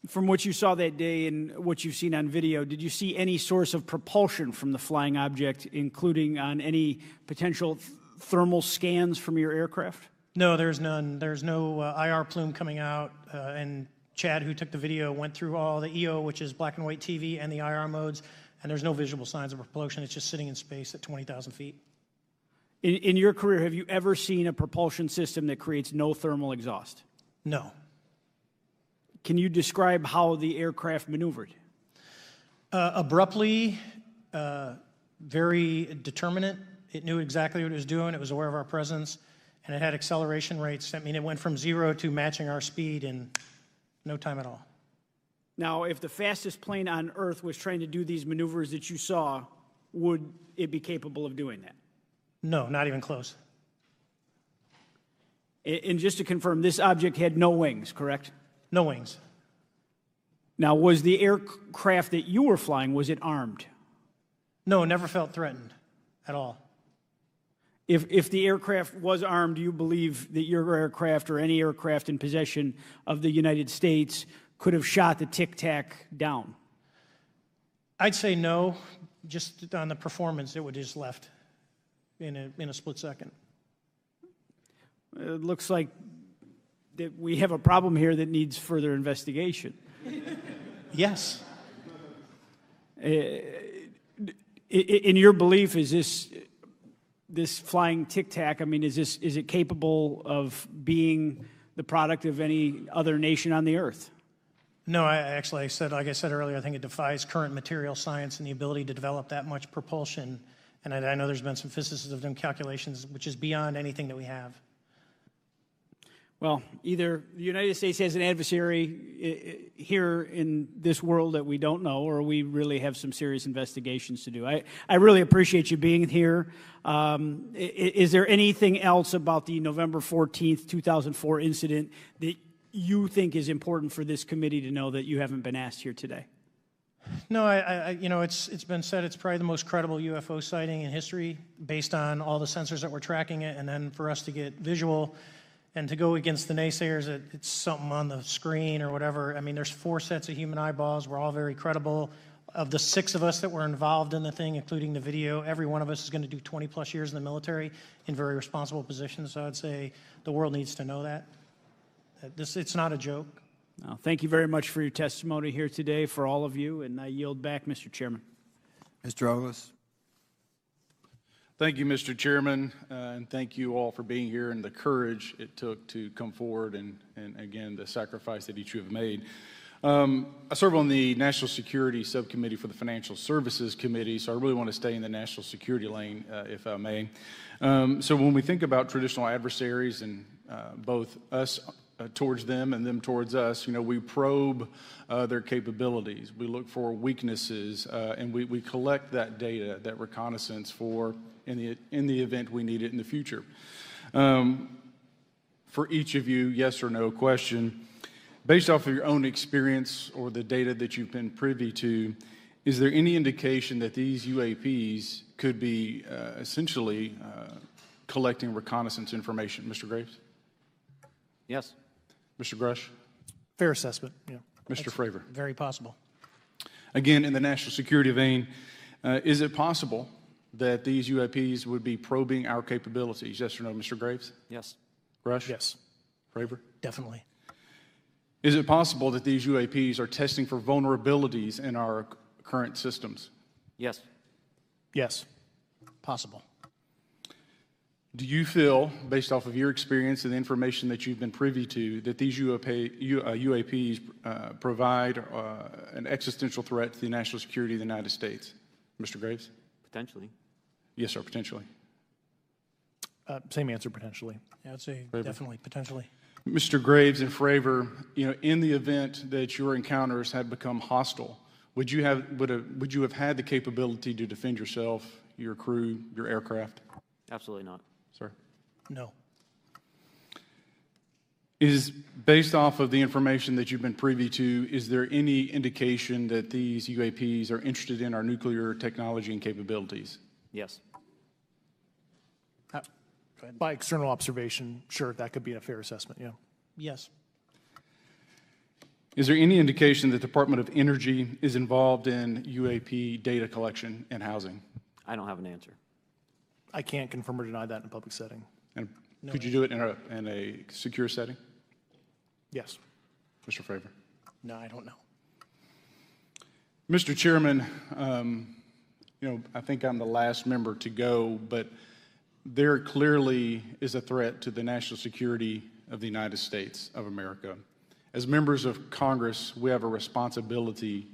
From what you saw that day and what you've seen on video, did you see any source of propulsion from the flying object, including on any potential thermal scans from your aircraft? No, there's none. There's no IR plume coming out. And Chad, who took the video, went through all the EO, which is black and white TV, and the IR modes, and there's no visible signs of propulsion. It's just sitting in space at 20,000 feet. In your career, have you ever seen a propulsion system that creates no thermal exhaust? No. Can you describe how the aircraft maneuvered? Abruptly, very determinate. It knew exactly what it was doing. It was aware of our presence, and it had acceleration rates. I mean, it went from 0 to matching our speed in no time at all. Now, if the fastest plane on Earth was trying to do these maneuvers that you saw, would it be capable of doing that? No, not even close. And just to confirm, this object had no wings, correct? No wings. Now, was the aircraft that you were flying, was it armed? No, never felt threatened at all. If the aircraft was armed, do you believe that your aircraft or any aircraft in possession of the United States could have shot the Tic Tac down? I'd say no. Just on the performance, it would have just left in a split second. It looks like that we have a problem here that needs further investigation. Yes. In your belief, is this this flying Tic Tac, I mean, is it capable of being the product of any other nation on the earth? No, I said, like I said earlier, I think it defies current material science and the ability to develop that much propulsion. And I know there's been some physicists that have done calculations, which is beyond anything that we have. Well, either the United States has an adversary here in this world that we don't know, or we really have some serious investigations to do. I really appreciate you being here. Is there anything else about the November 14th, 2004 incident that you think is important for this committee to know that you haven't been asked here today? No, it's been said it's probably the most credible UFO sighting in history based on all the sensors that were tracking it, and then for us to get visual and to go against the naysayers that it's something on the screen or whatever. I mean, there's 4 sets of human eyeballs. We're all very credible. Of the 6 of us that were involved in the thing, including the video, every one of us is going to do 20-plus years in the military in very responsible positions. So I'd say the world needs to know that. It's not a joke. Well, thank you very much for your testimony here today for all of you, and I yield back, Mr. Chairman. Mr. Ogles. Thank you, Mr. Chairman, and thank you all for being here and the courage it took to come forward and again, the sacrifice that each of you have made. I serve on the National Security Subcommittee for the Financial Services Committee, so I really want to stay in the national security lane, if I may. So when we think about traditional adversaries and both us towards them and them towards us, we probe their capabilities. We look for weaknesses, and we collect that data, that reconnaissance for in the event we need it in the future. For each of you, yes or no question, based off of your own experience or the data that you've been privy to, is there any indication that these UAPs could be essentially collecting reconnaissance information? Mr. Graves? Yes. Mr. Grush? Fair assessment, yeah. Mr. Fravor? Very possible. Again, in the national security vein, is it possible that these UAPs would be probing our capabilities? Yes or no, Mr. Graves? Yes. Grush? Yes. Fravor? Definitely. Is it possible that these UAPs are testing for vulnerabilities in our current systems? Yes. Yes. Possible. Do you feel, based off of your experience and the information that you've been privy to, that these UAPs provide an existential threat to the national security of the United States? Mr. Graves? Potentially. Yes, sir, potentially. Same answer, potentially. Yeah, I'd say Fravor? definitely, potentially. Mr. Graves and Fravor, in the event that your encounters had become hostile, would you have had the capability to defend yourself, your crew, your aircraft? Absolutely not. Sir? No. Is based off of the information that you've been privy to, is there any indication that these UAPs are interested in our nuclear technology and capabilities? Yes. By external observation, sure, that could be a fair assessment, yeah. Yes. Is there any indication that the Department of Energy is involved in UAP data collection and housing? I don't have an answer. I can't confirm or deny that in a public setting. And could you do it in a secure setting? Yes. Mr. Fravor? No, I don't know. Mr. Chairman, I think I'm the last member to go, but there clearly is a threat to the national security of the United States of America. As members of Congress, we have a responsibility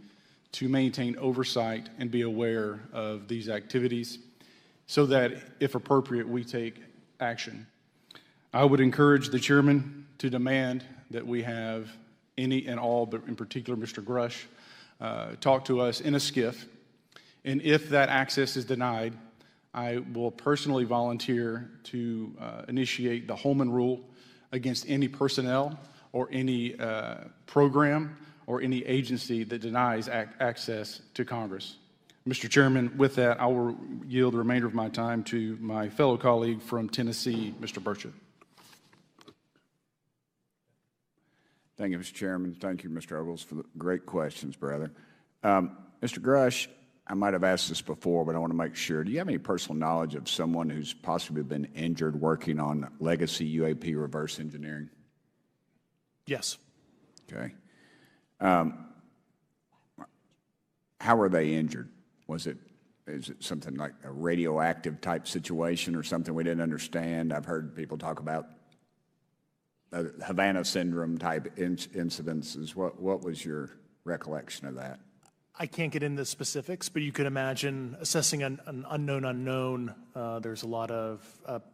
to maintain oversight and be aware of these activities so that, if appropriate, we take action. I would encourage the chairman to demand that we have any and all, but in particular Mr. Grush, talk to us in a skiff. And if that access is denied, I will personally volunteer to initiate the Holman Rule against any personnel or any program or any agency that denies access to Congress. Mr. Chairman, with that, I will yield the remainder of my time to my fellow colleague from Tennessee, Mr. Burchett. Thank you, Mr. Chairman. Thank you, Mr. Ogles, for the great questions, brother. Mr. Grush, I might have asked this before, but I want to make sure. Do you have any personal knowledge of someone who's possibly been injured working on legacy UAP reverse engineering? Yes. Okay. How were they injured? Was it is it something like a radioactive type situation or something we didn't understand? I've heard people talk about Havana syndrome type incidences. What was your recollection of that? I can't get into specifics, but you could imagine assessing an unknown unknown. There's a lot of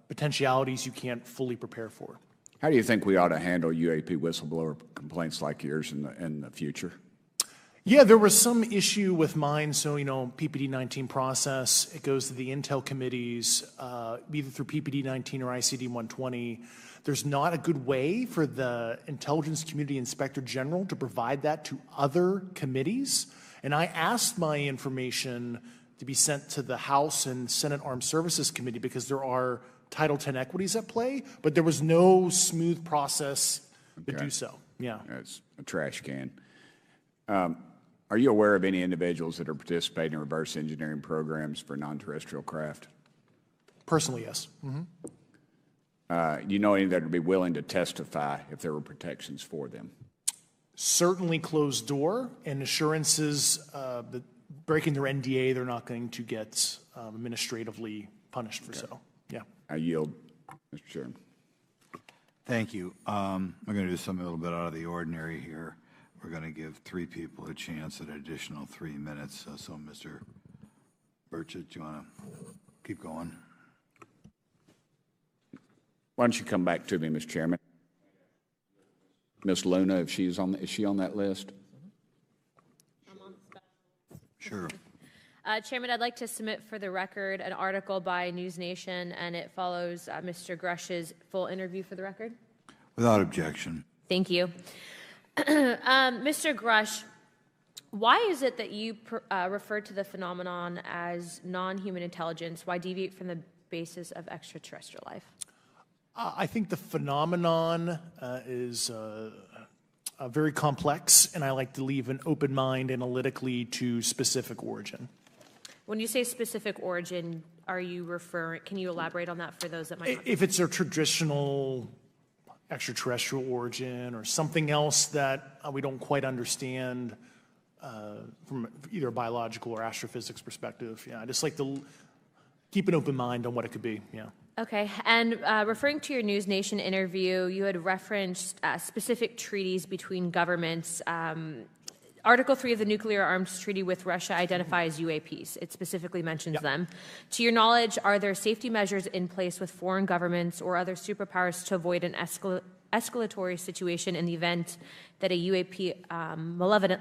potentialities you can't fully prepare for. How do you think we ought to handle UAP whistleblower complaints like yours in the future? Yeah, there was some issue with mine. So, PPD 19 process, it goes to the Intel committees, either through PPD 19 or ICD 120. There's not a good way for the Intelligence Community Inspector General to provide that to other committees. And I asked my information to be sent to the House and Senate Armed Services Committee because there are Title X equities at play, but there was no smooth process to do so. Yeah. It's a trash can. Are you aware of any individuals that are participating in reverse engineering programs for non-terrestrial craft? Personally, yes. Do you know any that would be willing to testify if there were protections for them? Certainly closed door and assurances that breaking their NDA, they're not going to get administratively punished for so. Yeah. I yield, Mr. Chairman. Thank you. I'm going to do something a little bit out of the ordinary here. We're going to give 3 people a chance at an additional 3 minutes. So, Mr. Burchett, do you want to keep going? Why don't you come back to me, Mr. Chairman? Ms. Luna, if she's on, is she on that list? Sure. Chairman, I'd like to submit for the record an article by News Nation, and it follows Mr. Grush's full interview for the record. Without objection. Thank you. Mr. Grush, why is it that you referred to the phenomenon as non-human intelligence? Why deviate from the basis of extraterrestrial life? I think the phenomenon is very complex, and I like to leave an open mind analytically to specific origin. When you say specific origin, are you referring, can you elaborate on that for those that might not? If it's a traditional extraterrestrial origin or something else that we don't quite understand from either a biological or astrophysics perspective, I just like to keep an open mind on what it could be, Okay, and referring to your News Nation interview, you had referenced specific treaties between governments. Article 3 of the Nuclear Arms Treaty with Russia identifies UAPs. It specifically mentions them. To your knowledge, are there safety measures in place with foreign governments or other superpowers to avoid an escalatory situation in the event that a UAP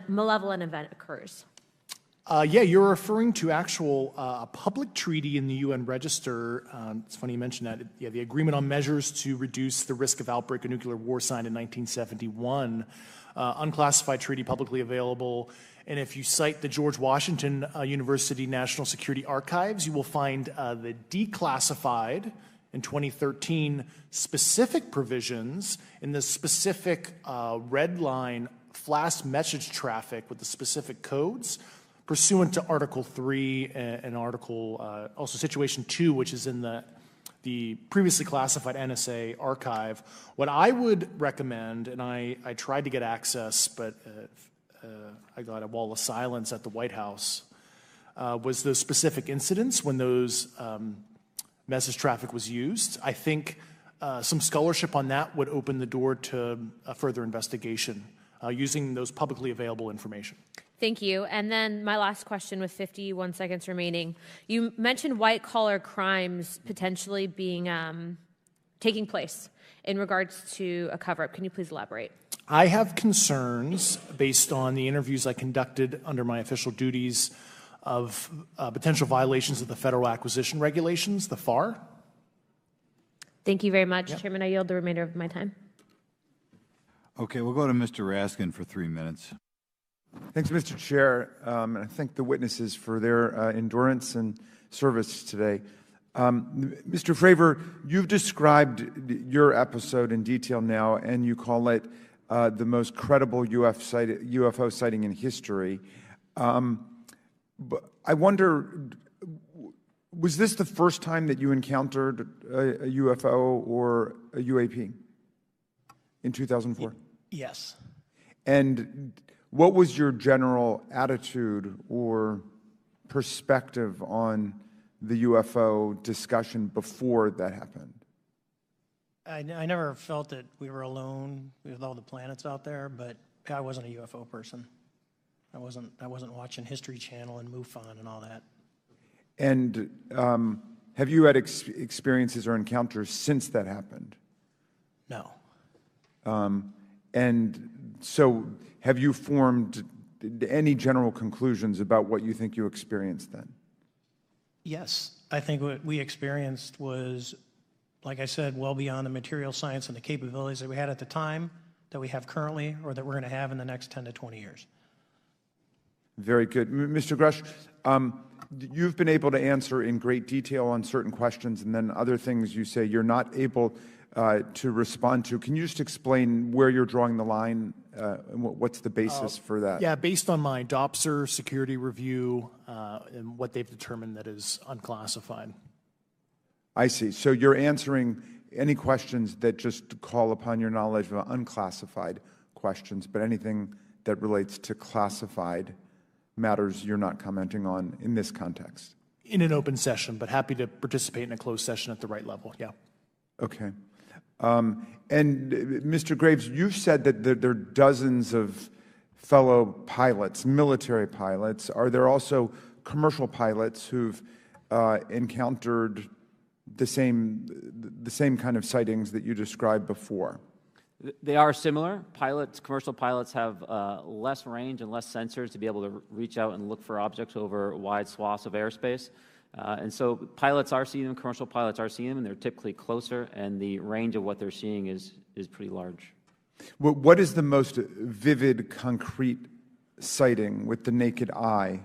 malevolent event occurs? You're referring to actual public treaty in the UN Register. It's funny you mentioned that. The Agreement on Measures to Reduce the Risk of Outbreak of Nuclear War signed in 1971. Unclassified treaty publicly available. And if you cite the George Washington University National Security Archives, you will find the declassified in 2013 specific provisions in the specific red line flash message traffic with the specific codes pursuant to Article 3 and Article, also Situation 2, which is in the previously classified NSA archive. What I would recommend, and I tried to get access, but I got a wall of silence at the White House, was those specific incidents when those message traffic was used. I think some scholarship on that would open the door to a further investigation using those publicly available information. Thank you. And then my last question with 51 seconds remaining. You mentioned white-collar crimes potentially being taking place in regards to a cover-up. Can you please elaborate? I have concerns based on the interviews I conducted under my official duties of potential violations of the Federal Acquisition Regulations, the FAR. Thank you very much. Chairman, I yield the remainder of my time. Okay, we'll go to Mr. Raskin for 3 minutes. Thanks, Mr. Chair, and I thank the witnesses for their endurance and service today. Mr. Fravor, you've described your episode in detail now, and you call it the most credible UFO sighting in history. But I wonder, was this the first time that you encountered a UFO or a UAP in 2004? Yes. And what was your general attitude or perspective on the UFO discussion before that happened? I never felt that we were alone with all the planets out there, but I wasn't a UFO person. I wasn't watching History Channel and MUFON and all that. And have you had experiences or encounters since that happened? No. And so have you formed any general conclusions about what you think you experienced then? Yes. I think what we experienced was, like I said, well beyond the material science and the capabilities that we had at the time, that we have currently, or that we're going to have in the next 10 to 20 years. Very good. Mr. Grush, you've been able to answer in great detail on certain questions, and then other things you say you're not able to respond to. Can you just explain where you're drawing the line and what's the basis for that? Yeah, based on my DOPSR security review and what they've determined that is unclassified. I see. So you're answering any questions that just call upon your knowledge of unclassified questions, but anything that relates to classified matters you're not commenting on in this context. In an open session, but happy to participate in a closed session at the right level, yeah. Okay. And Mr. Graves, you've said that there are dozens of fellow pilots, military pilots. Are there also commercial pilots who've encountered the same kind of sightings that you described before? They are similar. Commercial pilots have less range and less sensors to be able to reach out and look for objects over wide swaths of airspace. And so pilots are seeing them, commercial pilots are seeing them, and they're typically closer, and the range of what they're seeing is pretty large. What is the most vivid, concrete sighting with the naked eye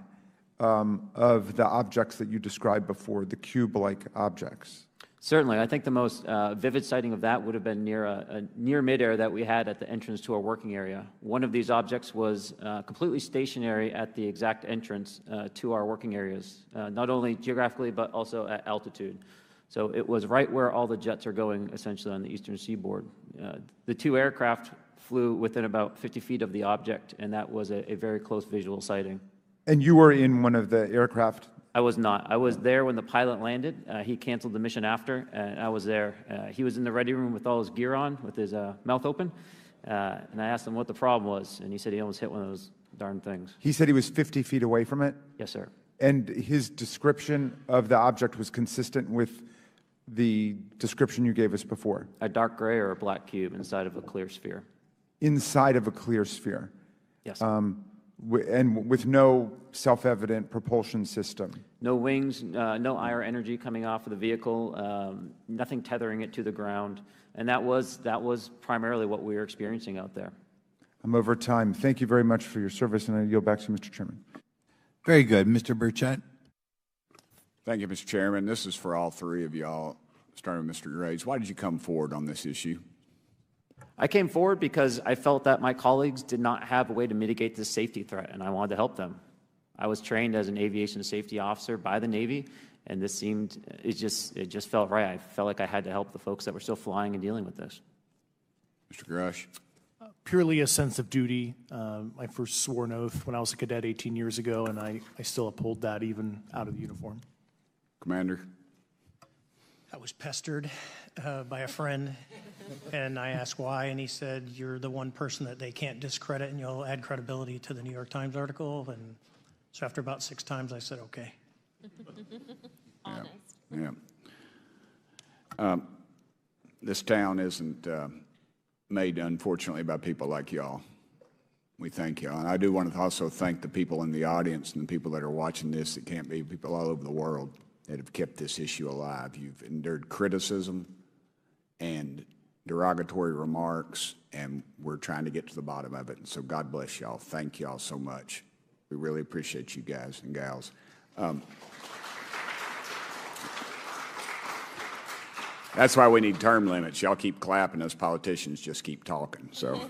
of the objects that you described before, the cube-like objects? Certainly. I think the most vivid sighting of that would have been near midair that we had at the entrance to our working area. One of these objects was completely stationary at the exact entrance to our working areas, not only geographically but also at altitude. So it was right where all the jets are going, essentially, on the eastern seaboard. The two aircraft flew within about 50 feet of the object, and that was a very close visual sighting. And you were in one of the aircraft? I was not. I was there when the pilot landed. He canceled the mission after, and I was there. He was in the ready room with all his gear on, with his mouth open, and I asked him what the problem was, and he said he almost hit one of those darn things. He said he was 50 feet away from it? Yes, sir. And his description of the object was consistent with the description you gave us before? A dark gray or a black cube inside of a clear sphere. Inside of a clear sphere? Yes. And with no self-evident propulsion system? No wings, no IR energy coming off of the vehicle, nothing tethering it to the ground. And that was primarily what we were experiencing out there. I'm over time. Thank you very much for your service, and I yield back to you, Mr. Chairman. Very good. Mr. Burchett. Thank you, Mr. Chairman. This is for all three of y'all, starting with Mr. Graves. Why did you come forward on this issue? I came forward because I felt that my colleagues did not have a way to mitigate this safety threat, and I wanted to help them. I was trained as an aviation safety officer by the Navy, and it just felt right. I felt like I had to help the folks that were still flying and dealing with this. Mr. Grush. Purely a sense of duty. I first swore an oath when I was a cadet 18 years ago, and I still uphold that even out of the uniform. Commander. I was pestered by a friend, and I asked why, and he said, "You're the one person that they can't discredit, and you'll add credibility to the New York Times article." And so after about 6 times, I said, "Okay." Honest. Yeah. This town isn't made, unfortunately, by people like y'all. We thank y'all. And I do want to also thank the people in the audience and the people that are watching this that can't be, people all over the world that have kept this issue alive. You've endured criticism and derogatory remarks, and we're trying to get to the bottom of it. And so God bless y'all. Thank y'all so much. We really appreciate you guys and gals. That's why we need term limits. Y'all keep clapping, us politicians just keep talking. So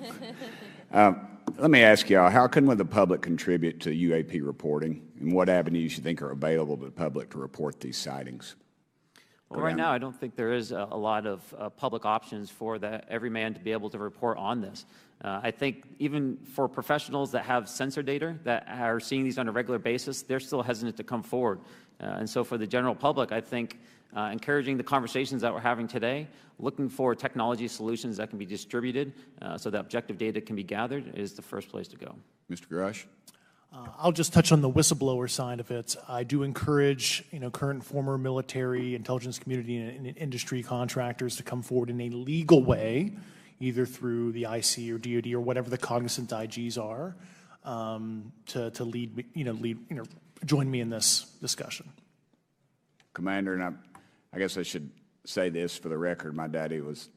let me ask y'all, how can the public contribute to UAP reporting, and what avenues you think are available to the public to report these sightings? Well, right now, I don't think there is a lot of public options for every man to be able to report on this. I think even for professionals that have sensor data that are seeing these on a regular basis, they're still hesitant to come forward. And so for the general public, I think encouraging the conversations that we're having today, looking for technology solutions that can be distributed so that objective data can be gathered is the first place to go. Mr. Grush? I'll just touch on the whistleblower side of it. I do encourage, current and former military, intelligence community, and industry contractors to come forward in a legal way, either through the IC or DoD or whatever the cognizant IGs are, to lead, join me in this discussion. Commander, and I guess I should say this for the record. My daddy was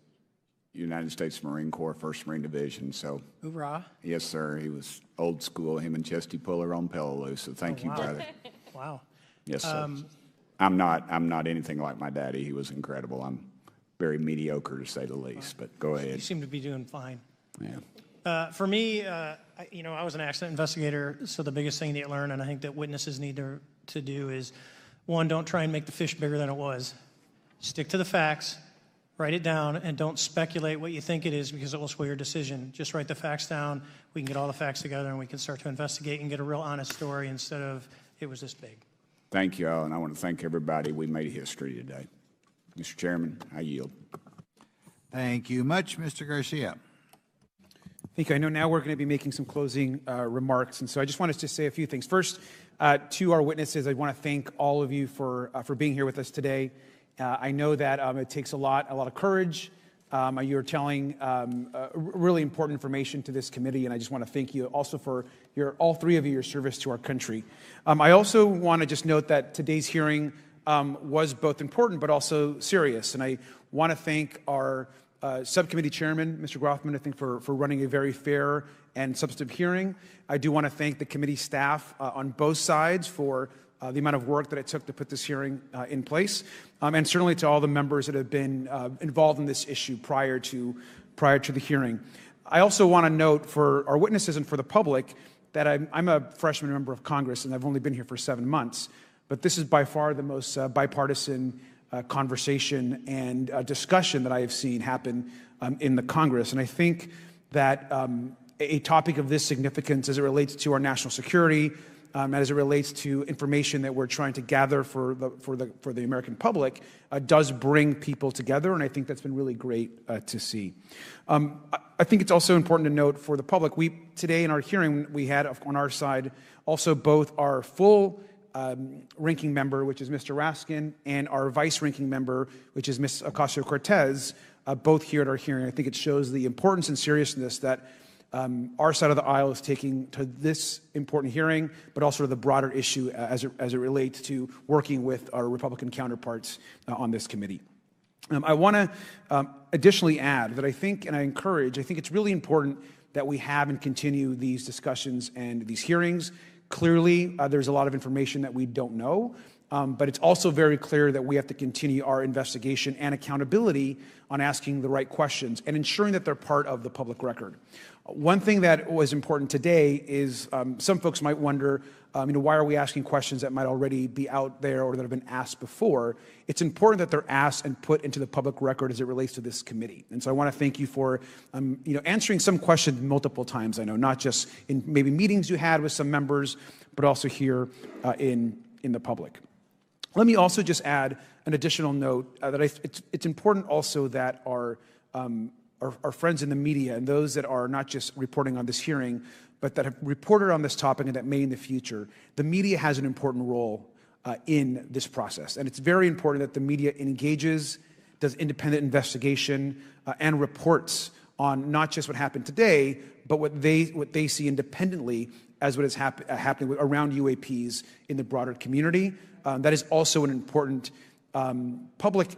United States Marine Corps, 1st Marine Division, so. Hoorah. Yes, sir. He was old school, him and Chesty Puller on Peleliu, so thank you, wow. brother. Wow. Yes, sir. I'm not anything like my daddy. He was incredible. I'm very mediocre, to say the least, but go ahead. You seem to be doing fine. Yeah. For me, I was an accident investigator, so the biggest thing that you learn, and I think that witnesses need to do is, one, don't try and make the fish bigger than it was. Stick to the facts, write it down, and don't speculate what you think it is because it will sway your decision. Just write the facts down. We can get all the facts together, and we can start to investigate and get a real honest story instead of it was this big. Thank you all, and I want to thank everybody. We made history today. Mr. Chairman, I yield. Thank you much, Mr. Garcia. Thank you. I know now we're going to be making some closing remarks, and so I just wanted to say a few things. First, to our witnesses, I want to thank all of you for being here with us today. I know that it takes a lot of courage. You're telling really important information to this committee, and I just want to thank you also for all three of you, your service to our country. I also want to just note that today's hearing was both important but also serious, and I want to thank our subcommittee chairman, Mr. Grothman, I think for running a very fair and substantive hearing. I do want to thank the committee staff on both sides for the amount of work that it took to put this hearing in place, and certainly to all the members that have been involved in this issue prior to the hearing. I also want to note for our witnesses and for the public that I'm a freshman member of Congress, and I've only been here for 7 months, but this is by far the most bipartisan conversation and discussion that I have seen happen in the Congress. And I think that a topic of this significance as it relates to our national security, as it relates to information that we're trying to gather for the American public, does bring people together, and I think that's been really great to see. I think it's also important to note for the public, today in our hearing, we had on our side also both our full ranking member, which is Mr. Raskin, and our vice ranking member, which is Ms. Ocasio-Cortez, both here at our hearing. I think it shows the importance and seriousness that our side of the aisle is taking to this important hearing, but also to the broader issue as it relates to working with our Republican counterparts on this committee. I want to additionally add that I think it's really important that we have and continue these discussions and these hearings. Clearly, there's a lot of information that we don't know, but it's also very clear that we have to continue our investigation and accountability on asking the right questions and ensuring that they're part of the public record. One thing that was important today is some folks might wonder, why are we asking questions that might already be out there or that have been asked before? It's important that they're asked and put into the public record as it relates to this committee. And so I want to thank you for, answering some questions multiple times. I know, not just in maybe meetings you had with some members, but also here in the public. Let me also just add an additional note that it's important also that our friends in the media and those that are not just reporting on this hearing, but that have reported on this topic and that may in the future, the media has an important role in this process. And it's very important that the media engages, does independent investigation, and reports on not just what happened today, but what they see independently as what is happening around UAPs in the broader community. That is also an important public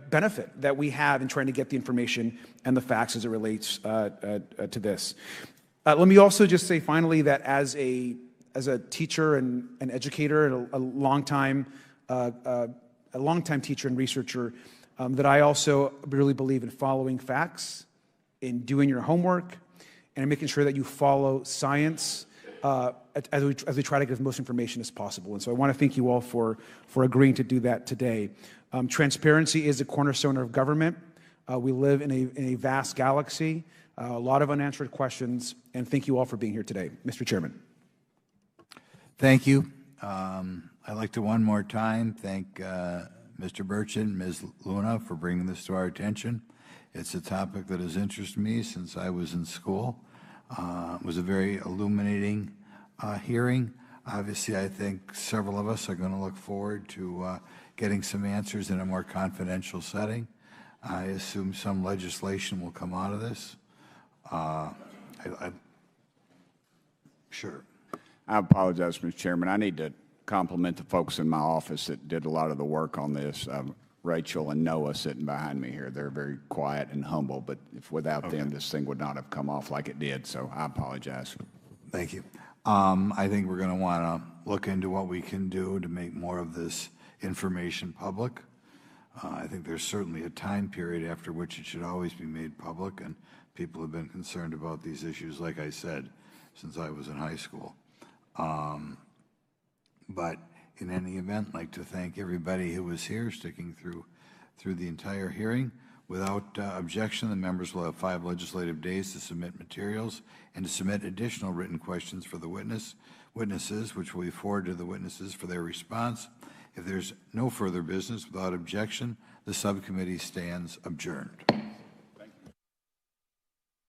benefit that we have in trying to get the information and the facts as it relates to this. Let me also just say finally that as a teacher and an educator and a longtime teacher and researcher, that I also really believe in following facts, in doing your homework, and in making sure that you follow science as we try to get as most information as possible. And so I want to thank you all for agreeing to do that today. Transparency is a cornerstone of government. We live in a vast galaxy, a lot of unanswered questions, and thank you all for being here today. Mr. Chairman. Thank you. I'd like to one more time thank Mr. Burchett and Ms. Luna for bringing this to our attention. It's a topic that has interested me since I was in school. It was a very illuminating hearing. Obviously, I think several of us are going to look forward to getting some answers in a more confidential setting. I assume some legislation will come out of this. Sure. I apologize, Mr. Chairman. I need to compliment the folks in my office that did a lot of the work on this. Rachel and Noah sitting behind me here. They're very quiet and humble, but if without them, this thing would not have come off like it did, so I apologize. Thank you. I think we're going to want to look into what we can do to make more of this information public. I think there's certainly a time period after which it should always be made public, and people have been concerned about these issues, like I said, since I was in high school. But in any event, I'd like to thank everybody who was here, sticking through the entire hearing. Without objection, the members will have 5 legislative days to submit materials and to submit additional written questions for the witnesses, which will be forwarded to the witnesses for their response. If there's no further business, without objection, the subcommittee stands adjourned.